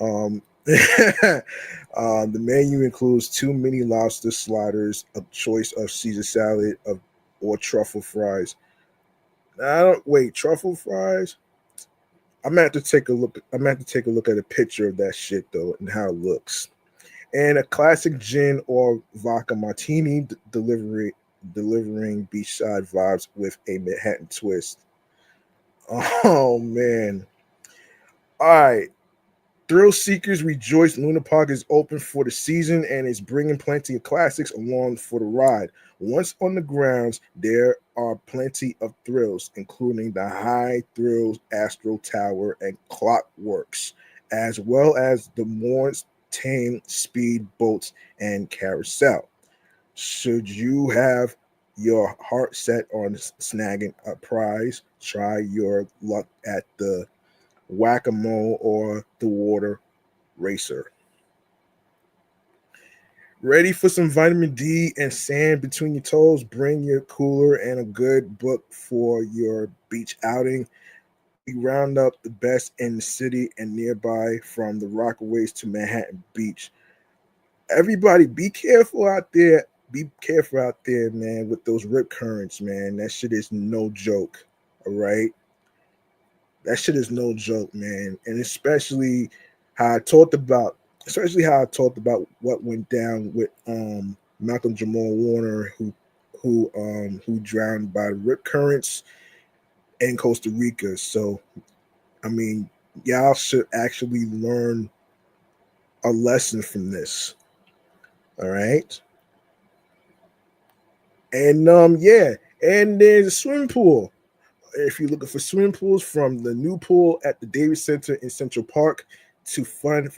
Um, the menu includes two mini lobster sliders, a choice of Caesar salad, or truffle fries. Now, I don't wait truffle fries. I'm gonna have to take a look. I'm gonna have to take a look at a picture of that shit though and how it looks. And a classic gin or vodka martini delivering beachside vibes with a Manhattan twist. Oh man! All right, thrill seekers rejoice. Luna Park is open for the season and is bringing plenty of classics along for the ride. Once on the grounds, there are plenty of thrills, including the high thrills Astro Tower and Clockworks, as well as the more tame speed boats and carousel. Should you have your heart set on snagging a prize, try your luck at the whack a mole or the water racer. Ready for some vitamin D and sand between your toes? Bring your cooler and a good book for your beach outing. We round up the best in the city and nearby, from the Rockaways to Manhattan Beach. Everybody, be careful out there. Be careful out there, man, with those rip currents, man. That shit is no joke. All right. That shit is no joke, man. And how I talked about, especially how I talked about what went down with Malcolm Jamal Warner, who drowned by the rip currents in Costa Rica. So I mean, y'all should actually learn a lesson from this. All right. And yeah, and there's a swimming pool. If you're looking for swimming pools, from the new pool at the Davis Center in Central Park to fun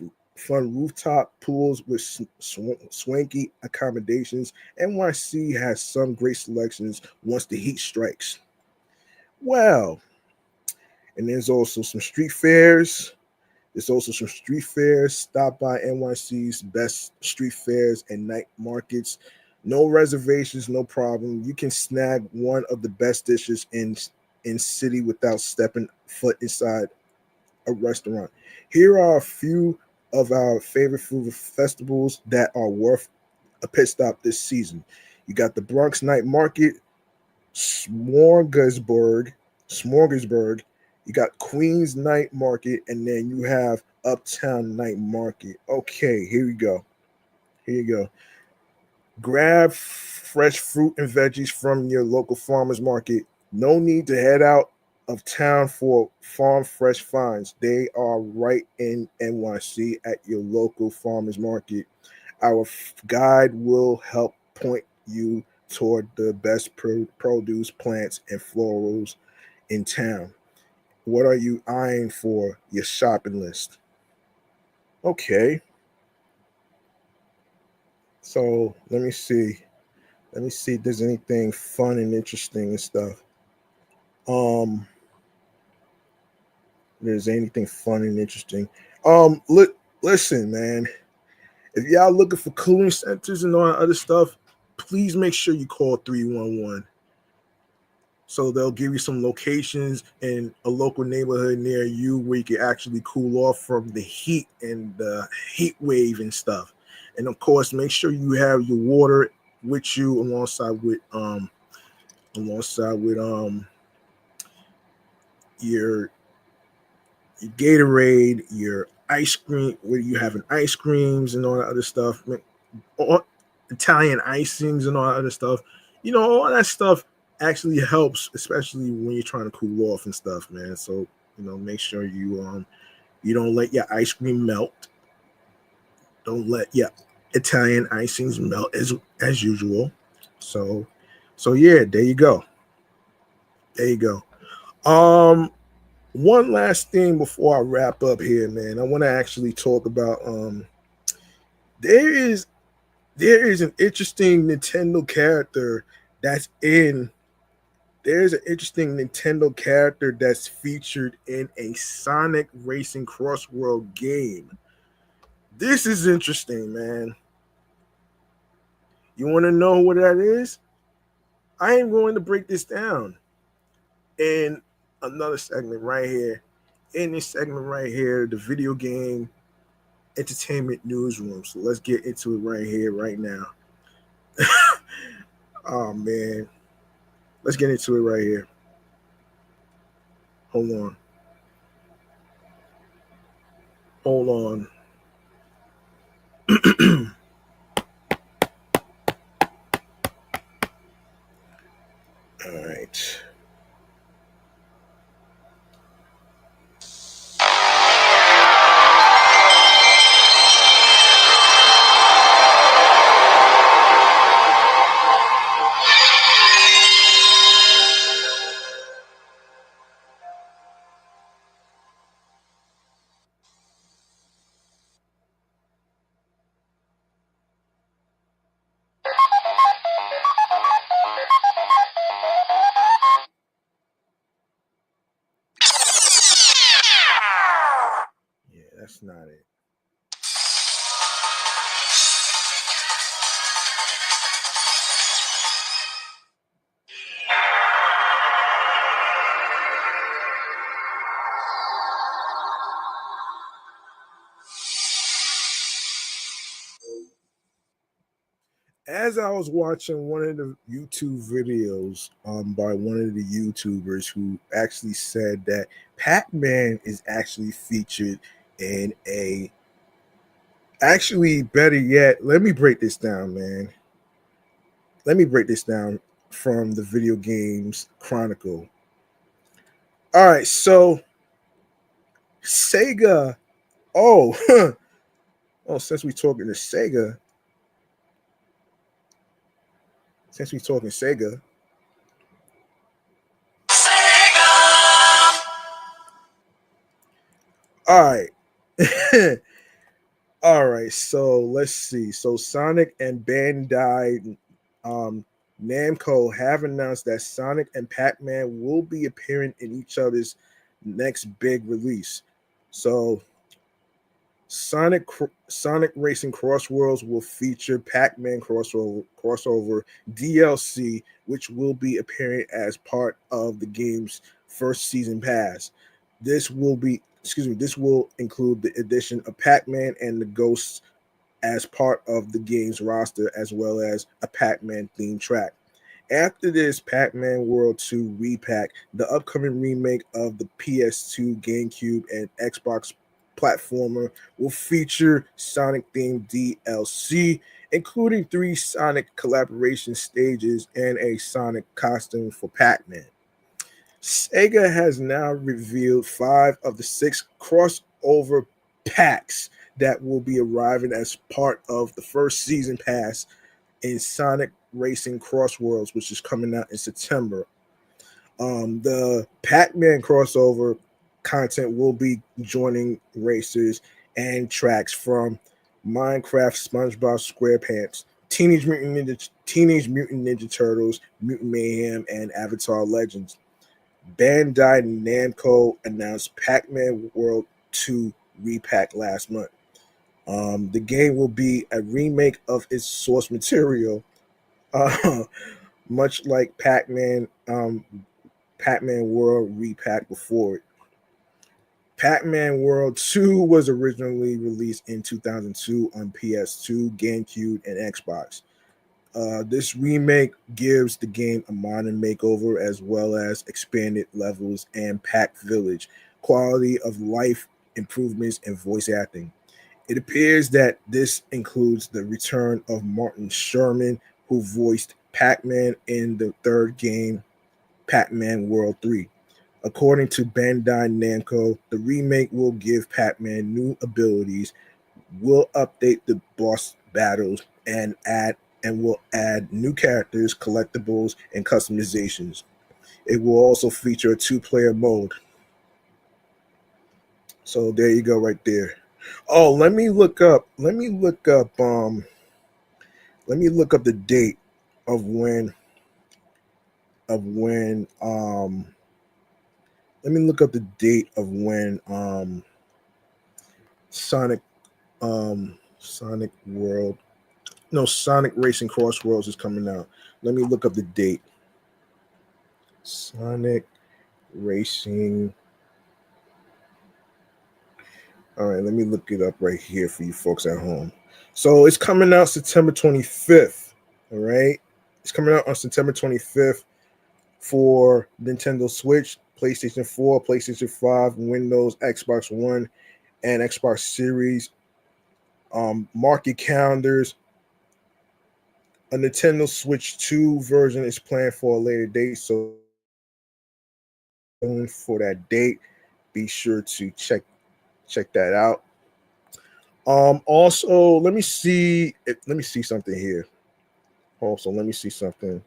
rooftop pools with swanky accommodations, NYC has some great selections once the heat strikes. Well, and there's also some street fairs. Stop by NYC's best street fairs and night markets. No reservations, no problem. You can snag one of the best dishes in city without stepping foot inside a restaurant. Here are a few of our favorite food festivals that are worth a pit stop this season. You got the Bronx Night Market, Smorgasburg, Smorgasburg. You got Queens Night Market, and then you have Uptown Night Market. Okay, here we go. Here you go. Grab fresh fruit and veggies from your local farmers market. No need to head out of town for farm fresh finds. They are right in NYC at your local farmers market. Our guide will help point you toward the best produce, plants, and florals in town. What are you eyeing for your shopping list? Okay, so let me see. Let me see if there's anything fun and interesting and stuff. Um, there's anything fun and interesting. Look, listen, man. If y'all looking for cooling centers and all that other stuff, please make sure you call 311. So they'll give you some locations in a local neighborhood near you where you can actually cool off from the heat and the heat wave and stuff. And of course, make sure you have your water with you alongside with your Gatorade, your ice cream, where you having ice creams and all that other stuff, all Italian icings and all that other stuff. You know, all that stuff actually helps, especially when you're trying to cool off and stuff, man. So make sure you don't let your ice cream melt. Don't let your Italian icings melt as usual. So yeah, there you go. There you go. One last thing before I wrap up here, man. I want to actually talk about there is there is an interesting Nintendo character that's in there's an interesting Nintendo character that's featured in a Sonic Racing Crossworld game. This is interesting, man. You want to know what that is? I am going to break this down in another segment right here. In this segment right here, the video game entertainment newsroom. So let's get into it right here, right now. Oh man, let's get into it right here. Hold on, hold on. All right. That's not it. As I was watching one of the YouTube videos by one of the YouTubers who actually said that Pac-Man is actually featured in a actually better yet, let me break this down, man. Let me break this down from the Video Games Chronicle. All right, so Sega. Oh, oh, since we talking Sega. All right. All right, so let's see. So Sonic and Bandai Namco have announced that Sonic and Pac-Man will be appearing in each other's next big release. So Sonic Racing Crossworlds will feature Pac-Man crossover DLC, which will be appearing as part of the game's first season pass. This will include the addition of Pac-Man and the Ghosts as part of the game's roster, as well as a Pac-Man themed track. After this Pac-Man World 2 repack, the upcoming remake of the PS2, GameCube, and Xbox platformer will feature Sonic themed DLC, including 3 Sonic collaboration stages and a Sonic costume for Pac-Man. Sega has now revealed 5 of the 6 crossover packs that will be arriving as part of the first season pass in Sonic Racing Crossworlds, which is coming out in September. The Pac-Man crossover content will be joining racers and tracks from Minecraft, SpongeBob SquarePants, Teenage Mutant Ninja Turtles, Mutant Mayhem, and Avatar Legends. Bandai Namco announced Pac-Man World 2 repack last month. The game will be a remake of its source material, much like Pac-Man World repack before it. Pac-Man World 2 was originally released in 2002 on PS2, GameCube, and Xbox. This remake gives the game a modern makeover as well as expanded levels and packed village, quality of life improvements, and voice acting. It appears that this includes the return of Martin Sherman, who voiced Pac-Man in the third game, Pac-Man World 3. According to Bandai Namco, the remake will give Pac-Man new abilities, will update the boss battles, and will add new characters, collectibles, and customizations. It will also feature a 2-player mode. So there you go, right there. Oh, let me look up the date of when let me look up the date of when Sonic Sonic World no Sonic Racing Crossworlds is coming out. Let me look up the date. Sonic Racing. All right, let me look it up right here for you folks at home. So it's coming out September 25th. All right. It's coming out on September 25th for Nintendo Switch, PlayStation 4, PlayStation 5, Windows, Xbox One, and Xbox Series. Market calendars. A Nintendo Switch 2 version is planned for a later date, so for that date, be sure to check that out. Also, let me see something here. Also, let me see something.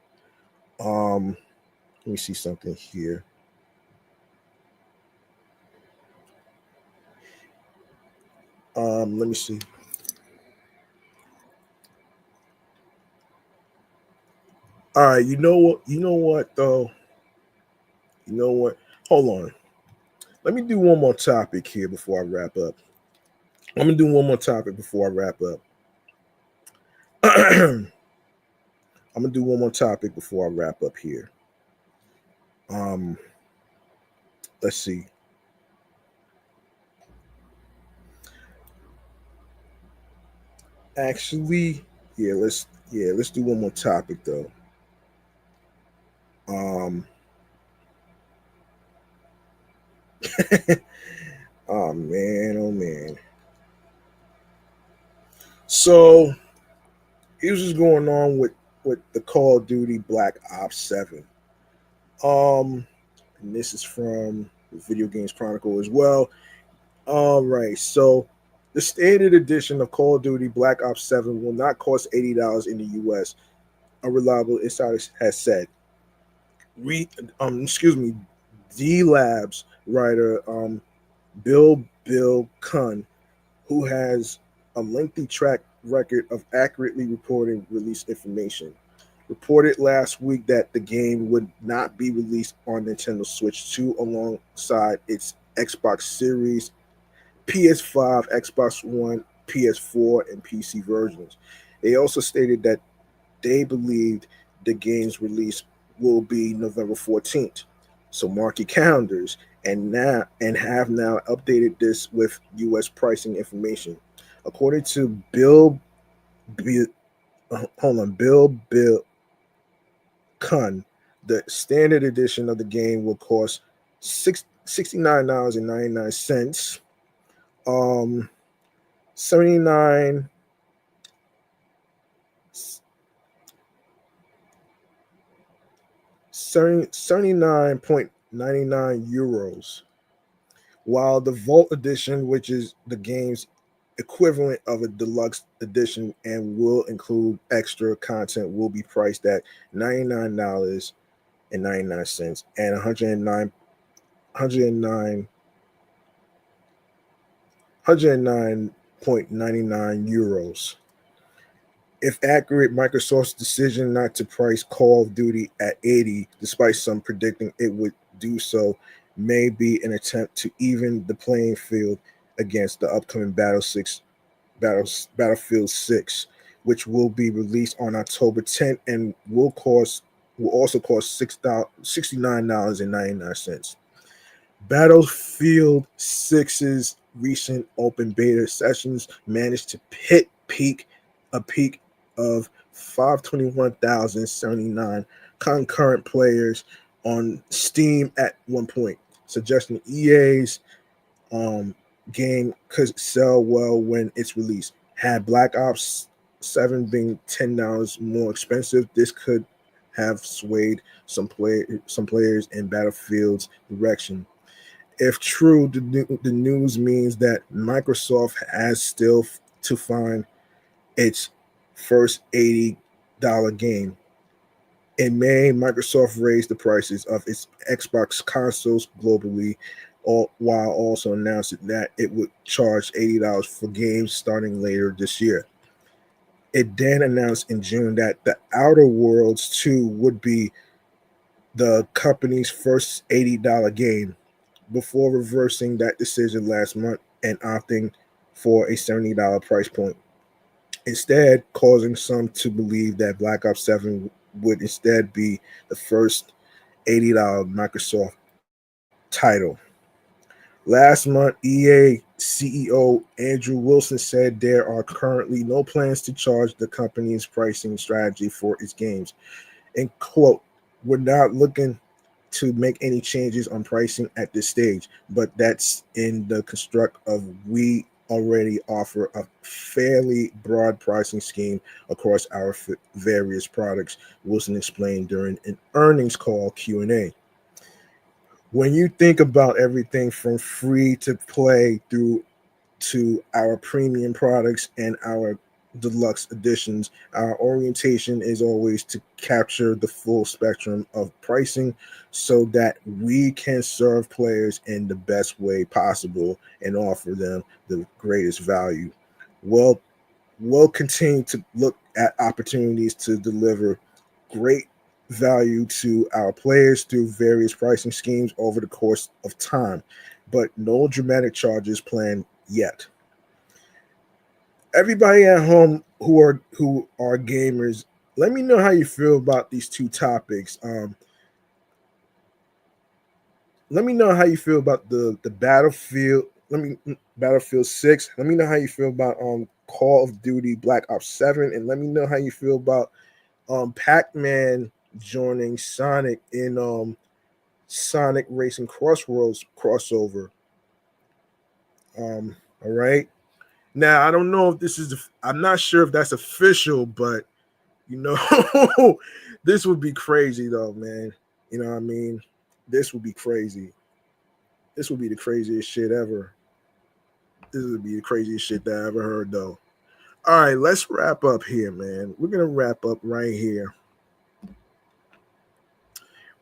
Let me see something here. Let me see. All right, you know what? You know what though? You know what? Hold on. Let me do one more topic here before I wrap up. I'm gonna do one more topic before I wrap up. I'm gonna do one more topic before I wrap up here. Let's see. Actually, let's do one more topic though. Oh man. So here's what's going on with the Call of Duty Black Ops 7. And this is from the Video Games Chronicle as well. All right, so the standard edition of Call of Duty Black Ops 7 will not cost $80 in the US, a reliable insider has said. D Labs writer Bill Kunn, who has a lengthy track record of accurately reporting release information, reported last week that the game would not be released on Nintendo Switch 2 alongside its Xbox Series, PS5, Xbox One, PS4, and PC versions. They also stated that they believed the game's release will be November 14th. So mark your calendars and have now updated this with US pricing information. According to Bill Kun, the standard edition of the game will cost $69.99. 79 €79.99, while the Vault Edition, which is the game's equivalent of a deluxe edition and will include extra content, will be priced at $99.99 and 109.99 euros. If accurate, Microsoft's decision not to price Call of Duty at 80, despite some predicting it would do so, may be an attempt to even the playing field against the upcoming Battlefield 6, which will be released on October 10th and will also cost $69.99. Battlefield 6's recent open beta sessions managed to hit a peak of 521,079 concurrent players on Steam at one point, suggesting EA's game could sell well when it's released. Had Black Ops 7 been $10 more expensive, this could have swayed some players in Battlefield's direction. If true, the news means that Microsoft has still to find its first $80 game. In May, Microsoft raised the prices of its Xbox consoles globally, while also announcing that it would charge $80 for games starting later this year. It then announced in June that The Outer Worlds 2 would be the company's first $80 game, before reversing that decision last month and opting for a $70 price point, instead causing some to believe that Black Ops 7 would instead be the first $80 Microsoft title. Last month, EA CEO Andrew Wilson said there are currently no plans to charge the company's pricing strategy for its games. And quote, "We're not looking to make any changes on pricing at this stage, but that's in the construct of we already offer a fairly broad pricing scheme across our various products," Wilson explained during an earnings call Q&A. When you think about everything from free to play through to our premium products and our deluxe editions, our orientation is always to capture the full spectrum of pricing so that we can serve players in the best way possible and offer them the greatest value. We'll continue to look at opportunities to deliver great value to our players through various pricing schemes over the course of time, but no dramatic charges planned yet. everybody at home who are gamers, let me know how you feel about these two topics. Let me know how you feel about the Battlefield. Battlefield 6. Let me know how you feel about Call of Duty Black Ops 7, and let me know how you feel about Pac-Man joining Sonic in Sonic Racing Crossroads crossover. All right. Now I don't know if this is. I'm not sure if that's official, but you know, this would be crazy though, man. You know what I mean? This would be crazy. This would be the craziest shit ever. This would be the craziest shit that I ever heard, though. All right, let's wrap up here, man. We're gonna wrap up right here.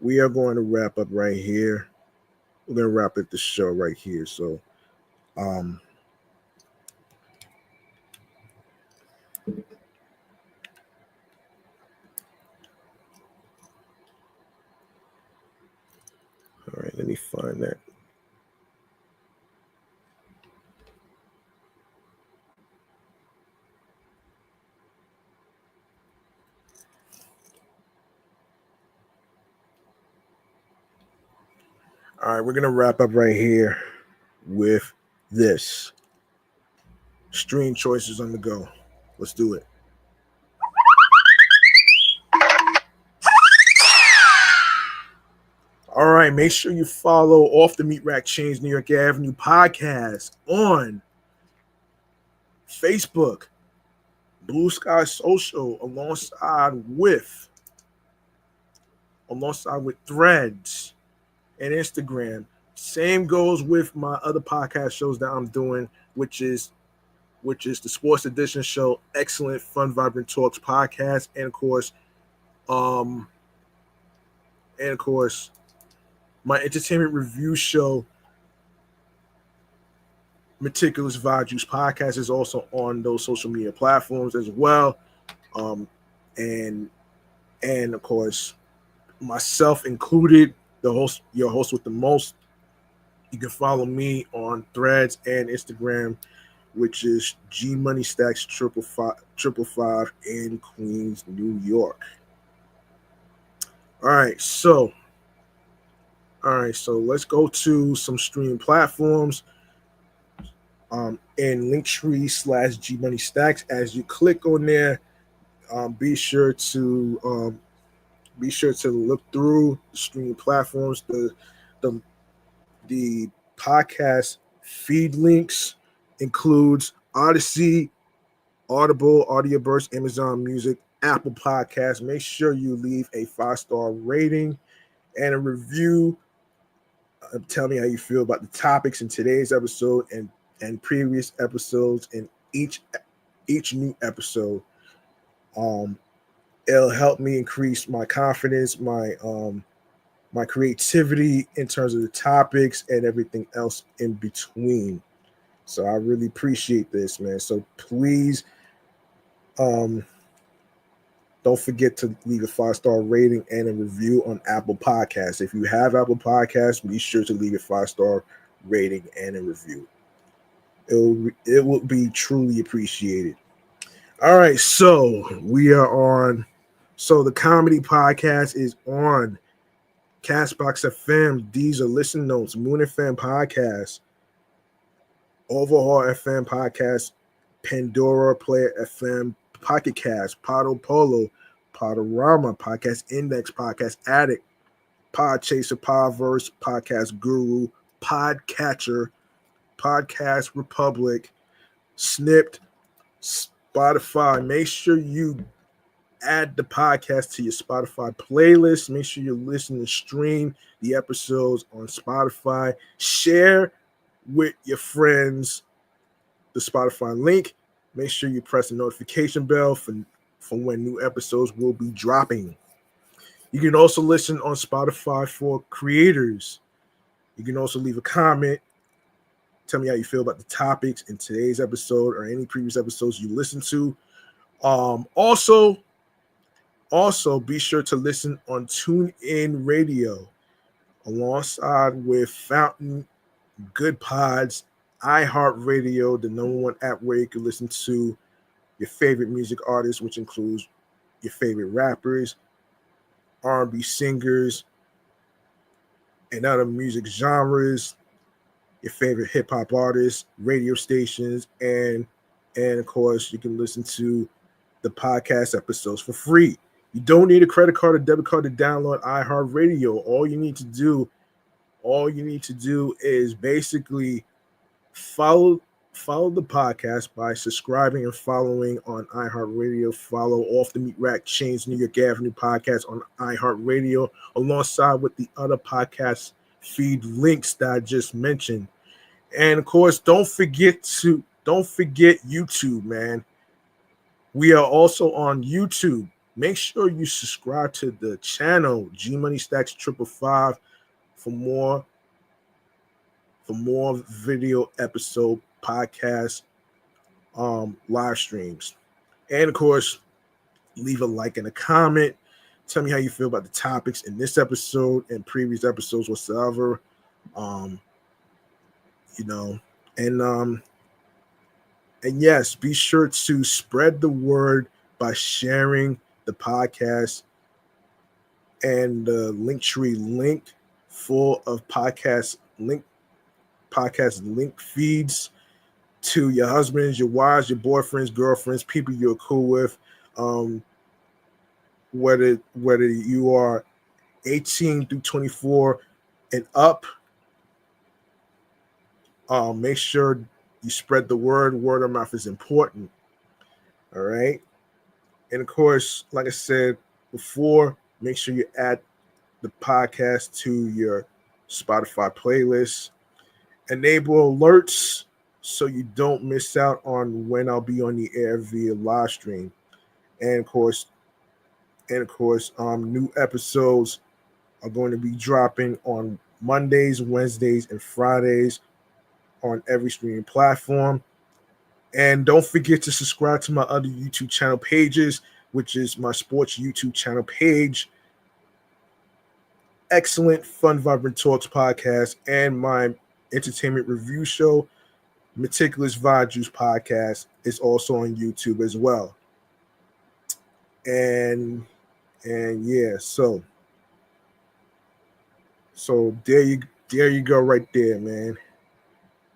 We are going to wrap up right here. We're gonna wrap up the show right here. So, um, all right, let me find that. All right, we're gonna wrap up right here with this stream choices on the go. Let's do it. All right, make sure you follow Off the Meat Rack Chainz New York Avenue podcast on Facebook, Bluesky Social, alongside with Threads and Instagram. Same goes with my other podcast shows that I'm doing, which is the Sports Edition show, Excellent Fun Vibrant Talks podcast, and of course, my entertainment review show, Meticulous Vibe Juice podcast, is also on those social media platforms as well. And of course, myself included, your host with the most. You can follow me on Threads and Instagram, which is G Money Stacks 555 in Queens, New York. All right, so let's go to some streaming platforms. And Linktree / G Money Stacks. As you click on there, be sure to look through the streaming platforms. The podcast feed links includes Odyssey, Audible, Audioburst, Amazon Music, Apple Podcasts. Make sure you leave a 5-star rating and a review. Tell me how you feel about the topics in today's episode and previous episodes and each new episode. It'll help me increase my confidence, my creativity in terms of the topics and everything else in between. So I really appreciate this, man. So please, don't forget to leave a 5-star rating and a review on Apple Podcasts. If you have Apple Podcasts, be sure to leave a 5-star rating and a review. It will be truly appreciated. All right, so we are on. So the comedy podcast is on Castbox FM, Deezer, Listen Notes, Moon FM Podcast, Overhaul FM Podcast, Pandora Player FM, Pocket Cast, Podo Polo, Podorama, Podcast Index, Podcast Addict, Podchaser, Podverse, Podcast Guru, Podcatcher, Podcast Republic, Snipped, Spotify. Make sure you add the podcast to your Spotify playlist. Make sure you listen and stream the episodes on Spotify. Share with your friends the Spotify link. Make sure you press the notification bell for when new episodes will be dropping. You can also listen on Spotify for creators. You can also leave a comment. Tell me how you feel about the topics in today's episode or any previous episodes you listened to. Also, be sure to listen on TuneIn Radio alongside with Fountain, Good Pods, iHeartRadio, the number one app where you can listen to your favorite music artists, which includes your favorite rappers, R&B singers, and other music genres, your favorite hip hop artists, radio stations, and of course you can listen to the podcast episodes for free. You don't need a credit card or debit card to download iHeartRadio. All you need to do is basically follow follow the podcast by subscribing and following on iHeartRadio. Follow Off the Meat Rack Chainz New York Avenue podcast on iHeartRadio, alongside with the other podcast feed links that I just mentioned. And of course, don't forget YouTube, man. We are also on YouTube. Make sure you subscribe to the channel G Money Stacks 555 for more video episode podcast live streams. And of course, leave a like and a comment. Tell me how you feel about the topics in this episode and previous episodes whatsoever. You know, and yes, be sure to spread the word by sharing the podcast and the Linktree link full of podcast link feeds to your husbands, your wives, your boyfriends, girlfriends, people you're cool with. Whether you are 18 through 24 and up, make sure you spread the word. Word of mouth is important. All right. And of course, like I said before, make sure you add the podcast to your Spotify playlist. Enable alerts so you don't miss out on when I'll be on the air via live stream. And of course, new episodes are going to be dropping on Mondays, Wednesdays, and Fridays on every streaming platform. And don't forget to subscribe to my other YouTube channel pages, which is my sports YouTube channel page, Excellent Fun Vibrant Talks podcast, and my entertainment review show, Meticulous Vibe Juice podcast, is also on YouTube as well. And yeah, so there you go right there, man.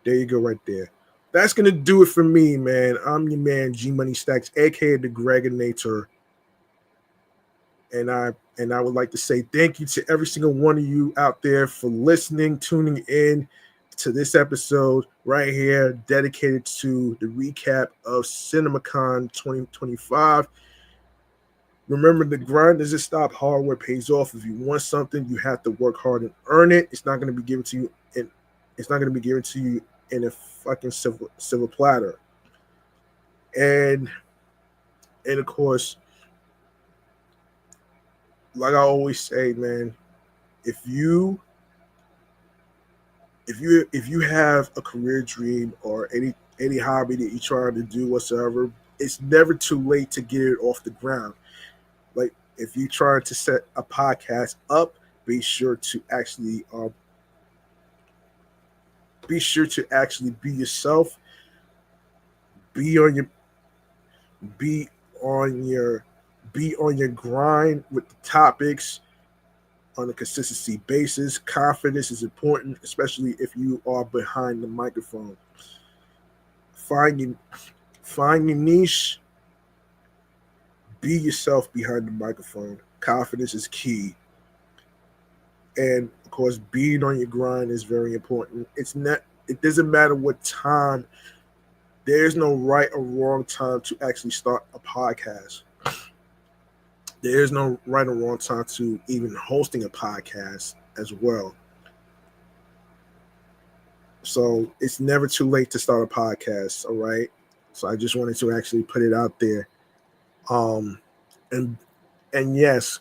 There you go right there. That's gonna do it for me, man. I'm your man G Money Stacks, aka the Gregonator. And I would like to say thank you to every single one of you out there for listening, tuning in to this episode right here, dedicated to the recap of CinemaCon 2025. Remember, the grind doesn't stop. Hard work pays off. If you want something, you have to work hard and earn it. It's not going to be given to you, and it's not going to be given to you in a fucking silver platter. And of course, like I always say, man, if you have a career dream or any hobby that you're trying to do whatsoever, it's never too late to get it off the ground. Like if you try to set a podcast up, be sure to actually be yourself. Be on your grind with the topics on a consistency basis. Confidence is important, especially if you are behind the microphone. Find your niche. Be yourself behind the microphone. Confidence is key. And of course, being on your grind is very important. It doesn't matter what time. There's no right or wrong time to actually start a podcast. There's no right or wrong time to even hosting a podcast as well. So it's never too late to start a podcast, all right? So I just wanted to actually put it out there. And yes,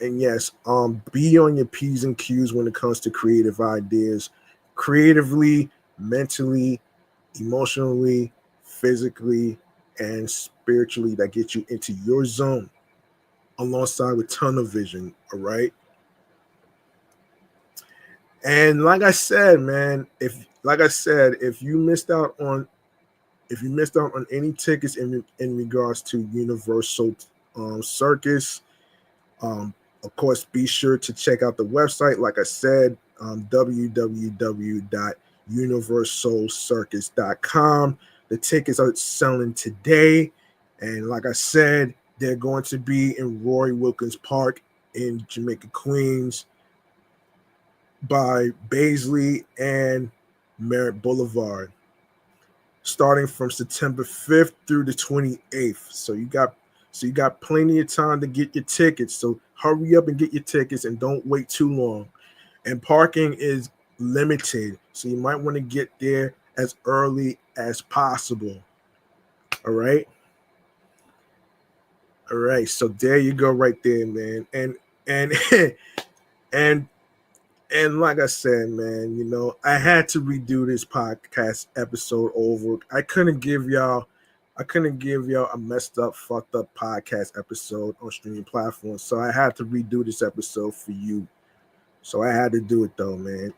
be on your P's and Q's when it comes to creative ideas, creatively, mentally, emotionally, physically, and spiritually, that get you into your zone, alongside with tunnel vision, all right? And like I said, man, if you missed out on any tickets in regards to Universal Circus, of course, be sure to check out the website. Like I said, www.universalcircus.com. The tickets are selling today, and like I said, they're going to be in Roy Wilkins Park in Jamaica, Queens, by Baisley and Merritt Boulevard, starting from September 5th through the 28th. So you got plenty of time to get your tickets. So hurry up and get your tickets and don't wait too long. And parking is limited, so you might want to get there as early as possible. All right. All right. So there you go right there, man. And and And like I said, man, I had to redo this podcast episode over. I couldn't give y'all a messed up, fucked up podcast episode on streaming platforms. So I had to redo this episode for you. So I had to do it though, man.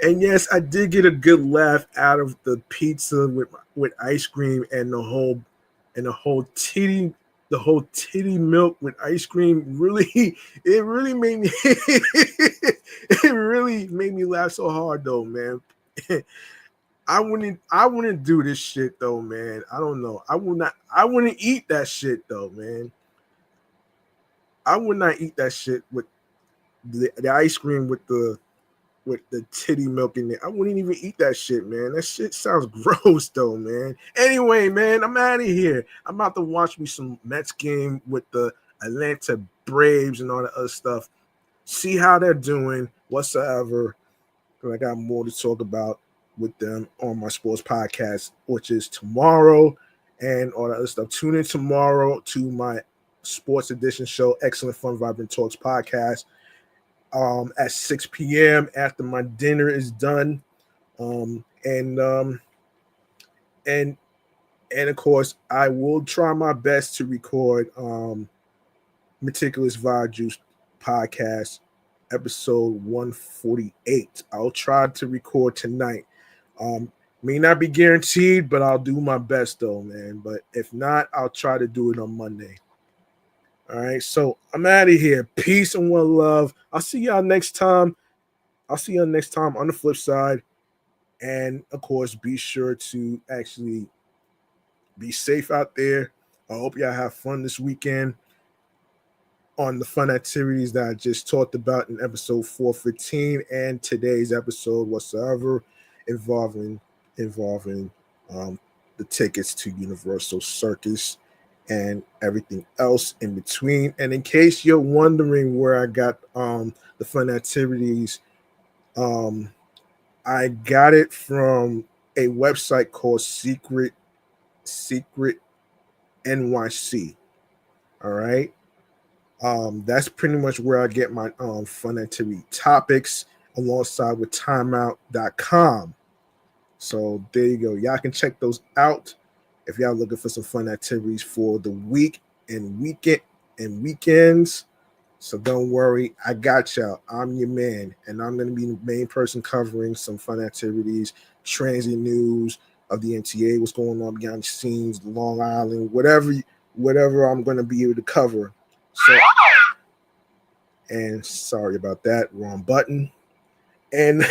And yes, I did get a good laugh out of the pizza with ice cream and the whole titty milk with ice cream. Really, it really made me it really made me laugh so hard though, man. I wouldn't do this shit though, man. I don't know. I wouldn't eat that shit though, man. I would not eat that shit with the ice cream with the titty milk in it. I wouldn't even eat that shit, man. That shit sounds gross though, man. Anyway, man, I'm out of here. I'm about to watch me some Mets game with the Atlanta Braves and all that other stuff. See how they're doing whatsoever. I got more to talk about with them on my sports podcast, which is tomorrow, and all that other stuff. Tune in tomorrow to my sports edition show, Excellent Fun Vibrant Talks podcast, at 6 p.m. after my dinner is done. And of course, I will try my best to record Meticulous Vibe Juice podcast episode 148. I'll try to record tonight. May not be guaranteed, but I'll do my best though, man. But if not, I'll try to do it on Monday. All right, so I'm out of here. Peace and one love. I'll see y'all next time. On the flip side. And of course, be sure to actually be safe out there. I hope y'all have fun this weekend on the fun activities that I just talked about in episode 415 and today's episode whatsoever involving the tickets to Universal Circus and everything else in between. And in case you're wondering where I got the fun activities, I got it from a website called Secret NYC. All right. That's pretty much where I get my fun activity topics alongside with timeout.com. So there you go. Y'all can check those out if y'all looking for some fun activities for the week and weekends. So don't worry, I got y'all. I'm your man, and I'm going to be the main person covering some fun activities, transient news of the MTA, what's going on behind the scenes, Long Island, whatever I'm going to be able to cover. So, and sorry about that, wrong button. And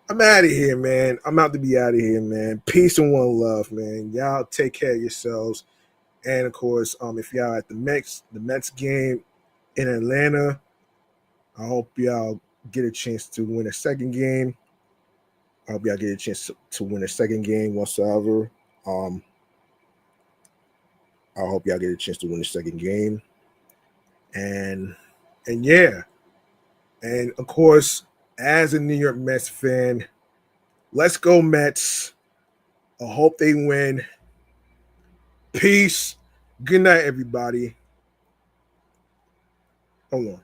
I'm out of here, man. I'm out to be out of here, man. Peace and one love, man. Y'all take care of yourselves. And of course, if y'all at the Mets game in Atlanta, I hope y'all get a chance to win a second game. I hope y'all get a chance to win a second game whatsoever. I hope y'all get a chance to win the second game. And yeah. And of course, as a New York Mets fan, let's go Mets. I hope they win. Peace. Good night, everybody. Hold on.